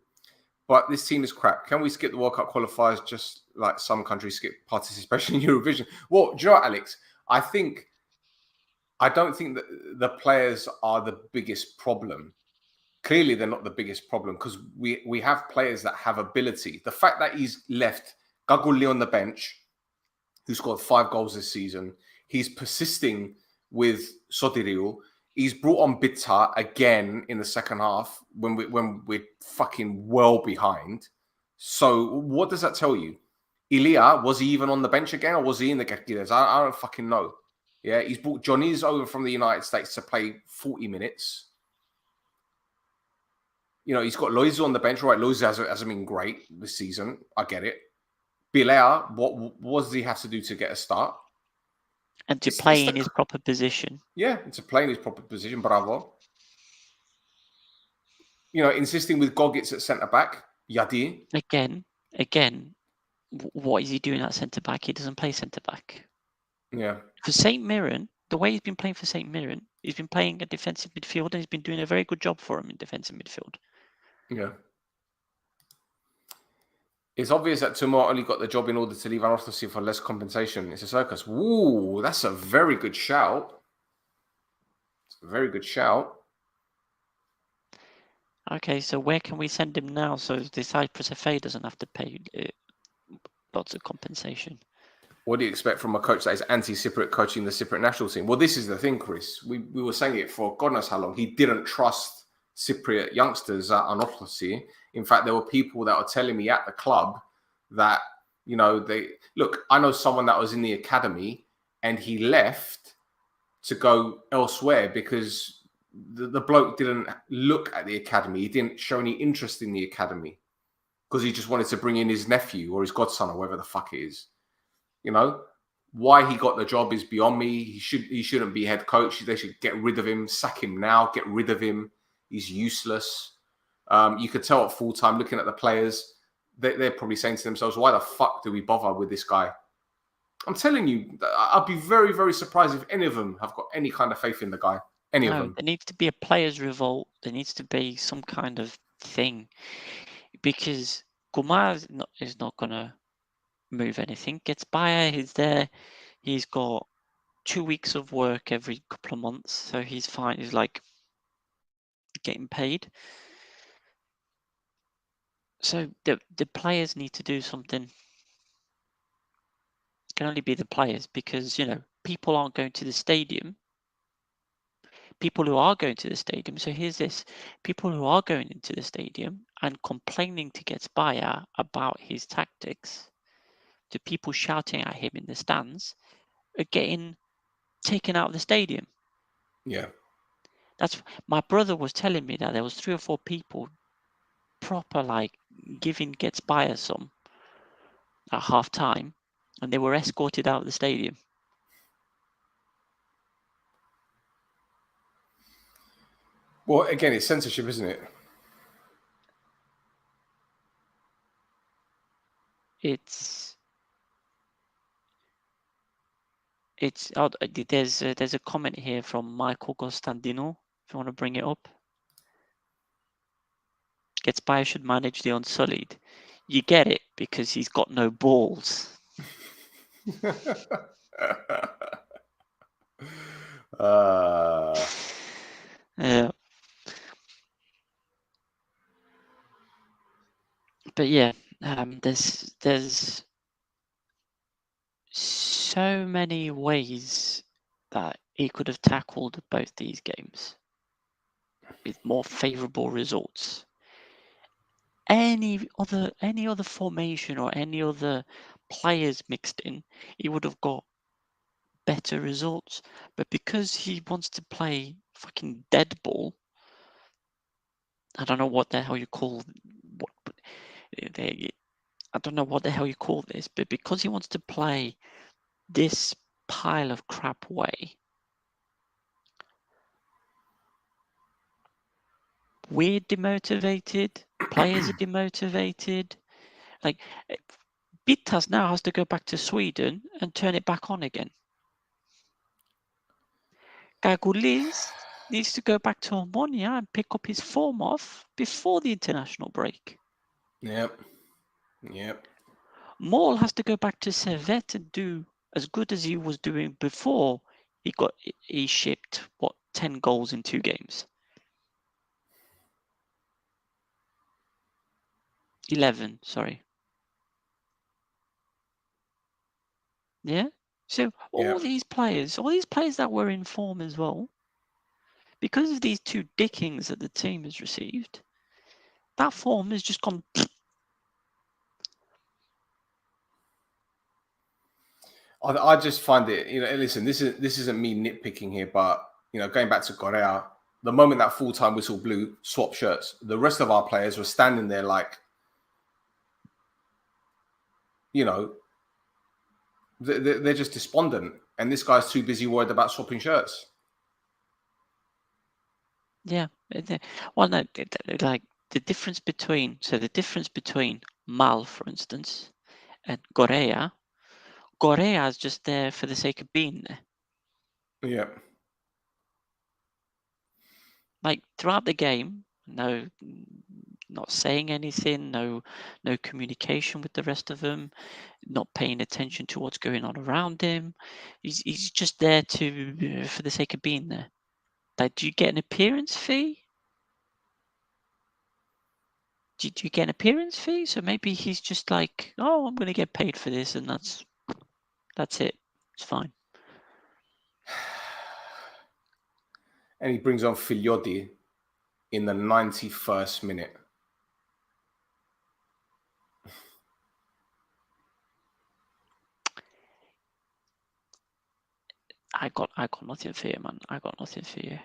But this team is crap. Can we skip the World Cup qualifiers just like some countries skip participation in Eurovision? Well, do you know what, Alex? I don't think that the players are the biggest problem. Clearly, they're not the biggest problem because we have players that have ability. The fact that he's left Gaguli on the bench, who scored 5 goals this season, he's persisting with Sotiriou. He's brought on Bitta again in the second half when we're fucking well behind. So what does that tell you? Ilya, was he even on the bench again or was he in the Gakides? I don't fucking know. Yeah, he's brought Johnny's over from the United States to play 40 minutes. You know, he's got Loizu on the bench. Right, Loizu hasn't been great this season. I get it. Bilea, what does he have to do to get a start? And to play in his proper position. Yeah, to play in his proper position. Bravo. You know, insisting with Gogic at centre-back. Yadi. Again, what is he doing at centre-back? He doesn't play centre-back. Yeah. For St. Mirren, the way he's been playing for St. Mirren, he's been playing a defensive midfield and he's been doing a very good job for him in defensive midfield. Yeah. It's obvious that Tumor only got the job in order to leave Anastasi for less compensation. It's a circus. Ooh, that's a very good shout. It's a very good shout. Okay, so where can we send him now so the Cyprus FA doesn't have to pay lots of compensation? What do you expect from a coach that is anti-Cypriot coaching the Cypriot national team? Well, this is the thing, Chris. We were saying it for God knows how long. He didn't trust Cypriot youngsters at Anastasi. In fact, there were people that were telling me at the club that, you know, I know someone that was in the academy and he left to go elsewhere because the bloke didn't look at the academy. He didn't show any interest in the academy because he just wanted to bring in his nephew or his godson or whatever the fuck it is. You know, why he got the job is beyond me. He shouldn't be head coach. They should get rid of him, sack him now, get rid of him. He's useless. You could tell at full time looking at the players, they're probably saying to themselves, why the fuck do we bother with this guy? I'm telling you, I'd be very, very surprised if any of them have got any kind of faith in the guy. Any of them. There needs to be a players' revolt. There needs to be some kind of thing. Because Kumar is not going to move anything. Getsbayer, he's there. He's got 2 weeks of work every couple of months. So he's fine. He's like getting paid. So the players need to do something. It can only be the players because, you know, people aren't going to the stadium. People who are going to the stadium. So here's this. People who are going into the stadium and complaining to Getsbayer about his tactics, to people shouting at him in the stands, are getting taken out of the stadium. Yeah. That's my brother was telling me that there was 3 or 4 people proper like giving Getsbayer some at half time and they were escorted out of the stadium. Well, again, it's censorship, isn't it? There's a comment here from Michael Costandino, if you want to bring it up. Getsbayer should manage the Unsullied. you get it because he's got no balls. Yeah. But yeah, there's so many ways that he could have tackled both these games with more favourable results. Any other formation or any other players mixed in, he would have got better results. But because he wants to play fucking dead ball, I don't know what the hell you call what. I don't know what the hell you call this, but because he wants to play this pile of crap way, we're demotivated, players are demotivated. Like, Bittas now has to go back to Sweden and turn it back on again. Gagulis needs to go back to Omonia and pick up his form off before the international break. Yep. Maul has to go back to Servette and do as good as he was doing before he shipped 10 goals in 2 games. 11, sorry. Yeah. So all these players that were in form as well, because of these 2 dickings that the team has received, that form has just gone. I just find it, listen, this isn't me nitpicking here, but going back to Correa, the moment that full-time whistle blew, swap shirts. The rest of our players were standing there like, they're just despondent, and this guy's too busy worried about swapping shirts. Yeah. Well, no, like the difference between Mal, for instance, and Correa is just there for the sake of being there. Yeah. Like throughout the game, not saying anything, no communication with the rest of them, not paying attention to what's going on around him. He's just there for the sake of being there. Like, do you get an appearance fee? Do you get an appearance fee? So maybe he's just like, oh, I'm going to get paid for this, and that's it. It's fine. And he brings on Figliodi in the 91st minute. I got nothing for you, man. I got nothing for you.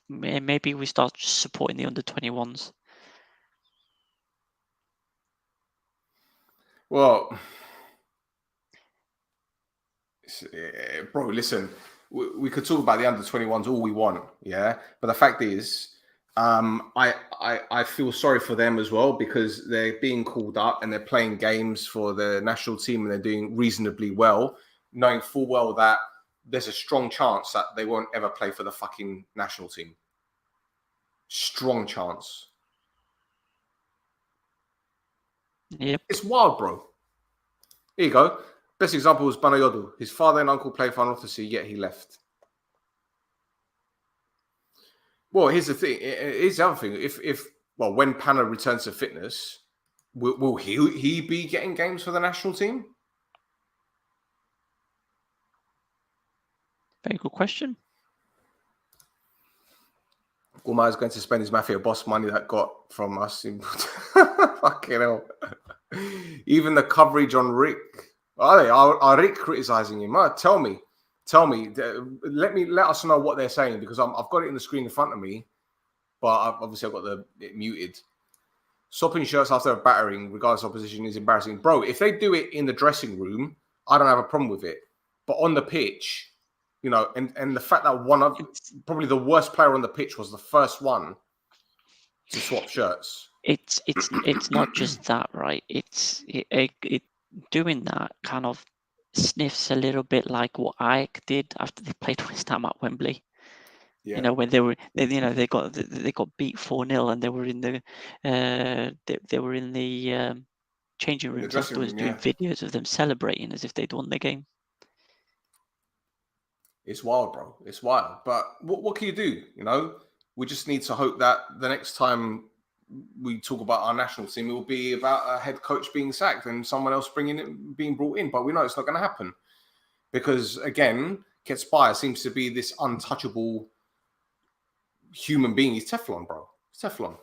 Maybe we start supporting the under-21s. Well, bro, listen, we could talk about the under-21s all we want, yeah. But the fact is, I feel sorry for them as well, because they're being called up and they're playing games for the national team and they're doing reasonably well, knowing full well that there's a strong chance that they won't ever play for the fucking national team. Strong chance. Yep. It's wild, bro. Here you go. Best example was Banayodu. His father and uncle played for Northacy, yet he left. Well, here's the thing. Here's the other thing. When Pana returns to fitness, will he be getting games for the national team? Very good question. Guma is going to spend his Mafia boss money that got from us. Fucking hell. Even the coverage on Rick. Are Rick criticizing him? Tell me. Let us know what they're saying, because I've got it in the screen in front of me, but I've got it muted. Swapping shirts after a battering, regardless of opposition, is embarrassing. Bro, if they do it in the dressing room, I don't have a problem with it. But on the pitch, and the fact that probably the worst player on the pitch was the first one to swap shirts. It's not just that, right? It doing that kind of sniffs a little bit like what Ajax did after they played West Ham at Wembley. You know, when they got beat 4-0 and they were in the changing in the rooms dressing afterwards room, doing yeah. videos of them celebrating as if they'd won the game. It's wild, bro. It's wild. But what can you do? You know, we just need to hope that the next time we talk about our national team, it will be about a head coach being sacked and someone else being brought in. But we know it's not going to happen because, again, Ketspire seems to be this untouchable human being. He's Teflon, bro. He's Teflon.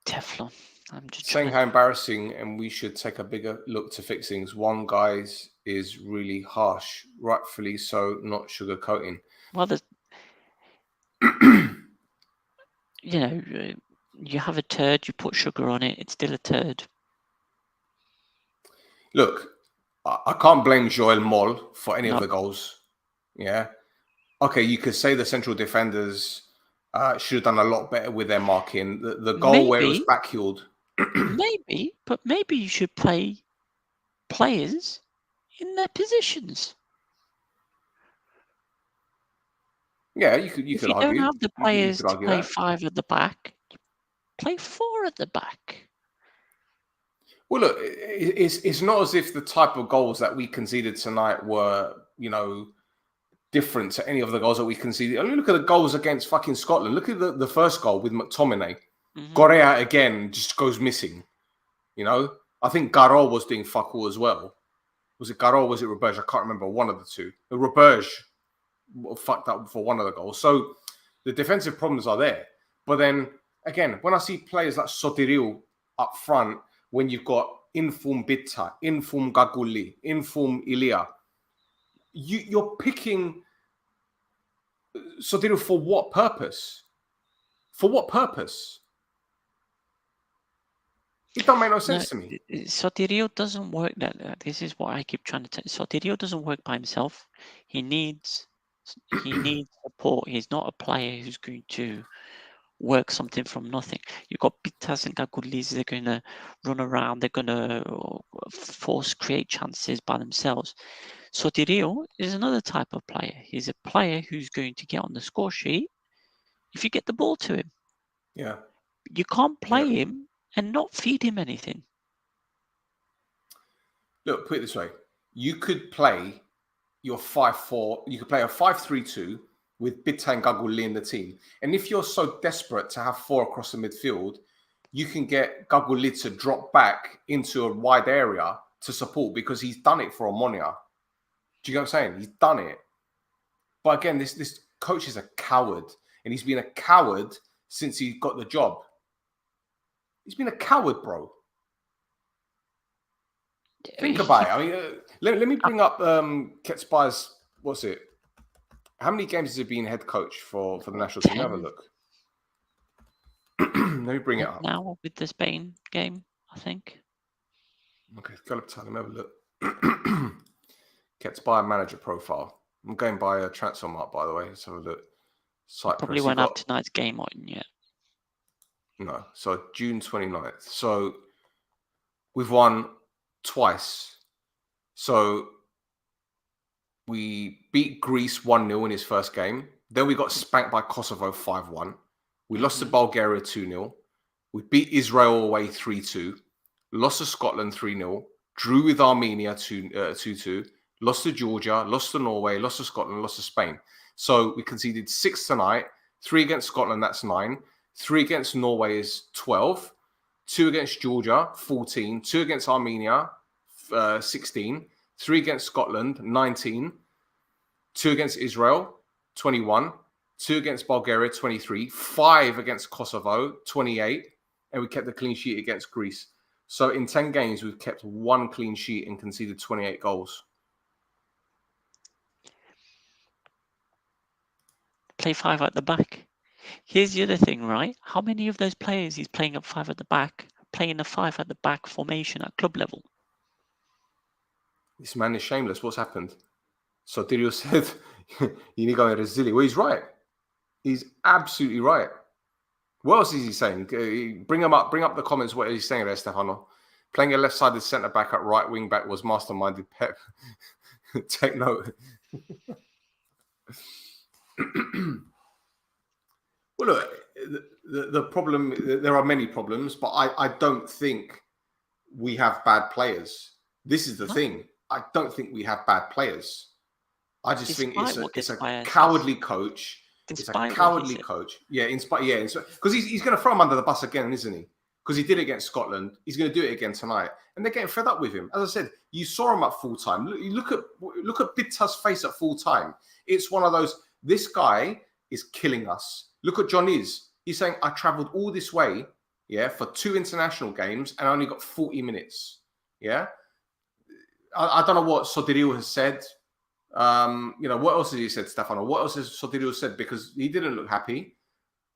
Teflon. I'm just saying how embarrassing, and we should take a bigger look to fix things. One guy's is really harsh, rightfully so, not sugarcoating. Well, there's, you know, you have a turd, you put sugar on it, it's still a turd. Look, I can't blame Joel Moll for any of the goals. Yeah. Okay, you could say the central defenders should have done a lot better with their marking. The goal where it was backheeled. Maybe you should play players in their positions. Yeah, you If could you argue. don't have the players to play that. 5 at the back, play 4 at the back. Well, look, it's not as if the type of goals that we conceded tonight were, you know, different to any of the goals that we conceded. Only look at the goals against fucking Scotland. Look at the first goal with McTominay. Mm-hmm. Correa again just goes missing. You know, I think Garol was doing fuck all as well. Was it Garol or was it Roberge? I can't remember. One of the two. The Roberge fucked up for one of the goals. So the defensive problems are there. But then again, when I see players like Sotiril up front, when you've got Inform Bitta, Inform Gaguli, Inform Ilia, you're picking Sotiril for what purpose? For what purpose? It don't make no sense to me. Sotirio doesn't work this is what I keep trying to tell. Sotirio doesn't work by himself. He needs support. He's not a player who's going to work something from nothing. You've got Bitas and Gagulis, they're going to run around, they're going to create chances by themselves. Sotirio is another type of player. He's a player who's going to get on the score sheet if you get the ball to him. Yeah. You can't play him and not feed him anything. Look, put it this way. You could play your 5-4, you could play a 5-3-2 with Bitta and Gaguli in the team. And if you're so desperate to have 4 across the midfield, you can get Gaguli to drop back into a wide area to support because he's done it for Omonia. Do you know what I'm saying? He's done it. But again, this coach is a coward. And he's been a coward since he got the job. He's been a coward, bro. Think about it. I mean, let me bring up Ketspire's, what's it? How many games has he been head coach for the national team? Have a look. Let me bring it up. Now with the Spain game, I think. Okay, go up time. Have a look. Ketspire manager profile. I'm going by a transfer mark, by the way. Let's have a look. Cyprus. Probably won't have tonight's game on yet. No. So June 29th. So we've won twice. So we beat Greece 1-0 in his first game. Then we got spanked by Kosovo 5-1. We lost to Bulgaria 2-0. We beat Israel away 3-2. Lost to Scotland 3-0. Drew with Armenia 2-2. Lost to Georgia. Lost to Norway. Lost to Scotland. Lost to Spain. So we conceded 6 tonight. 3 against Scotland, that's 9. 3 against Norway is 12. 2 against Georgia, 14. 2 against Armenia, 16. 3 against Scotland, 19. 2 against Israel, 21. 2 against Bulgaria, 23. 5 against Kosovo, 28. And we kept the clean sheet against Greece. So in 10 games, we've kept 1 clean sheet and conceded 28 goals. Play 5 at the back. Here's the other thing, right? How many of those players he's playing up 5 at the back, playing a 5 at the back formation at club level? This man is shameless. What's happened? Sotirio said, you need to go in Resili. Well, he's right. He's absolutely right. What else is he saying? Bring him up. Bring up the comments. What he's saying there, Stefano. Playing a left-sided centre-back at right wing-back was masterminded Pep. Take note. Well, look, the problem, there are many problems, but I don't think we have bad players. This is the thing. I don't think we have bad players. I just think it's a cowardly coach. It's a cowardly coach. Yeah, because he's going to throw him under the bus again, isn't he? Because he did it against Scotland. He's going to do it again tonight, and they're getting fed up with him. As I said, you saw him at full time. Look at Bitta's face at full time. It's one of those. This guy is killing us. Look at John Is. He's saying, I travelled all this way, yeah, for 2 international games and I only got 40 minutes. Yeah. I don't know what Sotirio has said. What else has he said, Stefano? What else has Sotirio said? Because he didn't look happy.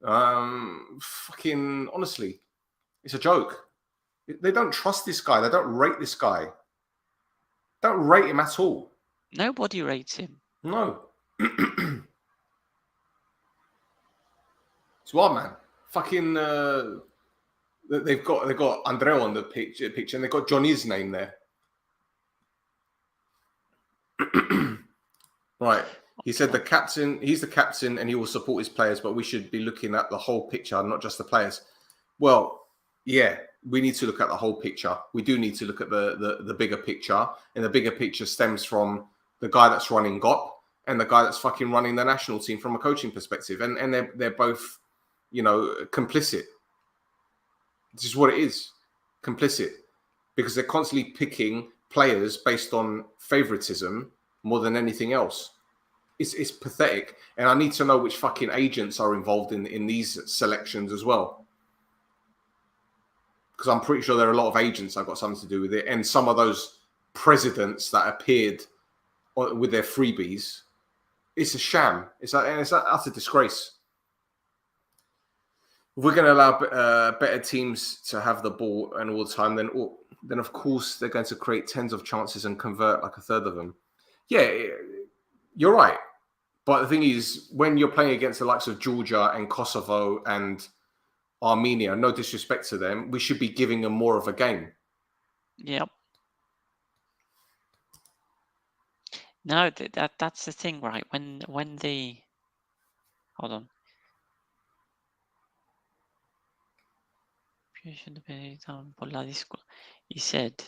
Fucking honestly, it's a joke. They don't trust this guy. They don't rate this guy. Don't rate him at all. Nobody rates him. No. It's wild, man. Fucking, they've got Andrea on the picture, and they've got Johnny's name there. Right. He said he's the captain and he will support his players, but we should be looking at the whole picture, not just the players. Well, yeah, we need to look at the whole picture. We do need to look at the bigger picture, and the bigger picture stems from the guy that's running GOP and the guy that's fucking running the national team from a coaching perspective. And they're both, complicit. This is what it is. Complicit. Because they're constantly picking players based on favoritism more than anything else. It's pathetic. And I need to know which fucking agents are involved in these selections as well. Because I'm pretty sure there are a lot of agents that have got something to do with it. And some of those presidents that appeared with their freebies, it's a sham. It's an utter disgrace. If we're going to allow better teams to have the ball and all the time, then of course they're going to create tens of chances and convert like a third of them. Yeah, you're right. But the thing is, when you're playing against the likes of Georgia and Kosovo and Armenia, no disrespect to them, we should be giving them more of a game. Yep. No, that's the thing, right? When hold on. He said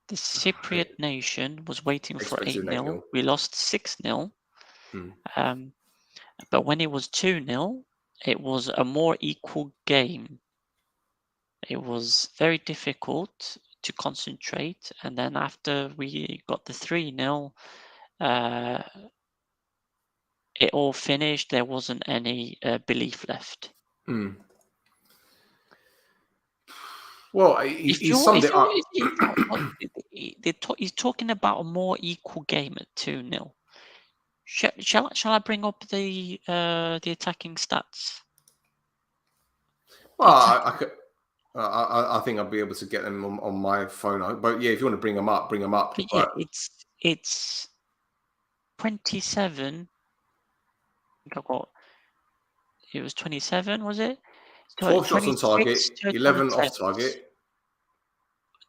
the Cypriot nation was waiting for 8-0. We lost 6-0. But when it was 2-0, it was a more equal game. It was very difficult to concentrate. And then after we got the 3-0, it all finished. There wasn't any belief left. Well, he's summed it up. He's talking about a more equal game at 2-0. Shall I bring up the attacking stats? Well, I think I'll be able to get them on my phone. But yeah, if you want to bring them up, bring them up. But yeah, it's 27. It was 27, was it? 12 shots on target, 11 off target.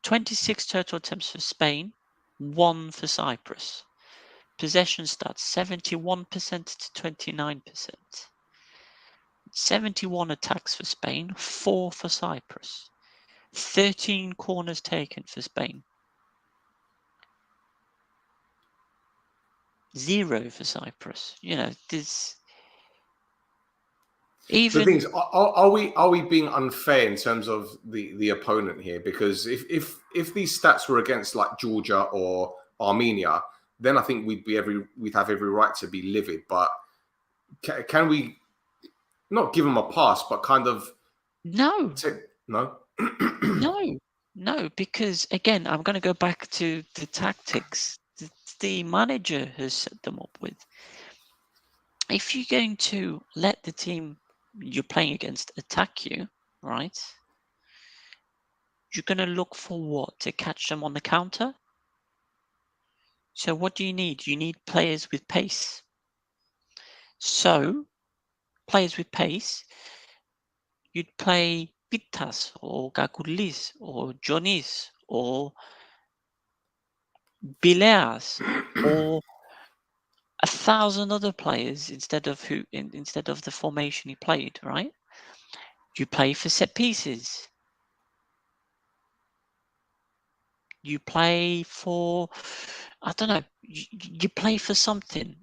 26 total attempts for Spain, 1 for Cyprus. Possession stats, 71% to 29%. 71 attacks for Spain, 4 for Cyprus. 13 corners taken for Spain. 0 for Cyprus. This... Even the thing is, are we being unfair in terms of the opponent here? Because if these stats were against like Georgia or Armenia, then I think we'd have every right to be livid. But can we not give them a pass, but kind of no, no, no, because again, I'm going to go back to the tactics the manager has set them up with. If you're going to let the team you're playing against attack you, right? You're going to look for what? To catch them on the counter? So what do you need? You need players with pace. So, players with pace, you'd play Pittas or Gagulis or Johnny's or Bileas or 1,000 other players instead of the formation he played, right? You play for set pieces. You play for, I don't know, you play for something.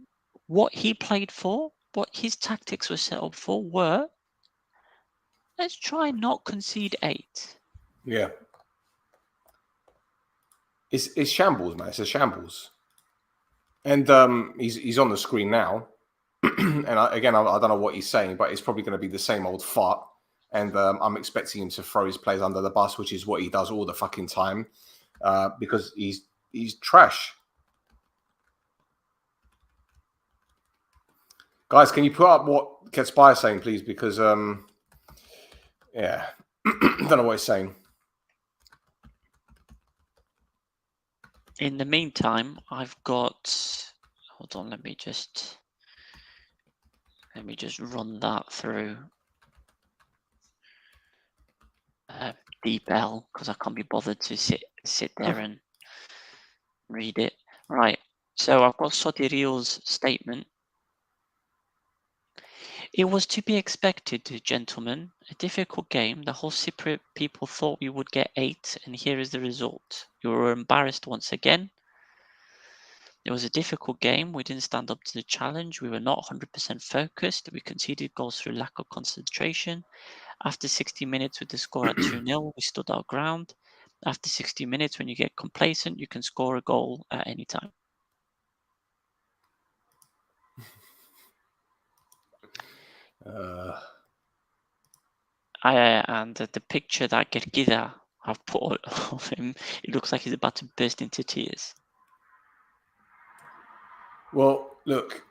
What he played for, what his tactics were set up for were, let's try and not concede 8. Yeah. It's shambles, man. It's a shambles. And he's on the screen now. And I don't know what he's saying, but it's probably going to be the same old fart. And I'm expecting him to throw his players under the bus, which is what he does all the fucking time, because he's trash. Guys, can you put up what Ketspire is saying, please? Because yeah, don't know what he's saying. In the meantime, I've got. Hold on, let me just run that through DeepL because I can't be bothered to sit there and read it. Right. So I've got Sotiril's statement. It was to be expected, gentlemen. A difficult game. The whole Cypriot people thought we would get 8, and here is the result. You were embarrassed once again. It was a difficult game. We didn't stand up to the challenge. We were not 100% focused. We conceded goals through lack of concentration. After 60 minutes with the score at 2-0, we stood our ground. After 60 minutes, when you get complacent, you can score a goal at any time. And the picture that Gergida have put of him, it looks like he's about to burst into tears. Well, look,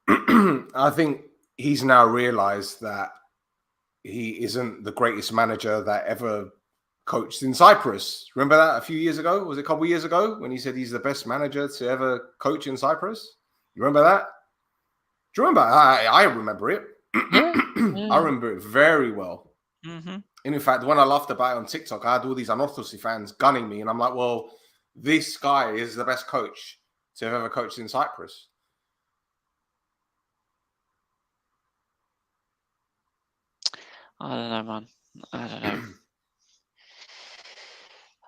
I think he's now realised that he isn't the greatest manager that ever coached in Cyprus. Remember that a few years ago? Was it a couple of years ago when he said he's the best manager to ever coach in Cyprus? You remember that? Do you remember? I remember it. Yeah. I remember it very well. Mm-hmm. And in fact, when I laughed about it on TikTok, I had all these Anorthosis fans gunning me. And I'm like, well, this guy is the best coach to have ever coached in Cyprus. I don't know, man. I don't know.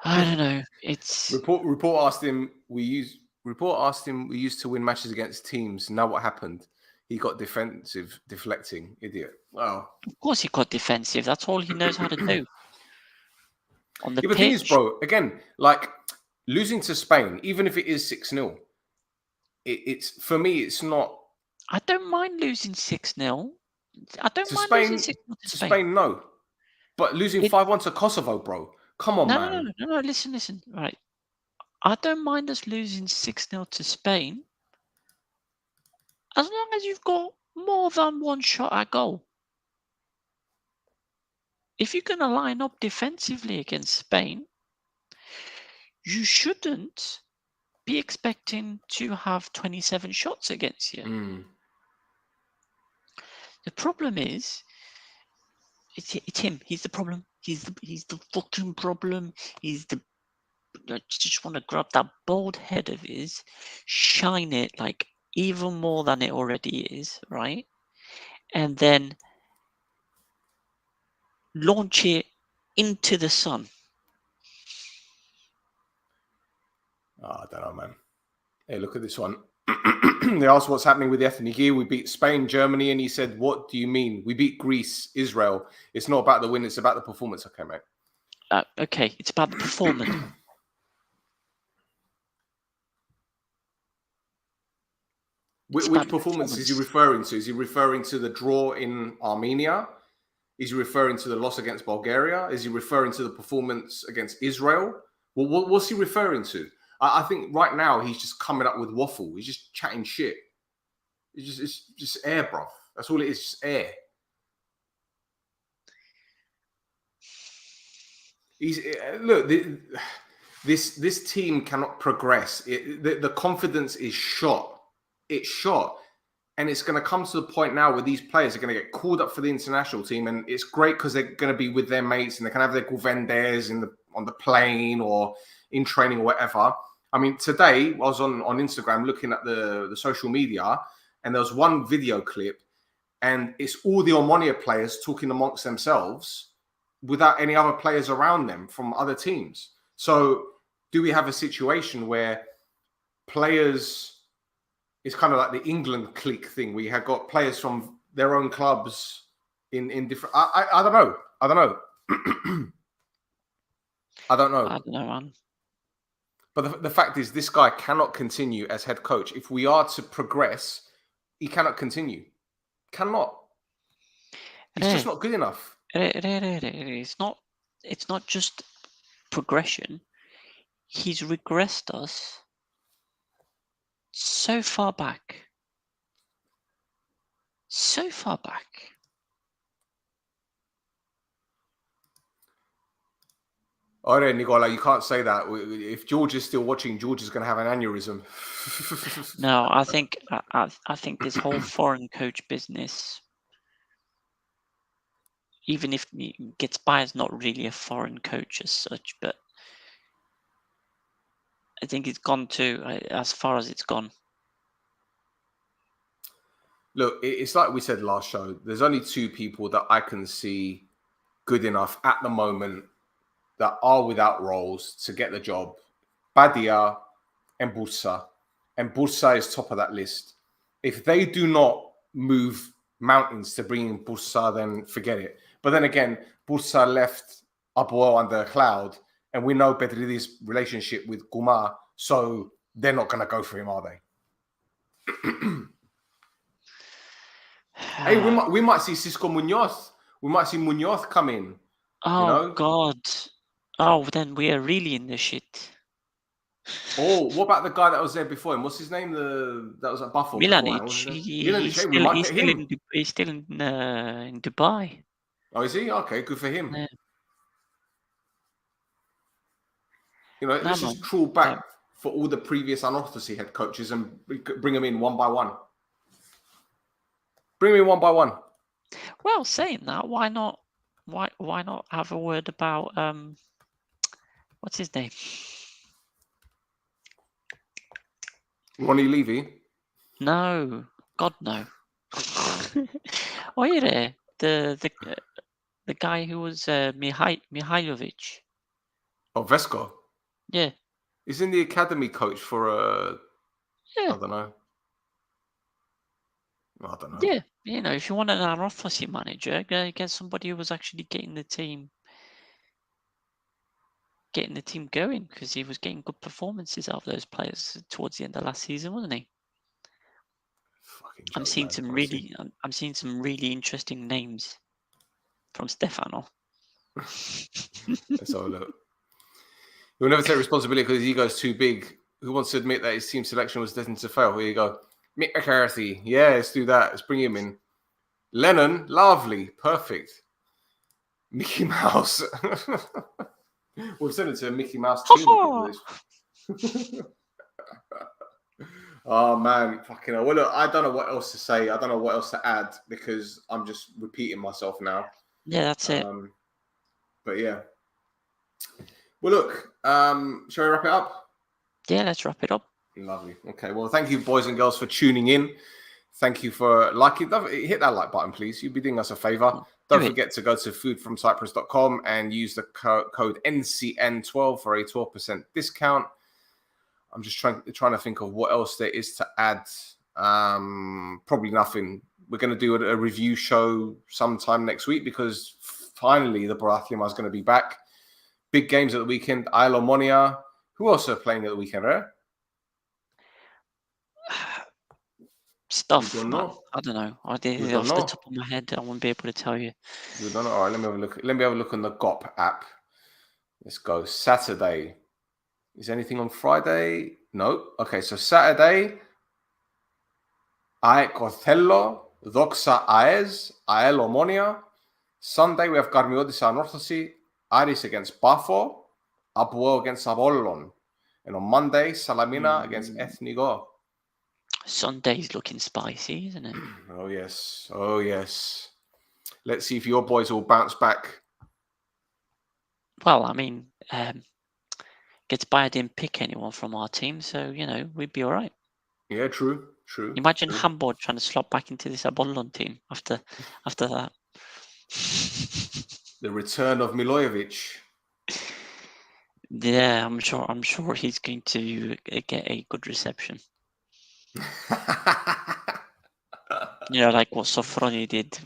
I don't know. It's report asked him we used to win matches against teams. Now what happened? He got defensive, deflecting, idiot. Well, of course he got defensive. That's all he knows how to do. On the yeah, but pitch. the thing is, bro, again, like losing to Spain, even if it is 6-0, it's for me, it's not. I don't mind losing 6-0. I don't to mind Spain, losing 6-0 to Spain, no. But losing 5-1 to Kosovo, bro. Come on, man. No. Listen. Right. I don't mind us losing 6-0 to Spain as long as you've got more than one shot at goal. If you're going to line up defensively against Spain, you shouldn't be expecting to have 27 shots against you. The problem is, it's him. He's the problem. He's the fucking problem. I just want to grab that bald head of his, shine it like even more than it already is, right? And then launch it into the sun. Oh, I don't know, man. Hey, look at this one. They asked what's happening with the ethnic gear. We beat Spain, Germany, and he said, what do you mean? We beat Greece, Israel. It's not about the win, it's about the performance. Okay, mate. Okay, it's about the performance. Which performance is he referring to? Is he referring to the draw in Armenia? Is he referring to the loss against Bulgaria? Is he referring to the performance against Israel? Well, what's he referring to? I think right now he's just coming up with waffle. He's just chatting shit. It's just air, bro. That's all it is, just air. Look. This team cannot progress. The confidence is shot. It's shot. And it's going to come to the point now where these players are going to get called up for the international team. And it's great because they're going to be with their mates and they can have their Gouvendes in the the plane or in training or whatever. I mean, today I was on Instagram looking at the social media, and there was one video clip, and it's all the Omonia players talking amongst themselves without any other players around them from other teams. So do we have a situation where players, it's kind of like the England clique thing, where you have got players from their own clubs in different, I don't know. I don't know. I don't know, man. But the fact is, this guy cannot continue as head coach. If we are to progress, he cannot continue. Cannot. He's just not good enough. It's not just progression. He's regressed us so far back. So far back. All right, Nicola, you can't say that. If George is still watching, George is going to have an aneurysm. No, I think this whole foreign coach business, even if Getsby is not really a foreign coach as such, but I think it's gone to as far as it's gone. Look, it's like we said last show. There's only two people that I can see good enough at the moment that are without roles to get the job. Badia and Bursa. And Bursa is top of that list. If they do not move mountains to bring in Bursa, then forget it. But then again, Bursa left Abuel under a cloud, and we know Bedridi's relationship with Gumar, so they're not going to go for him, are they? Hey, we might see Cisco Munoz. We might see Munoz come in. Oh, you know? God. Oh, then we are really in the shit. Oh, what about the guy that was there before him? What's his name? That was at Buffalo. Milanic. He's still in Dubai. Oh, is he? Okay, good for him. Yeah. Let's just trawl back for all the previous unorthodoxy head coaches and bring them in one by one. Bring me one by one. Well, saying that, why not have a word about what's his name? Ronnie Levy? No, God no. Oh yeah, the guy who was Mihailovic. Oh, Vesco. Yeah. He's in the academy coach for yeah. I don't know. Yeah, if you want an unorthodoxy manager, get somebody who was actually getting the team going, because he was getting good performances out of those players towards the end of last season, wasn't he? I'm seeing some really interesting names from Stefano. Let's have a look. He'll never take responsibility because his ego's too big. Who wants to admit that his team selection was destined to fail? Here you go. Mick McCarthy. Yeah, let's do that. Let's bring him in. Lennon. Lovely. Perfect. Mickey Mouse. We've sent it to a Mickey Mouse team. Oh, man. Fucking hell. Well, look, I don't know what else to say. I don't know what else to add because I'm just repeating myself now. Yeah, that's it. But yeah. Well, look, shall we wrap it up? Yeah, let's wrap it up. Lovely. Okay. Well, thank you, boys and girls, for tuning in. Thank you for liking. Hit that like button, please. You'd be doing us a favor. Don't forget to go to foodfromcyprus.com and use the code NCN12 for a 12% discount. I'm just trying to think of what else there is to add. Probably nothing. We're going to do a review show sometime next week because finally the Barathlium is going to be back. Big games at the weekend. Isle Omonia. Who else are playing at the weekend, right? Stuff. I don't know. Off the top of my head, I won't be able to tell you. You don't know? All right, let me have a look. Let me have a look on the GOP app. Let's go. Saturday. Is anything on Friday? No. Okay, so Saturday, AEK Othello, Doxa Aes, Ael Omonia. Sunday, we have Karmiodis Anorthosi, Aris against Bafo, Abuo against Apollon. And on Monday, Salamina against Ethnigo. Sunday's looking spicy, isn't it? Oh, yes. Oh, yes. Let's see if your boys will bounce back. Well, I mean, Gets by, I didn't pick anyone from our team, so we'd be all right. Yeah, true. Imagine True. Hamburg trying to slot back into this Apollon team after that. The return of Milojevic. Yeah, I'm sure he's going to get a good reception. Like what Sofroni did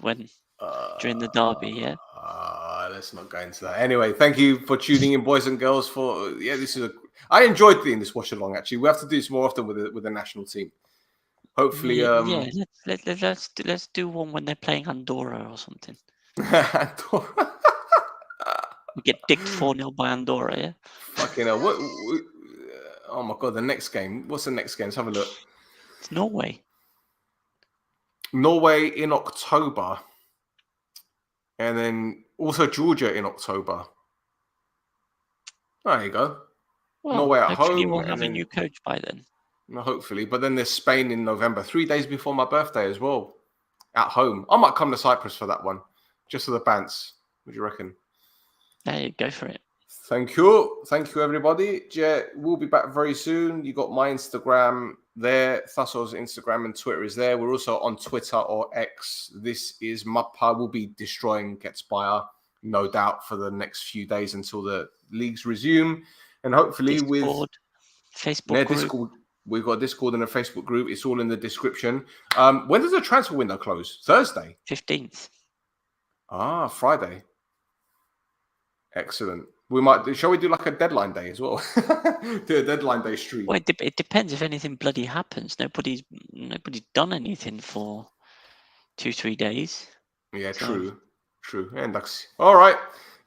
during the derby. Yeah. Let's not go into that. Anyway, thank you for tuning in, boys and girls. I enjoyed doing this watch along. Actually, we have to do this more often with the national team. Hopefully, Yeah. Let's do one when they're playing Andorra or something. We get dicked 4-0 by Andorra. Yeah. Fucking hell! Oh my god, the next game. What's the next game? Let's have a look. It's Norway. Norway in October, and then also Georgia in October. There you go. Well, Norway at hopefully home, we'll and have a then new coach by then. hopefully. But then there's Spain in November, 3 days before my birthday as well, at home. I might come to Cyprus for that one, just for the pants. What do you reckon? Hey, go for it. Thank you, everybody. We'll be back very soon. You got my Instagram there. Thasso's Instagram and Twitter is there. We're also on Twitter or X. This is Mappa. We'll be destroying Getspire, no doubt, for the next few days until the leagues resume, and hopefully Discord, Facebook group. Discord. We've got Discord and a Facebook group. It's all in the description. When does the transfer window close? Thursday. 15th. Friday. Excellent. Shall we do like a deadline day as well? Do a deadline day stream. Well, it depends if anything bloody happens. Nobody's done anything for 2-3 days. Yeah, so. True. And all right.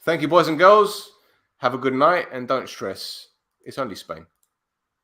Thank you, boys and girls. Have a good night and don't stress. It's only Spain.